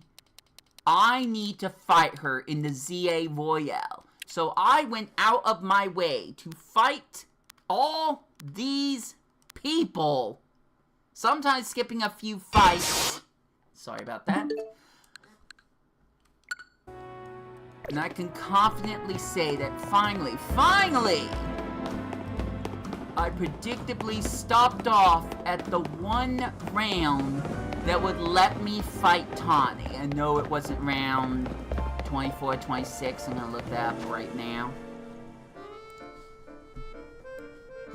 I need to fight her in the ZA Royale. So I went out of my way to fight all these people. Sometimes skipping a few fights. Sorry about that. And I can confidently say that finally, I predictably stopped off at the one round that would let me fight Tawny. I know it wasn't round 24, 26. I'm gonna look that up right now.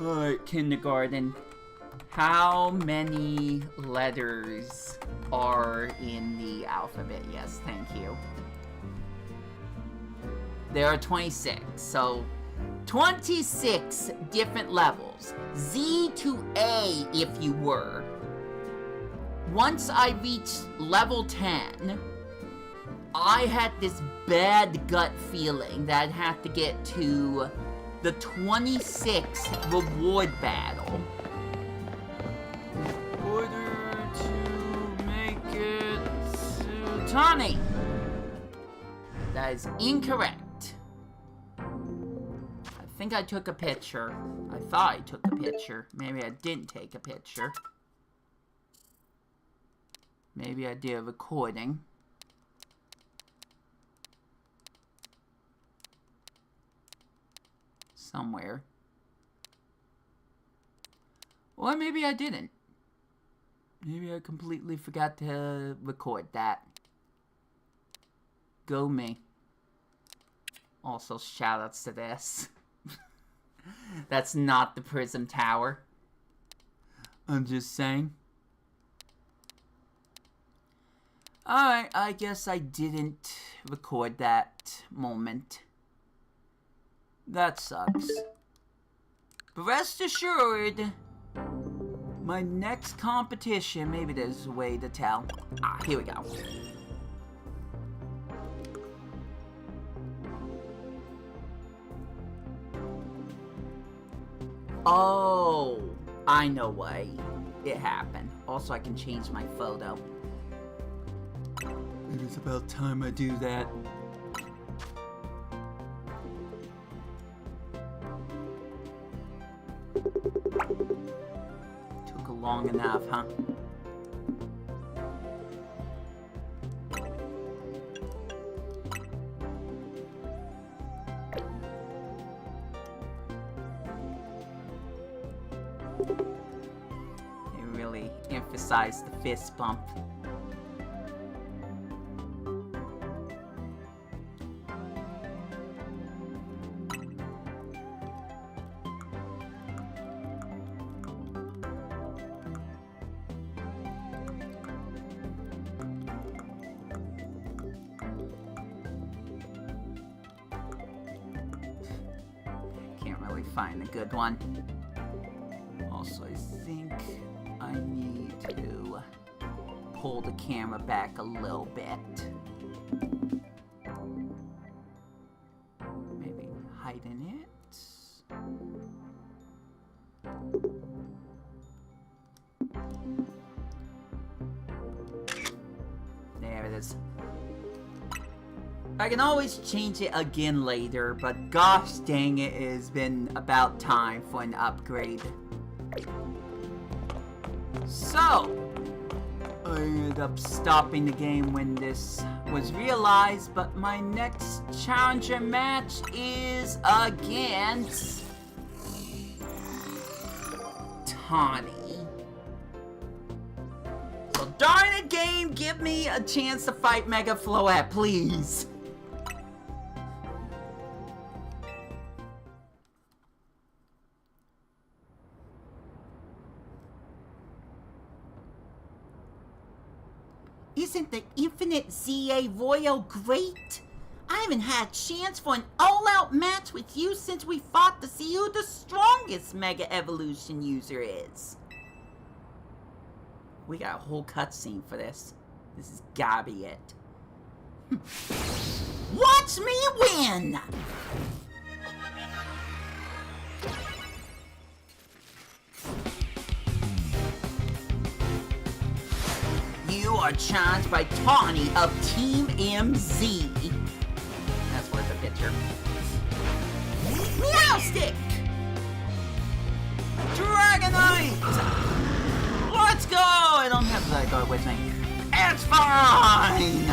Alright, kindergarten. How many letters are in the alphabet? Yes, thank you. There are 26, so 26 different levels. Z to A, if you were. Once I reached level 10, I had this bad gut feeling that I'd have to get to the 26th reward battle. In order to make it to Tawny. That is incorrect. I think I took a picture. I thought I took a picture. Maybe I didn't take a picture. Maybe I did a recording. somewhere. Or maybe I didn't. Maybe I completely forgot to record that. Go me. Also, shoutouts to this. That's not the Prism Tower. I'm just saying. Alright, I guess I didn't record that moment. That sucks. But rest assured, my next competition, maybe there's a way to tell. Ah, here we go. Oh, I know why it happened. Also, I can change my photo. It is about time I do that. Took long enough, huh? They really emphasize the fist bump. Find a good one. Also, I think I need to pull the camera back a little bit. Maybe hiding it. There it is. I can always change it again later, but gosh dang it, it has been about time for an upgrade. So, I ended up stopping the game when this was realized, but my next challenger match is against Tawny. So darn it, game, give me a chance to fight Mega Floette, please. Isn't the Infinite ZA Royal great? I haven't had a chance for an all-out match with you since we fought to see who the strongest Mega Evolution user is. We got a whole cutscene for this. This has gotta be it. Watch me win! You are challenged by Tawny of Team MZ. That's worth a picture. Meowstick! Dragonite! Let's go! I don't have that guard with me. It's fine!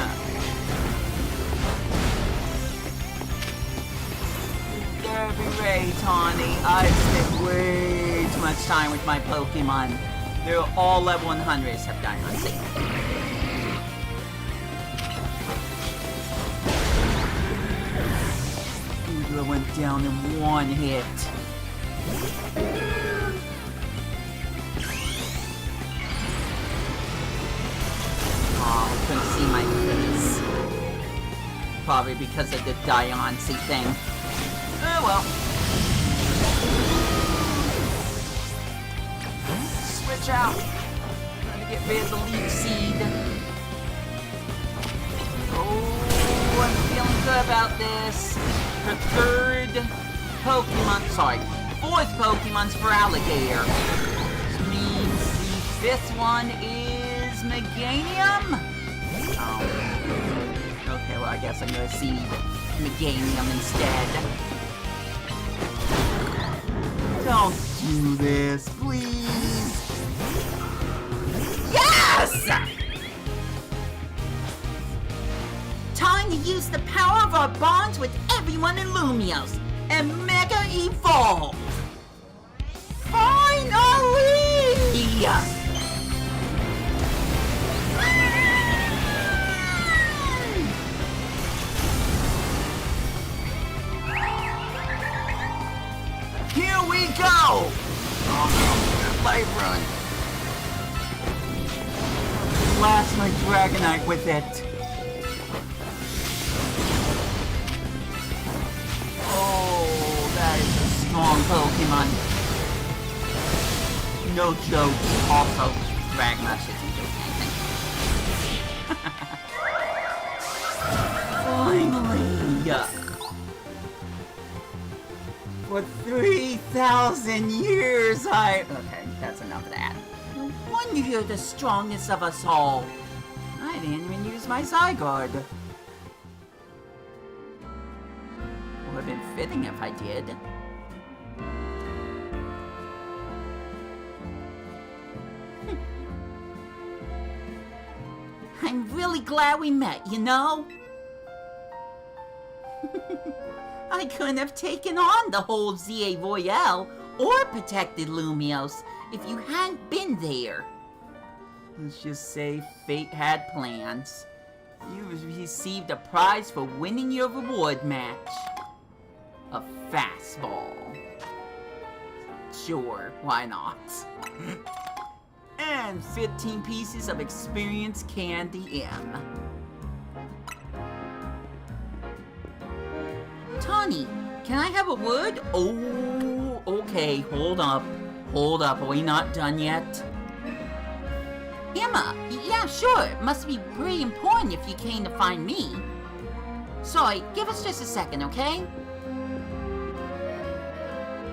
There be Ray, Tawny. I spent way too much time with my Pokemon. They're all level 100 except Diancie. Oodra went down in one hit. Oh, couldn't see my face. Probably because of the Diancie thing. Oh well. Switch out. Trying to get rid of the leaf seed. Oh, I'm feeling good about this. Her third Pokemon, sorry, fourth Pokemon's for Alligator. Which means the fifth one is Meganium? Oh. Okay, well I guess I'm gonna see Meganium instead. Don't do this, please. Yes! Time to use the power of our bonds with everyone in Lumios. and Mega Evolve! Finally! Here we go! Oh no, life run. Blast my Dragonite with it. Oh, that is a strong Pokemon. No joke. Also, Dragonite isn't doing anything. Finally! For 3,000 years, Okay, that's enough of that. No wonder you're the strongest of us all. I didn't even use my Zygarde. Would have been fitting if I did. I'm really glad we met, you know? I couldn't have taken on the whole ZA Royale or protected Lumios if you hadn't been there. Let's just say fate had plans. You received a prize for winning your reward match. A fastball. Sure, why not? And 15 pieces of experience candy M. Tawny, can I have a word? Oh, okay, hold up. Are we not done yet? Emma, yeah, sure. It must be pretty important if you came to find me. Sorry, give us just a second, okay?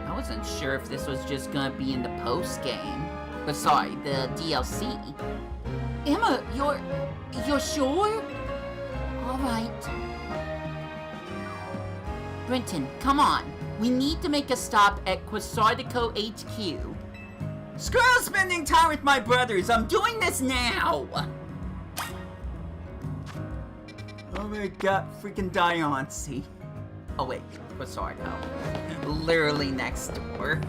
I wasn't sure if this was just gonna be in the post-game. But sorry, the DLC. Emma, you're sure? Alright. Brenton, come on. We need to make a stop at Quasardico HQ. Screw spending time with my brothers! I'm doing this now! Oh my god, freaking Diancie. Oh wait, Quasardico. Literally next door.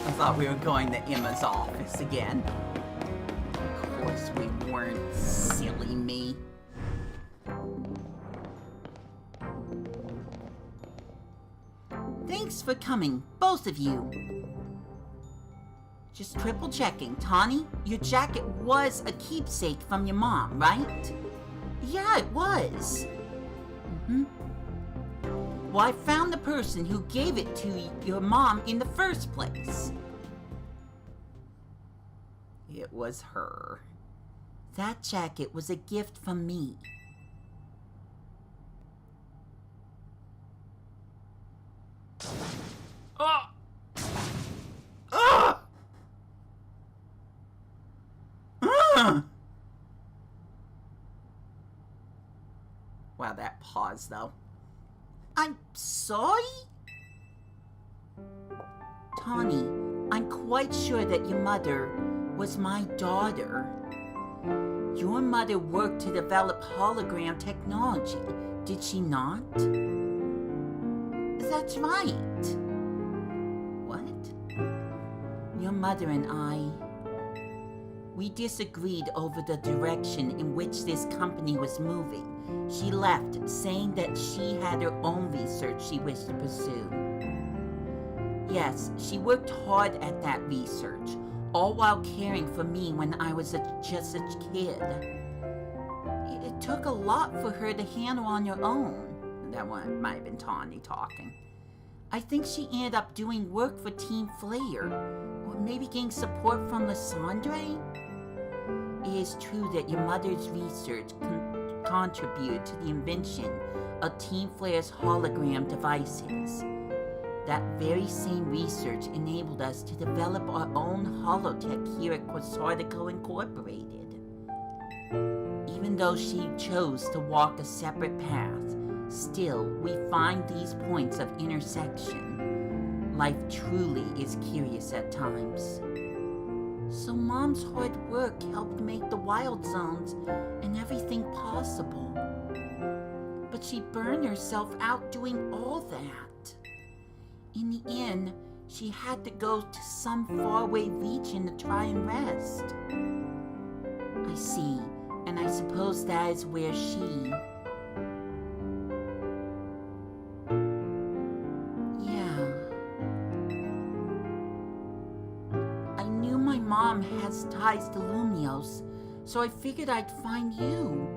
I thought we were going to Emma's office again. Of course we weren't, silly me. Thanks for coming, both of you. Just triple checking. Tawny, your jacket was a keepsake from your mom, right? Yeah, it was. Well, I found the person who gave it to your mom in the first place. It was her. That jacket was a gift from me. Ah! Ah! Ah! Wow, that pause though. I'm sorry? Tawny, I'm quite sure that your mother was my daughter. Your mother worked to develop hologram technology, did she not? That's right. What? Your mother and I, we disagreed over the direction in which this company was moving. She left, saying that she had her own research she wished to pursue. Yes, she worked hard at that research, all while caring for me when I was just a kid. It took a lot for her to handle on her own. That one might have been Tawny talking. I think she ended up doing work for Team Flare, or maybe getting support from Lysandre. It is true that your mother's research contributed to the invention of Team Flare's hologram devices. That very same research enabled us to develop our own holotech here at Quasardico Incorporated. Even though she chose to walk a separate path, still we find these points of intersection. Life truly is curious at times. So Mom's hard work helped make the wild zones and everything possible. But she burned herself out doing all that. In the end, she had to go to some faraway region to try and rest. I see, and I suppose that is where she... Yeah. I knew my mom has ties to Lumiose, so I figured I'd find you,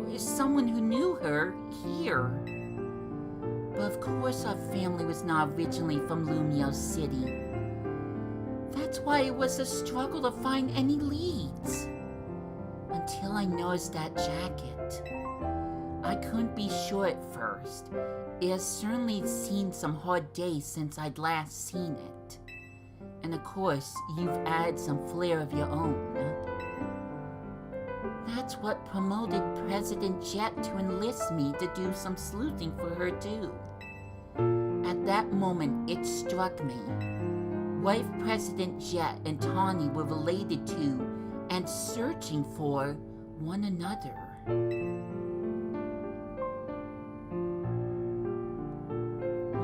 or someone who knew her, here. But of course our family was not originally from Lumiose City. That's why it was a struggle to find any leads. Until I noticed that jacket. I couldn't be sure at first. It has certainly seen some hard days since I'd last seen it. And of course, you've added some flair of your own. That's what promoted President Jet to enlist me to do some sleuthing for her too. At that moment, it struck me. What if President Jet and Tawny were related to and searching for one another?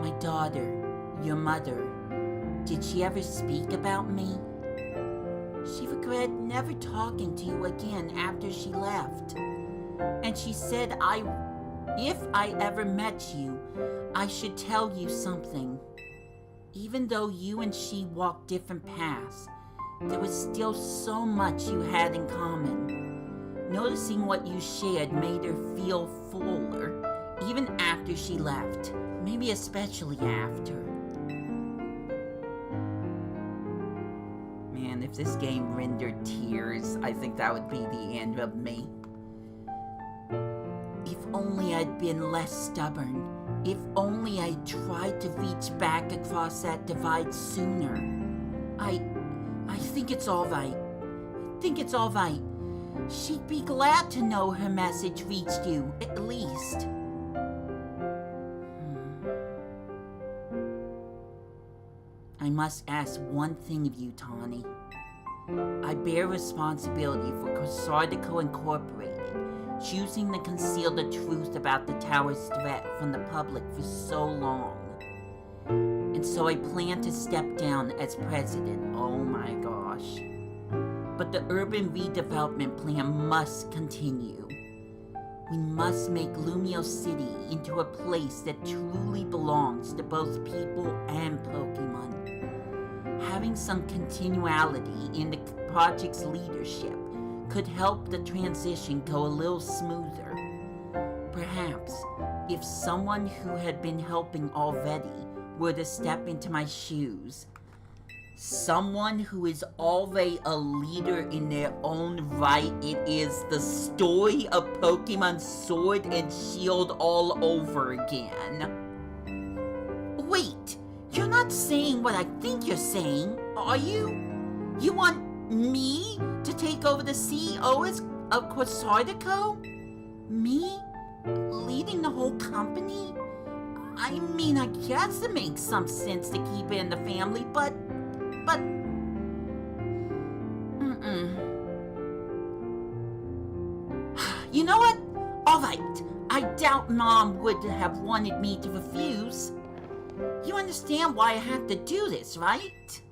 My daughter, your mother, did she ever speak about me? She regretted never talking to you again after she left. And she said if I ever met you, I should tell you something. Even though you and she walked different paths, there was still so much you had in common. Noticing what you shared made her feel fuller, even after she left, maybe especially after. Man, if this game rendered tears, I think that would be the end of me. If only I'd been less stubborn. If only I tried to reach back across that divide sooner. I think it's all right. She'd be glad to know her message reached you, at least. I must ask one thing of you, Tawny. I bear responsibility for Cosardico Incorporated, choosing to conceal the truth about the tower's threat from the public for so long. And so I plan to step down as president. Oh my gosh. But the urban redevelopment plan must continue. We must make Lumiose City into a place that truly belongs to both people and Pokemon. Having some continuality in the project's leadership could help the transition go a little smoother. Perhaps, if someone who had been helping already were to step into my shoes, someone who is already a leader in their own right, it is the story of Pokemon Sword and Shield all over again. Wait, you're not saying what I think you're saying, are you? You want me to take over the CEO of Cosardico? Me? Leading the whole company? I mean, I guess it makes some sense to keep it in the family, but... You know what? Alright, I doubt Mom would have wanted me to refuse. You understand why I have to do this, right?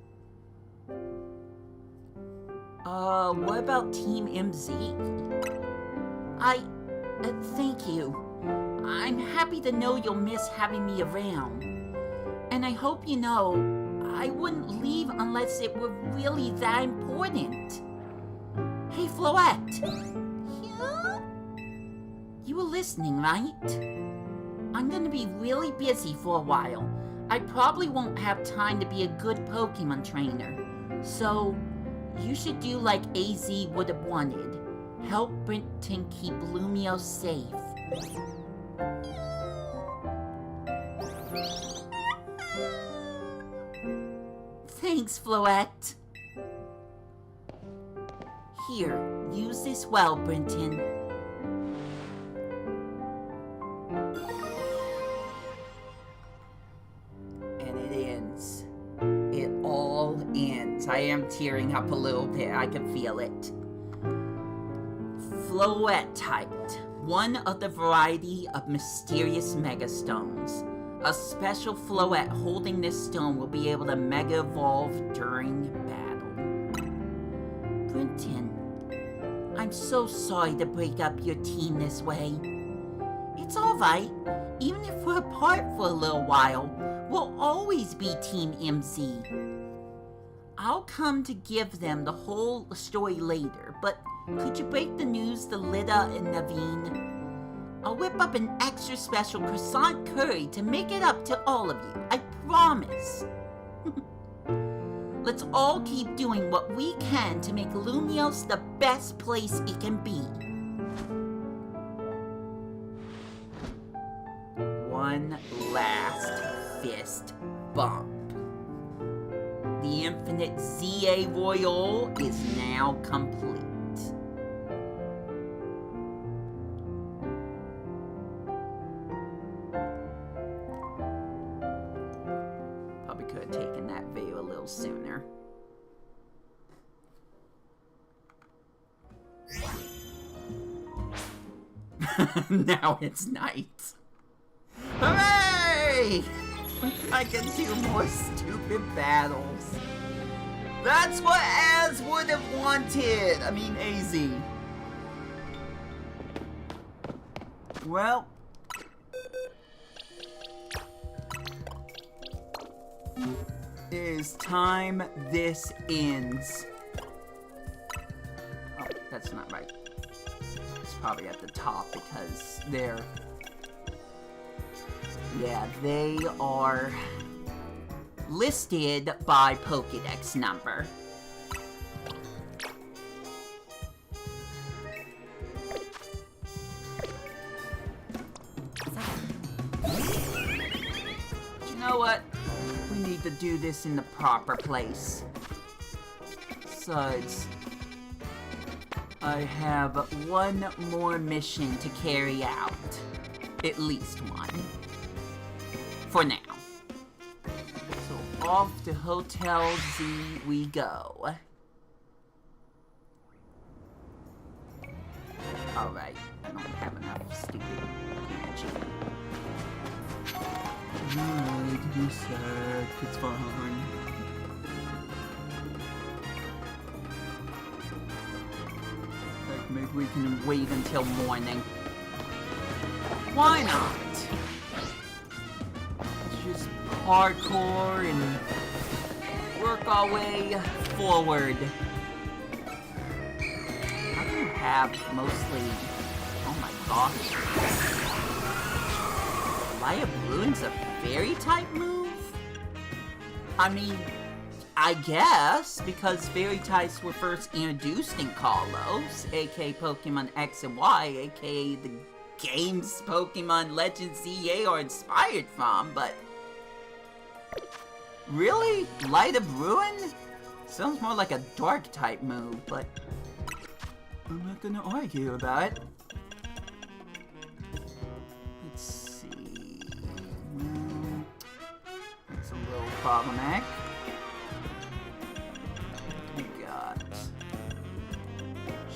What about Team MZ? Thank you. I'm happy to know you'll miss having me around. And I hope you know, I wouldn't leave unless it were really that important. Hey, Floette. Yeah? You were listening, right? I'm gonna be really busy for a while. I probably won't have time to be a good Pokemon trainer. So, you should do like AZ would have wanted. Help Brenton keep Lumiose safe. Thanks, Floette. Here, use this well, Brenton. And it ends. It all ends. I am tearing up a little bit. I can feel it. Floette typed. One of the variety of mysterious megastones. A special Floette holding this stone will be able to Mega Evolve during battle. Brinton, I'm so sorry to break up your team this way. It's alright. Even if we're apart for a little while, we'll always be Team MZ. I'll come to give them the whole story later, but could you break the news to Lida and Naveen? I'll whip up an extra special croissant curry to make it up to all of you, I promise. Let's all keep doing what we can to make Lumios the best place it can be. One last fist bump. The infinite ZA Royale is now complete. Probably could have taken that video a little sooner. Now it's night. Hooray! I can do more stupid battles. That's what Az would have wanted. I mean, AZ. Well. It is time this ends. Oh, that's not right. It's probably at the top because they're... Yeah, they are listed by Pokedex number. But you know what? We need to do this in the proper place. Besides, I have one more mission to carry out. At least one. For now. So off to Hotel Z we go. Alright, I don't have enough stupid energy. Alright, give me a sec, it's fine. Like, maybe we can wait until morning. Why not? Just hardcore and work our way forward. I do have mostly... Oh my gosh. Light of Ruin's a fairy type move? I mean, I guess, because fairy types were first introduced in Kalos, aka Pokemon X and Y, aka the games Pokemon Legends ZA are inspired from, but... Really? Light of Ruin? Sounds more like a dark type move, but I'm not gonna argue about it. Let's see. Well, that's a little problematic. We got...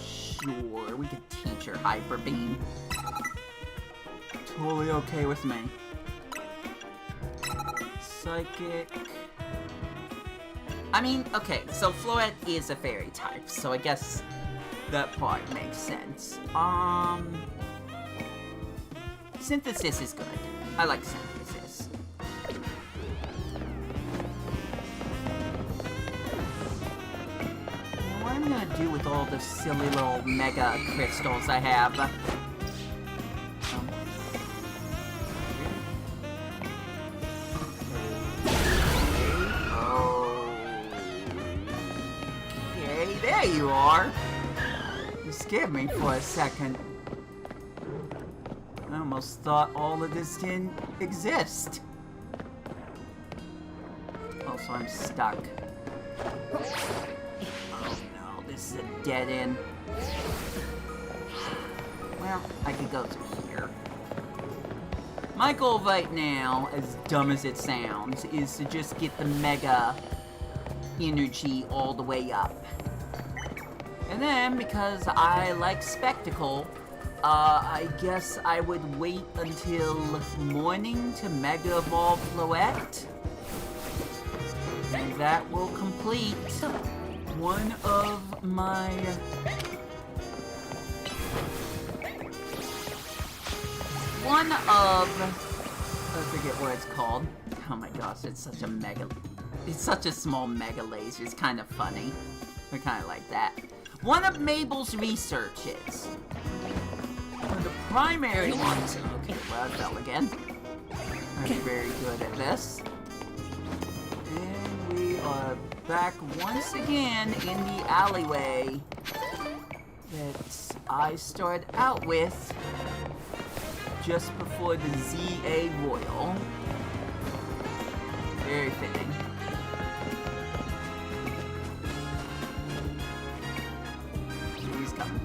Sure, we could teach her Hyper Beam. Totally okay with me. Psychic... I mean, okay, so Floette is a fairy type, so I guess that part makes sense. Synthesis is good. I like synthesis. Now, what am I gonna do with all the silly little mega crystals I have? There you are! You scared me for a second. I almost thought all of this didn't exist. Also, I'm stuck. Oh no, this is a dead end. Well, I could go through here. My goal right now, as dumb as it sounds, is to just get the mega energy all the way up. And then, because I like spectacle, I guess I would wait until morning to Mega Evolve Floette. And that will complete one of my... I forget what it's called. Oh my gosh, it's such a small mega laser. It's kind of funny. I kind of like that. One of Mabel's researches. One of the primary ones. Okay, well, I fell again. I'm very good at this. And we are back once again in the alleyway that I started out with just before the ZA Royal. Very fitting. He's coming.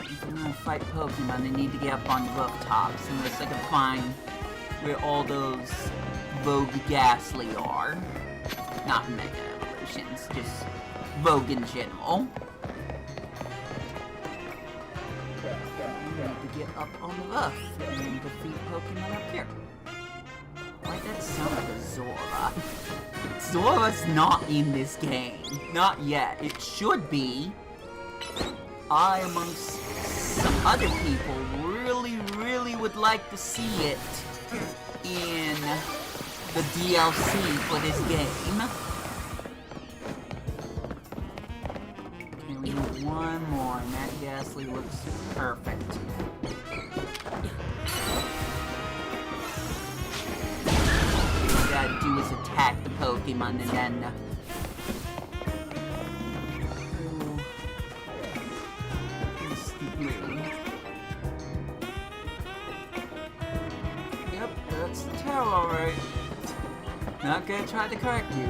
If I'm gonna fight Pokemon, I need to get up on the rooftops unless I can find where all those Vogue Ghastly are. Not Mega Evolutions, just Vogue in general. I need to get up on the roof and defeat Pokemon up here. Why'd that sound like a Zora? Zora's not in this game. Not yet. It should be. I, amongst some other people, really would like to see it in the DLC for this game. Okay, we need one more, and that Ghastly looks perfect. All we gotta do is attack the Pokemon and then... Yep, that's the tail, alright. Not gonna try to correct you.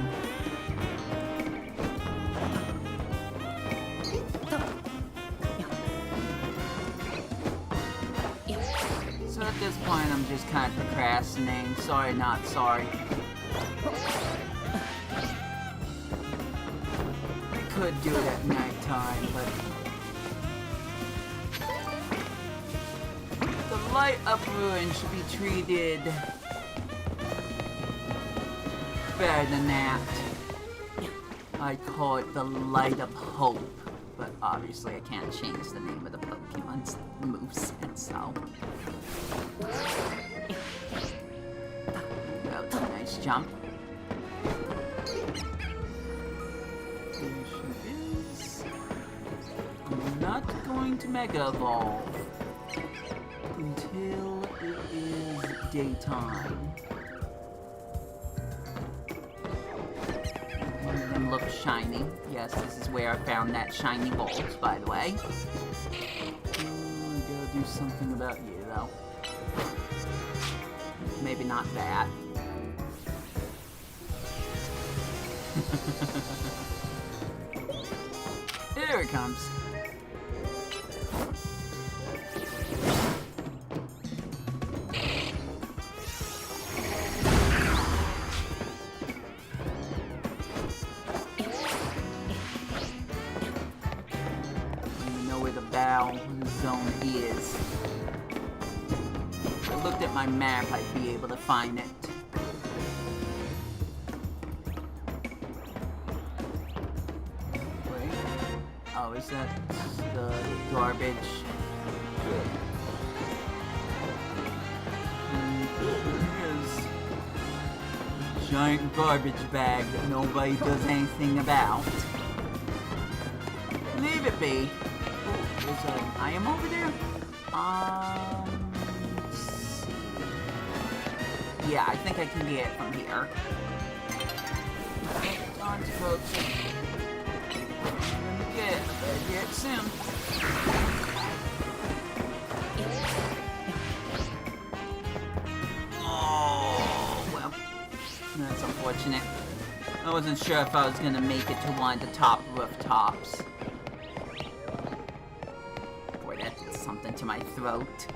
So at this point, I'm just kind of procrastinating. Sorry, not sorry. I could do it at nighttime, but... the Light Up Ruin should be treated better than that. I call it the Light Up Hope, but obviously I can't change the name of the Pokemon's moveset, so... That was a nice jump. There she is. I'm not going to Mega Evolve until it is daytime. One of them looks shiny. Yes, this is where I found that shiny bolt, by the way. I gotta do something about you, though. Maybe not that. Here it comes. Zone is. If I looked at my map, I'd be able to find it. Wait. Oh, is that the garbage? Here's a giant garbage bag that nobody does anything about. Leave it be. There's an item over there? Let's see. Yeah, I think I can get it from here. Darn folks. I'm gonna get it. I better get it soon. Oh, well. That's unfortunate. I wasn't sure if I was gonna make it to one of the top rooftops. Something to my throat.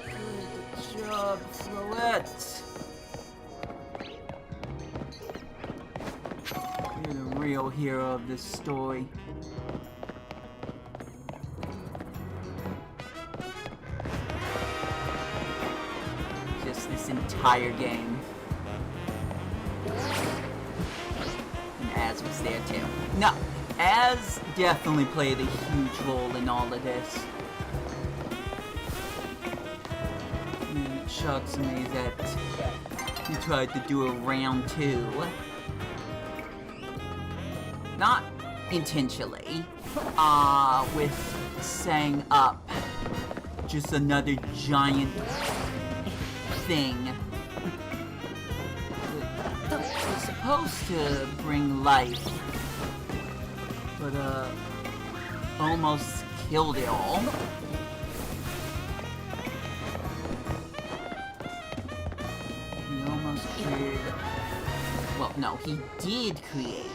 Good job, Floette. real hero of this story. Just this entire game. And Az was there too. No, Az definitely played a huge role in all of this. And it shocks me that he tried to do a round 2. Not intentionally, with setting up just another giant thing. It's supposed to bring life, but almost killed it all. He almost created, well, no, he did create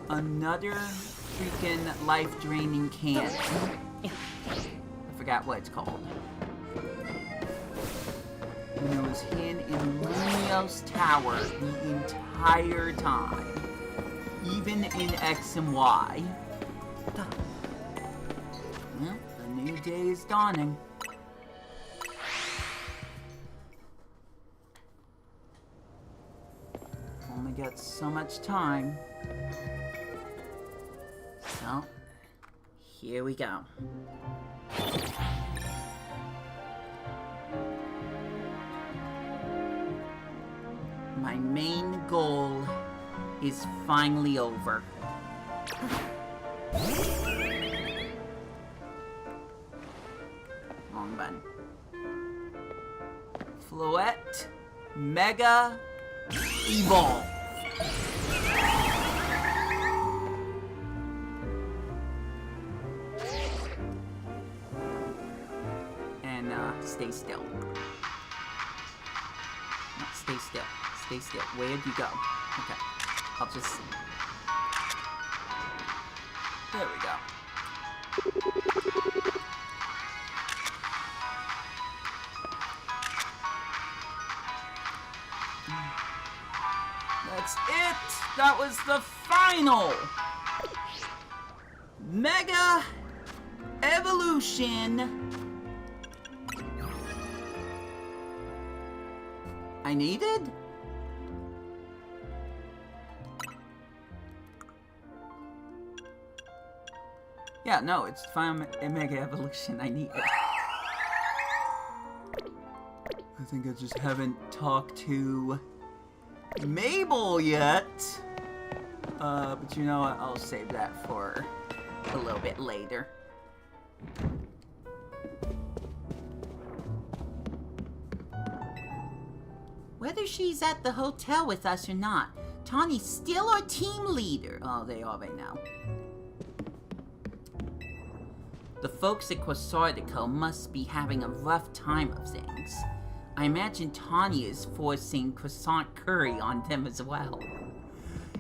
another freaking life-draining cannon. I forgot what it's called. And it was hidden in Lumio's tower the entire time. Even in X and Y. Well, a new day is dawning. Only got so much time. So, here we go. My main goal is finally over. Wrong button. Floette, Mega, Evolve. And, stay still. No, stay still. Stay still. Where'd you go? Okay. I'll just... There we go. That's it! That was the final! Mega Evolution I needed? Yeah, no, it's fine. Mega Evolution I need it. I think I just haven't talked to Mabel yet. But you know what? I'll save that for a little bit later. Whether she's at the hotel with us or not, Tawny's still our team leader. Oh, they are right now. The folks at Quasartico must be having a rough time of things. I imagine Tawny is forcing croissant curry on them as well.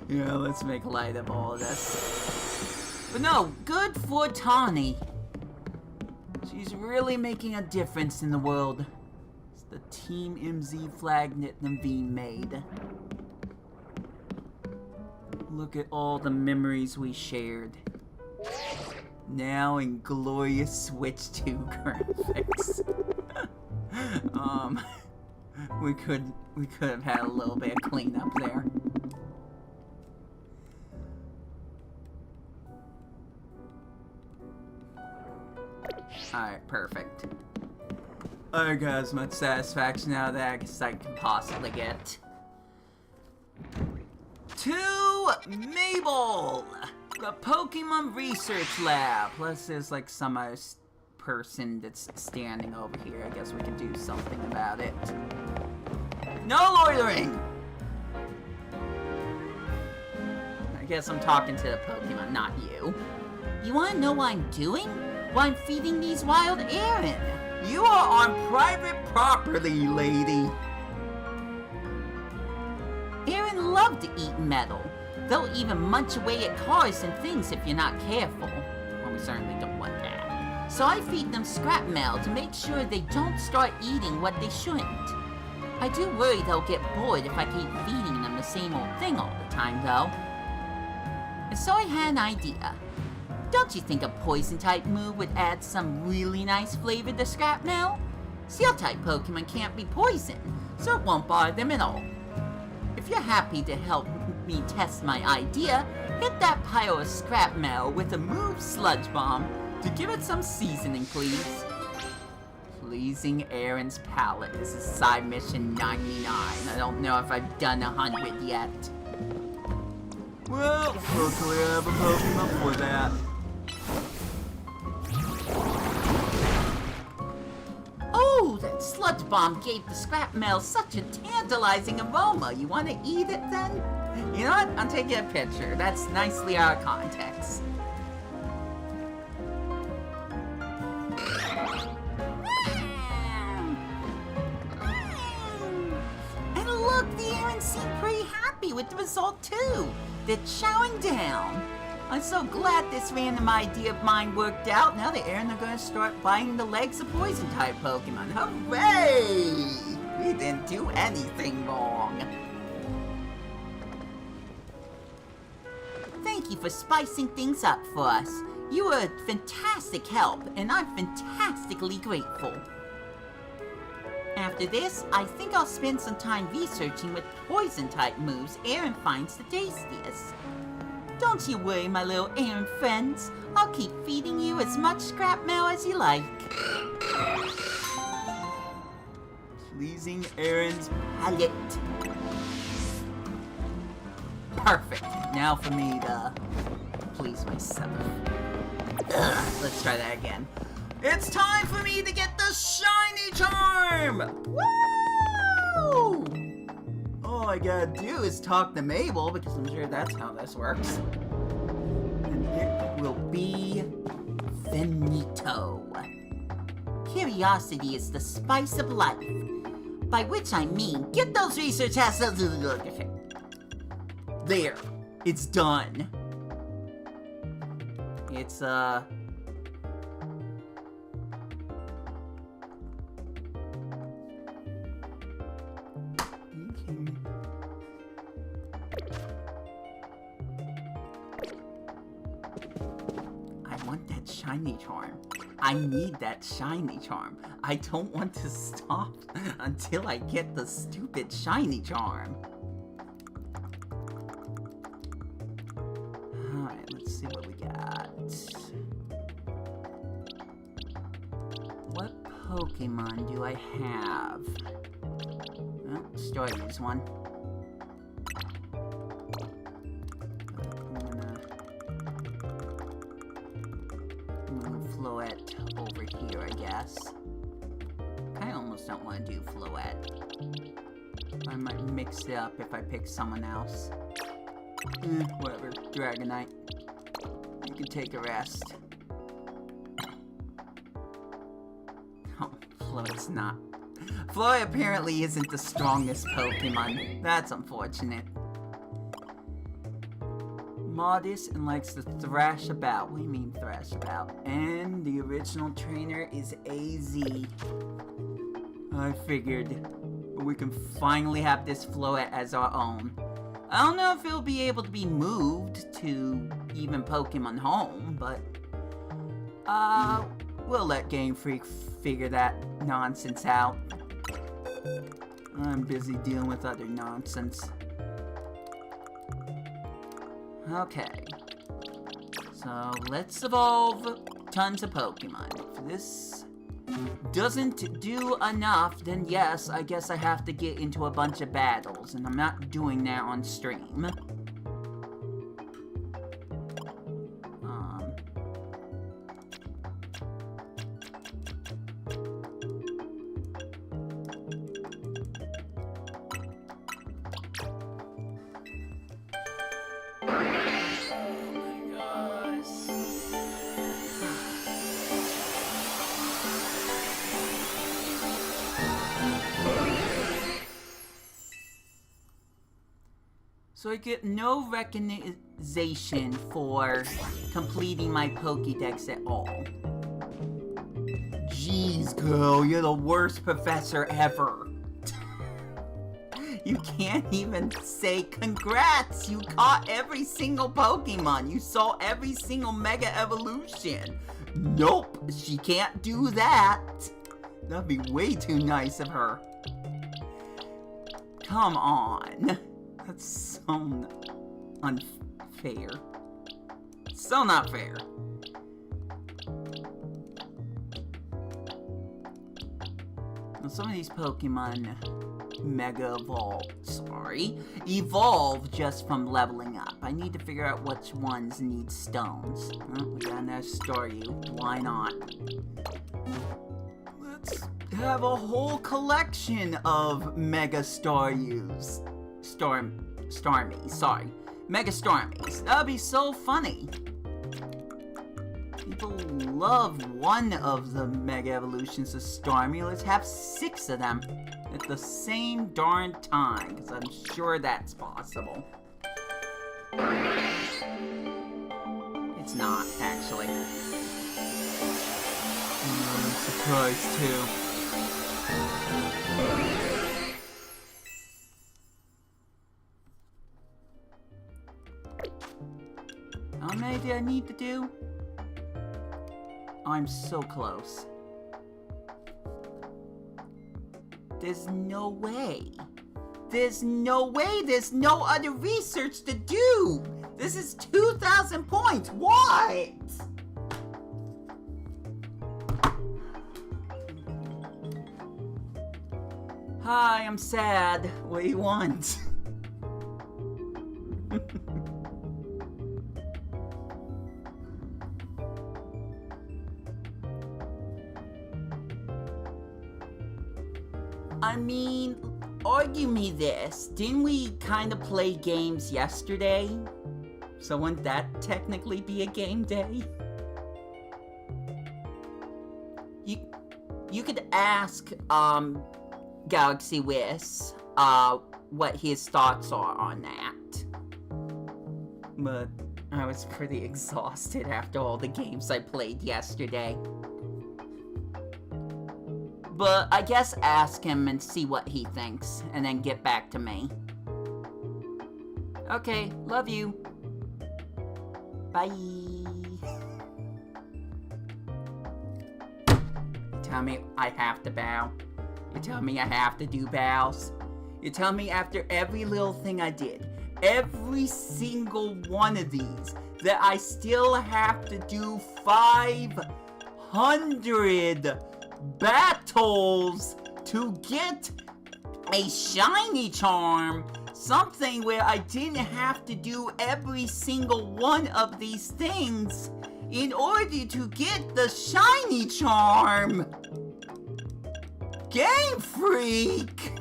Yeah, let's make light of all of this. But no, good for Tawny. She's really making a difference in the world. It's the Team MZ flag Nitnaveen made. Look at all the memories we shared. Now in glorious Switch 2 graphics. We could have had a little bit of cleanup there. Alright, perfect. I got as much satisfaction out of that as I can possibly get. To Mabel! The Pokemon Research Lab! Plus there's like some other person that's standing over here. I guess we can do something about it. No loitering! I guess I'm talking to the Pokemon, not you. You wanna know what I'm doing? Why I'm feeding these wild Aaron? You are on private property, lady. Aaron loved to eat metal. They'll even munch away at cars and things if you're not careful. Well, we certainly don't want that. So I feed them scrap metal to make sure they don't start eating what they shouldn't. I do worry they'll get bored if I keep feeding them the same old thing all the time, though. And so I had an idea. Don't you think a poison-type move would add some really nice flavor to Scrapmeal? Steel-type Pokemon can't be poisoned, so it won't bother them at all. If you're happy to help me test my idea, hit that pile of Scrapmeal with a move Sludge Bomb to give it some seasoning, please. Pleasing Aaron's palate. This is side mission 99. I don't know if I've done 100 yet. Well, luckily I have a Pokemon for that. Oh, that Sludge Bomb gave the Scrapmeal such a tantalizing aroma. You want to eat it then? You know what? I'll take you a picture. That's nicely out of context. And look, the Aaron seemed pretty happy with the result too. They're chowing down. I'm so glad this random idea of mine worked out. Now the Aaron are going to start biting the legs of poison-type Pokemon. Hooray! We didn't do anything wrong. Thank you for spicing things up for us. You were a fantastic help, and I'm fantastically grateful. After this, I think I'll spend some time researching what poison-type moves Aaron finds the tastiest. Don't you worry, my little Aaron friends. I'll keep feeding you as much Scrapmeal as you like. Pleasing Aaron's palate. Perfect. Now for me to please myself. Let's try that again. It's time for me to get the shiny charm! Woo! all I gotta do is talk to Mabel, because I'm sure that's how this works. And it will be finito. Curiosity is the spice of life. By which I mean, get those research assets. There. It's done. It's, Okay. I want that shiny charm. I need that shiny charm. I don't want to stop until I get the stupid shiny charm. Alright, let's see what we got. What Pokemon do I have? Oh, Story's one. Floette over here, I guess. I almost don't want to do Floette. I might mix it up if I pick someone else. Whatever. Dragonite. You can take a rest. Oh, Floette's not. Floette apparently isn't the strongest Pokemon. That's unfortunate. Modest and likes to thrash about. What do you mean thrash about? And the original trainer is AZ. I figured. But we can finally have this Floette as our own. I don't know if it'll be able to be moved to even Pokemon Home, but we'll let Game Freak figure that nonsense out. I'm busy dealing with other nonsense. Okay, so let's evolve tons of Pokemon. If this doesn't do enough, then yes, I guess I have to get into a bunch of battles, and I'm not doing that on stream. So I get no recognition for completing my Pokédex at all. Jeez, girl, you're the worst professor ever. You can't even say congrats! You caught every single Pokemon! You saw every single Mega Evolution! Nope! She can't do that! That'd be way too nice of her. Come on. That's so unfair. So not fair. Now, some of these Pokemon Mega evolve just from leveling up. I need to figure out which ones need stones. Oh, we got another Staryu. Why not? Let's have a whole collection of Mega Staryus. Starmies, sorry. Mega Starmies. That'd be so funny. People love one of the Mega Evolutions of Starmie. Let's have 6 of them at the same darn time, because I'm sure that's possible. It's not, actually. I'm surprised, too. How many do I need to do? I'm so close. There's no way. There's no way. There's no other research to do. This is 2,000 points. What? Hi, I'm sad. What do you want? I mean, argue me this. Didn't we kind of play games yesterday? So wouldn't that technically be a game day? You could ask, Galaxy Wiz, what his thoughts are on that. But I was pretty exhausted after all the games I played yesterday. But I guess ask him and see what he thinks, and then get back to me. Okay, love you. Bye. Tell me I have to bow. You tell me I have to do bows. You tell me after every little thing I did, every single one of these, that I still have to do 500 battles to get a shiny charm, something where I didn't have to do every single one of these things in order to get the shiny charm. Game Freak!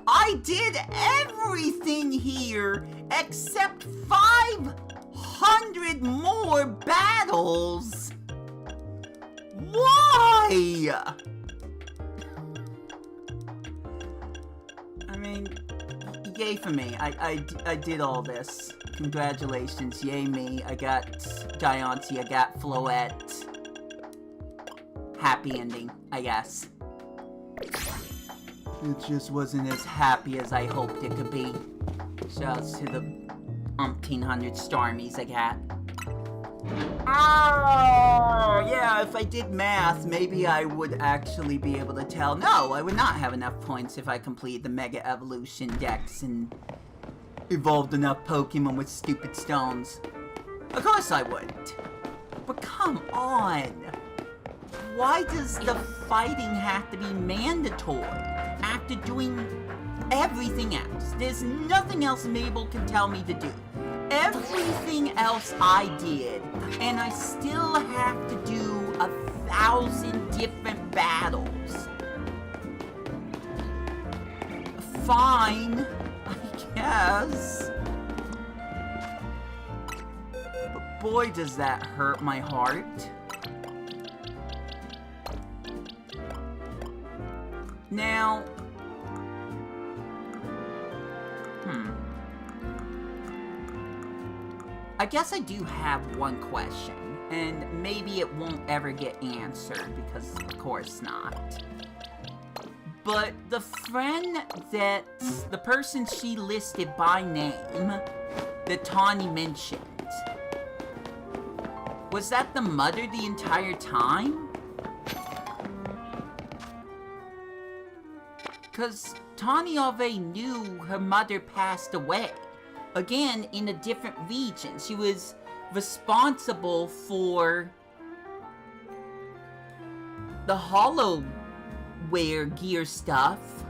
I did everything here except 500 more battles. Why? I mean, yay for me. I did all this. Congratulations, yay me. I got Diancie, I got Floette. Happy ending, I guess. It just wasn't as happy as I hoped it could be. Shouts to the umpteen hundred Starmies I got. Oh, yeah, if I did math, maybe I would actually be able to tell. No, I would not have enough points if I completed the Mega Evolution Dex and evolved enough Pokemon with stupid stones. Of course I wouldn't. But come on. Why does the fighting have to be mandatory after doing everything else? There's nothing else Mabel can tell me to do. Everything else I did, and I still have to do 1,000 different battles. Fine, I guess. But boy, does that hurt my heart. Now, I guess I do have one question, and maybe it won't ever get answered, because of course not. But the friend the person she listed by name, that Tawny mentioned, was that the mother the entire time? Because Tawny already knew her mother passed away. Again, in a different region. She was responsible for the HoloWare gear stuff.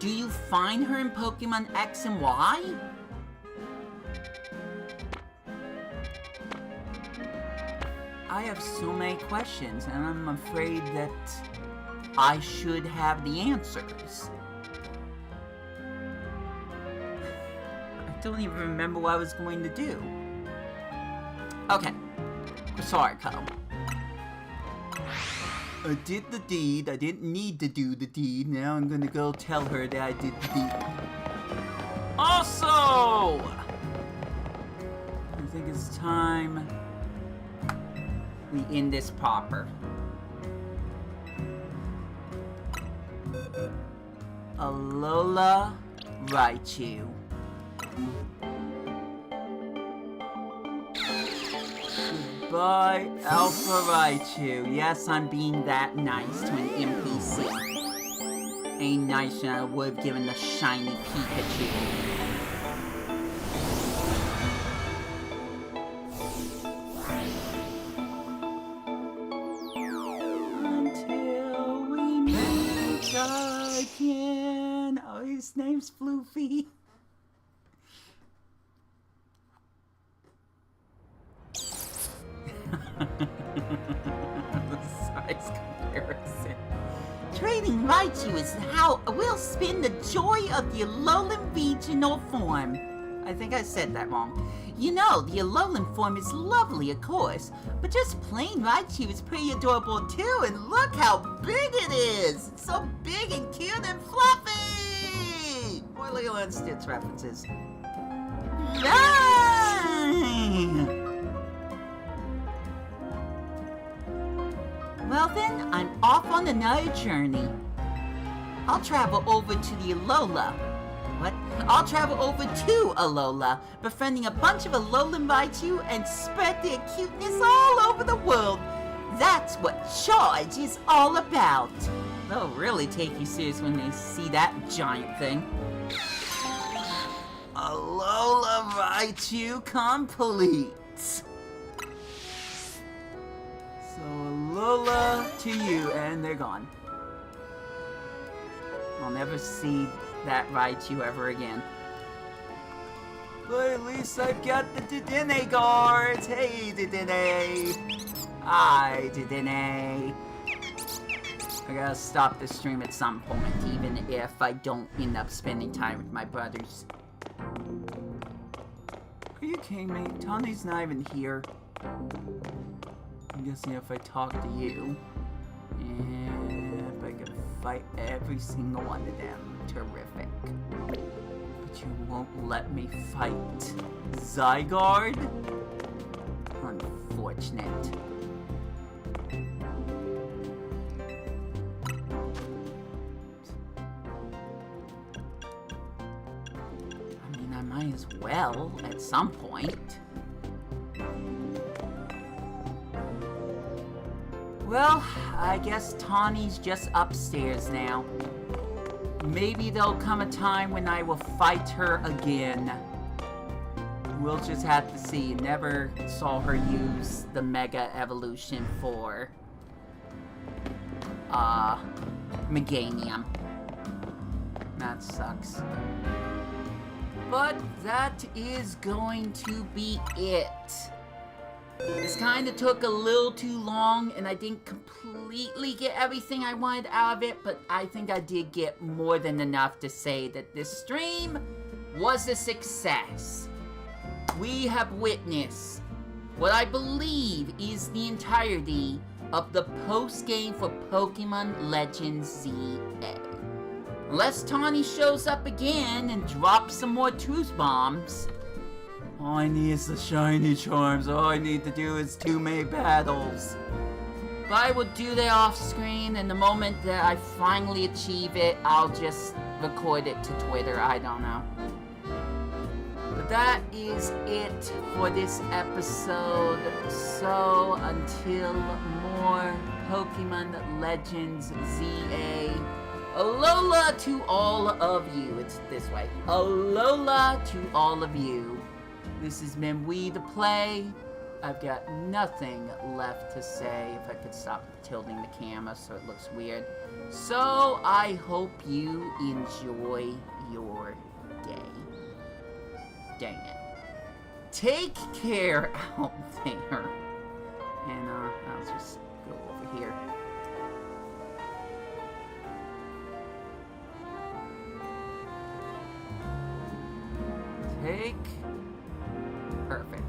Do you find her in Pokemon X and Y? I have so many questions, and I'm afraid that I should have the answers. I don't even remember what I was going to do. Okay. Sorry, Kyle. I did the deed. I didn't need to do the deed. Now I'm gonna go tell her that I did the deed. Also, I think it's time we end this proper. Alola Raichu. Goodbye, Alpha Raichu. Yes, I'm being that nice to an NPC. Ain't nice than I would have given the shiny Pikachu. Until we meet again. Oh, his name's Floofy. The size comparison. Trading Raichu is how we'll spin the joy of the Alolan regional form. I think I said that wrong. You know, the Alolan form is lovely, of course, but just plain Raichu is pretty adorable too, and look how big it is! It's so big and cute and fluffy! More Lilo and Stitch references. Yay! Well then, I'm off on another journey. I'll travel over to the Alola. What? I'll travel over to Alola, befriending a bunch of Alolan Raichu and spread their cuteness all over the world. That's what charge is all about. They'll really take you serious when they see that giant thing. Alola Raichu complete. So Alola to you, and they're gone. I'll never see that Raichu ever again. But at least I've got the Dedenne guards. Hey, Dedenne. Hi, Dedenne. I gotta stop the stream at some point, even if I don't end up spending time with my brothers. Are you kidding me? Tawny's not even here. I'm guessing if I talk to you, and if I can fight every single one of them, terrific. But you won't let me fight Zygarde? Unfortunate. I mean, I might as well at some point. Well, I guess Tawny's just upstairs now. Maybe there'll come a time when I will fight her again. We'll just have to see. Never saw her use the Mega Evolution for Meganium. That sucks. But that is going to be it. This kind of took a little too long, and I didn't completely get everything I wanted out of it, but I think I did get more than enough to say that this stream was a success. We have witnessed what I believe is the entirety of the post-game for Pokemon Legends ZA. Unless Tawny shows up again and drops some more truth bombs, all I need is the shiny charms. All I need to do is 2 May battles. But I will do that off screen, and the moment that I finally achieve it, I'll just record it to Twitter. I don't know. But that is it for this episode. So until more Pokemon Legends ZA, Alola to all of you. It's this way. Alola to all of you. This has been Wii2PLAY. I've got nothing left to say. If I could stop tilting the camera so it looks weird. So I hope you enjoy your day. Dang it. Take care out there. And I'll just go over here. Perfect.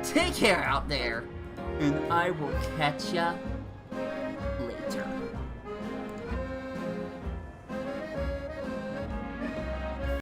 Take care out there, and I will catch ya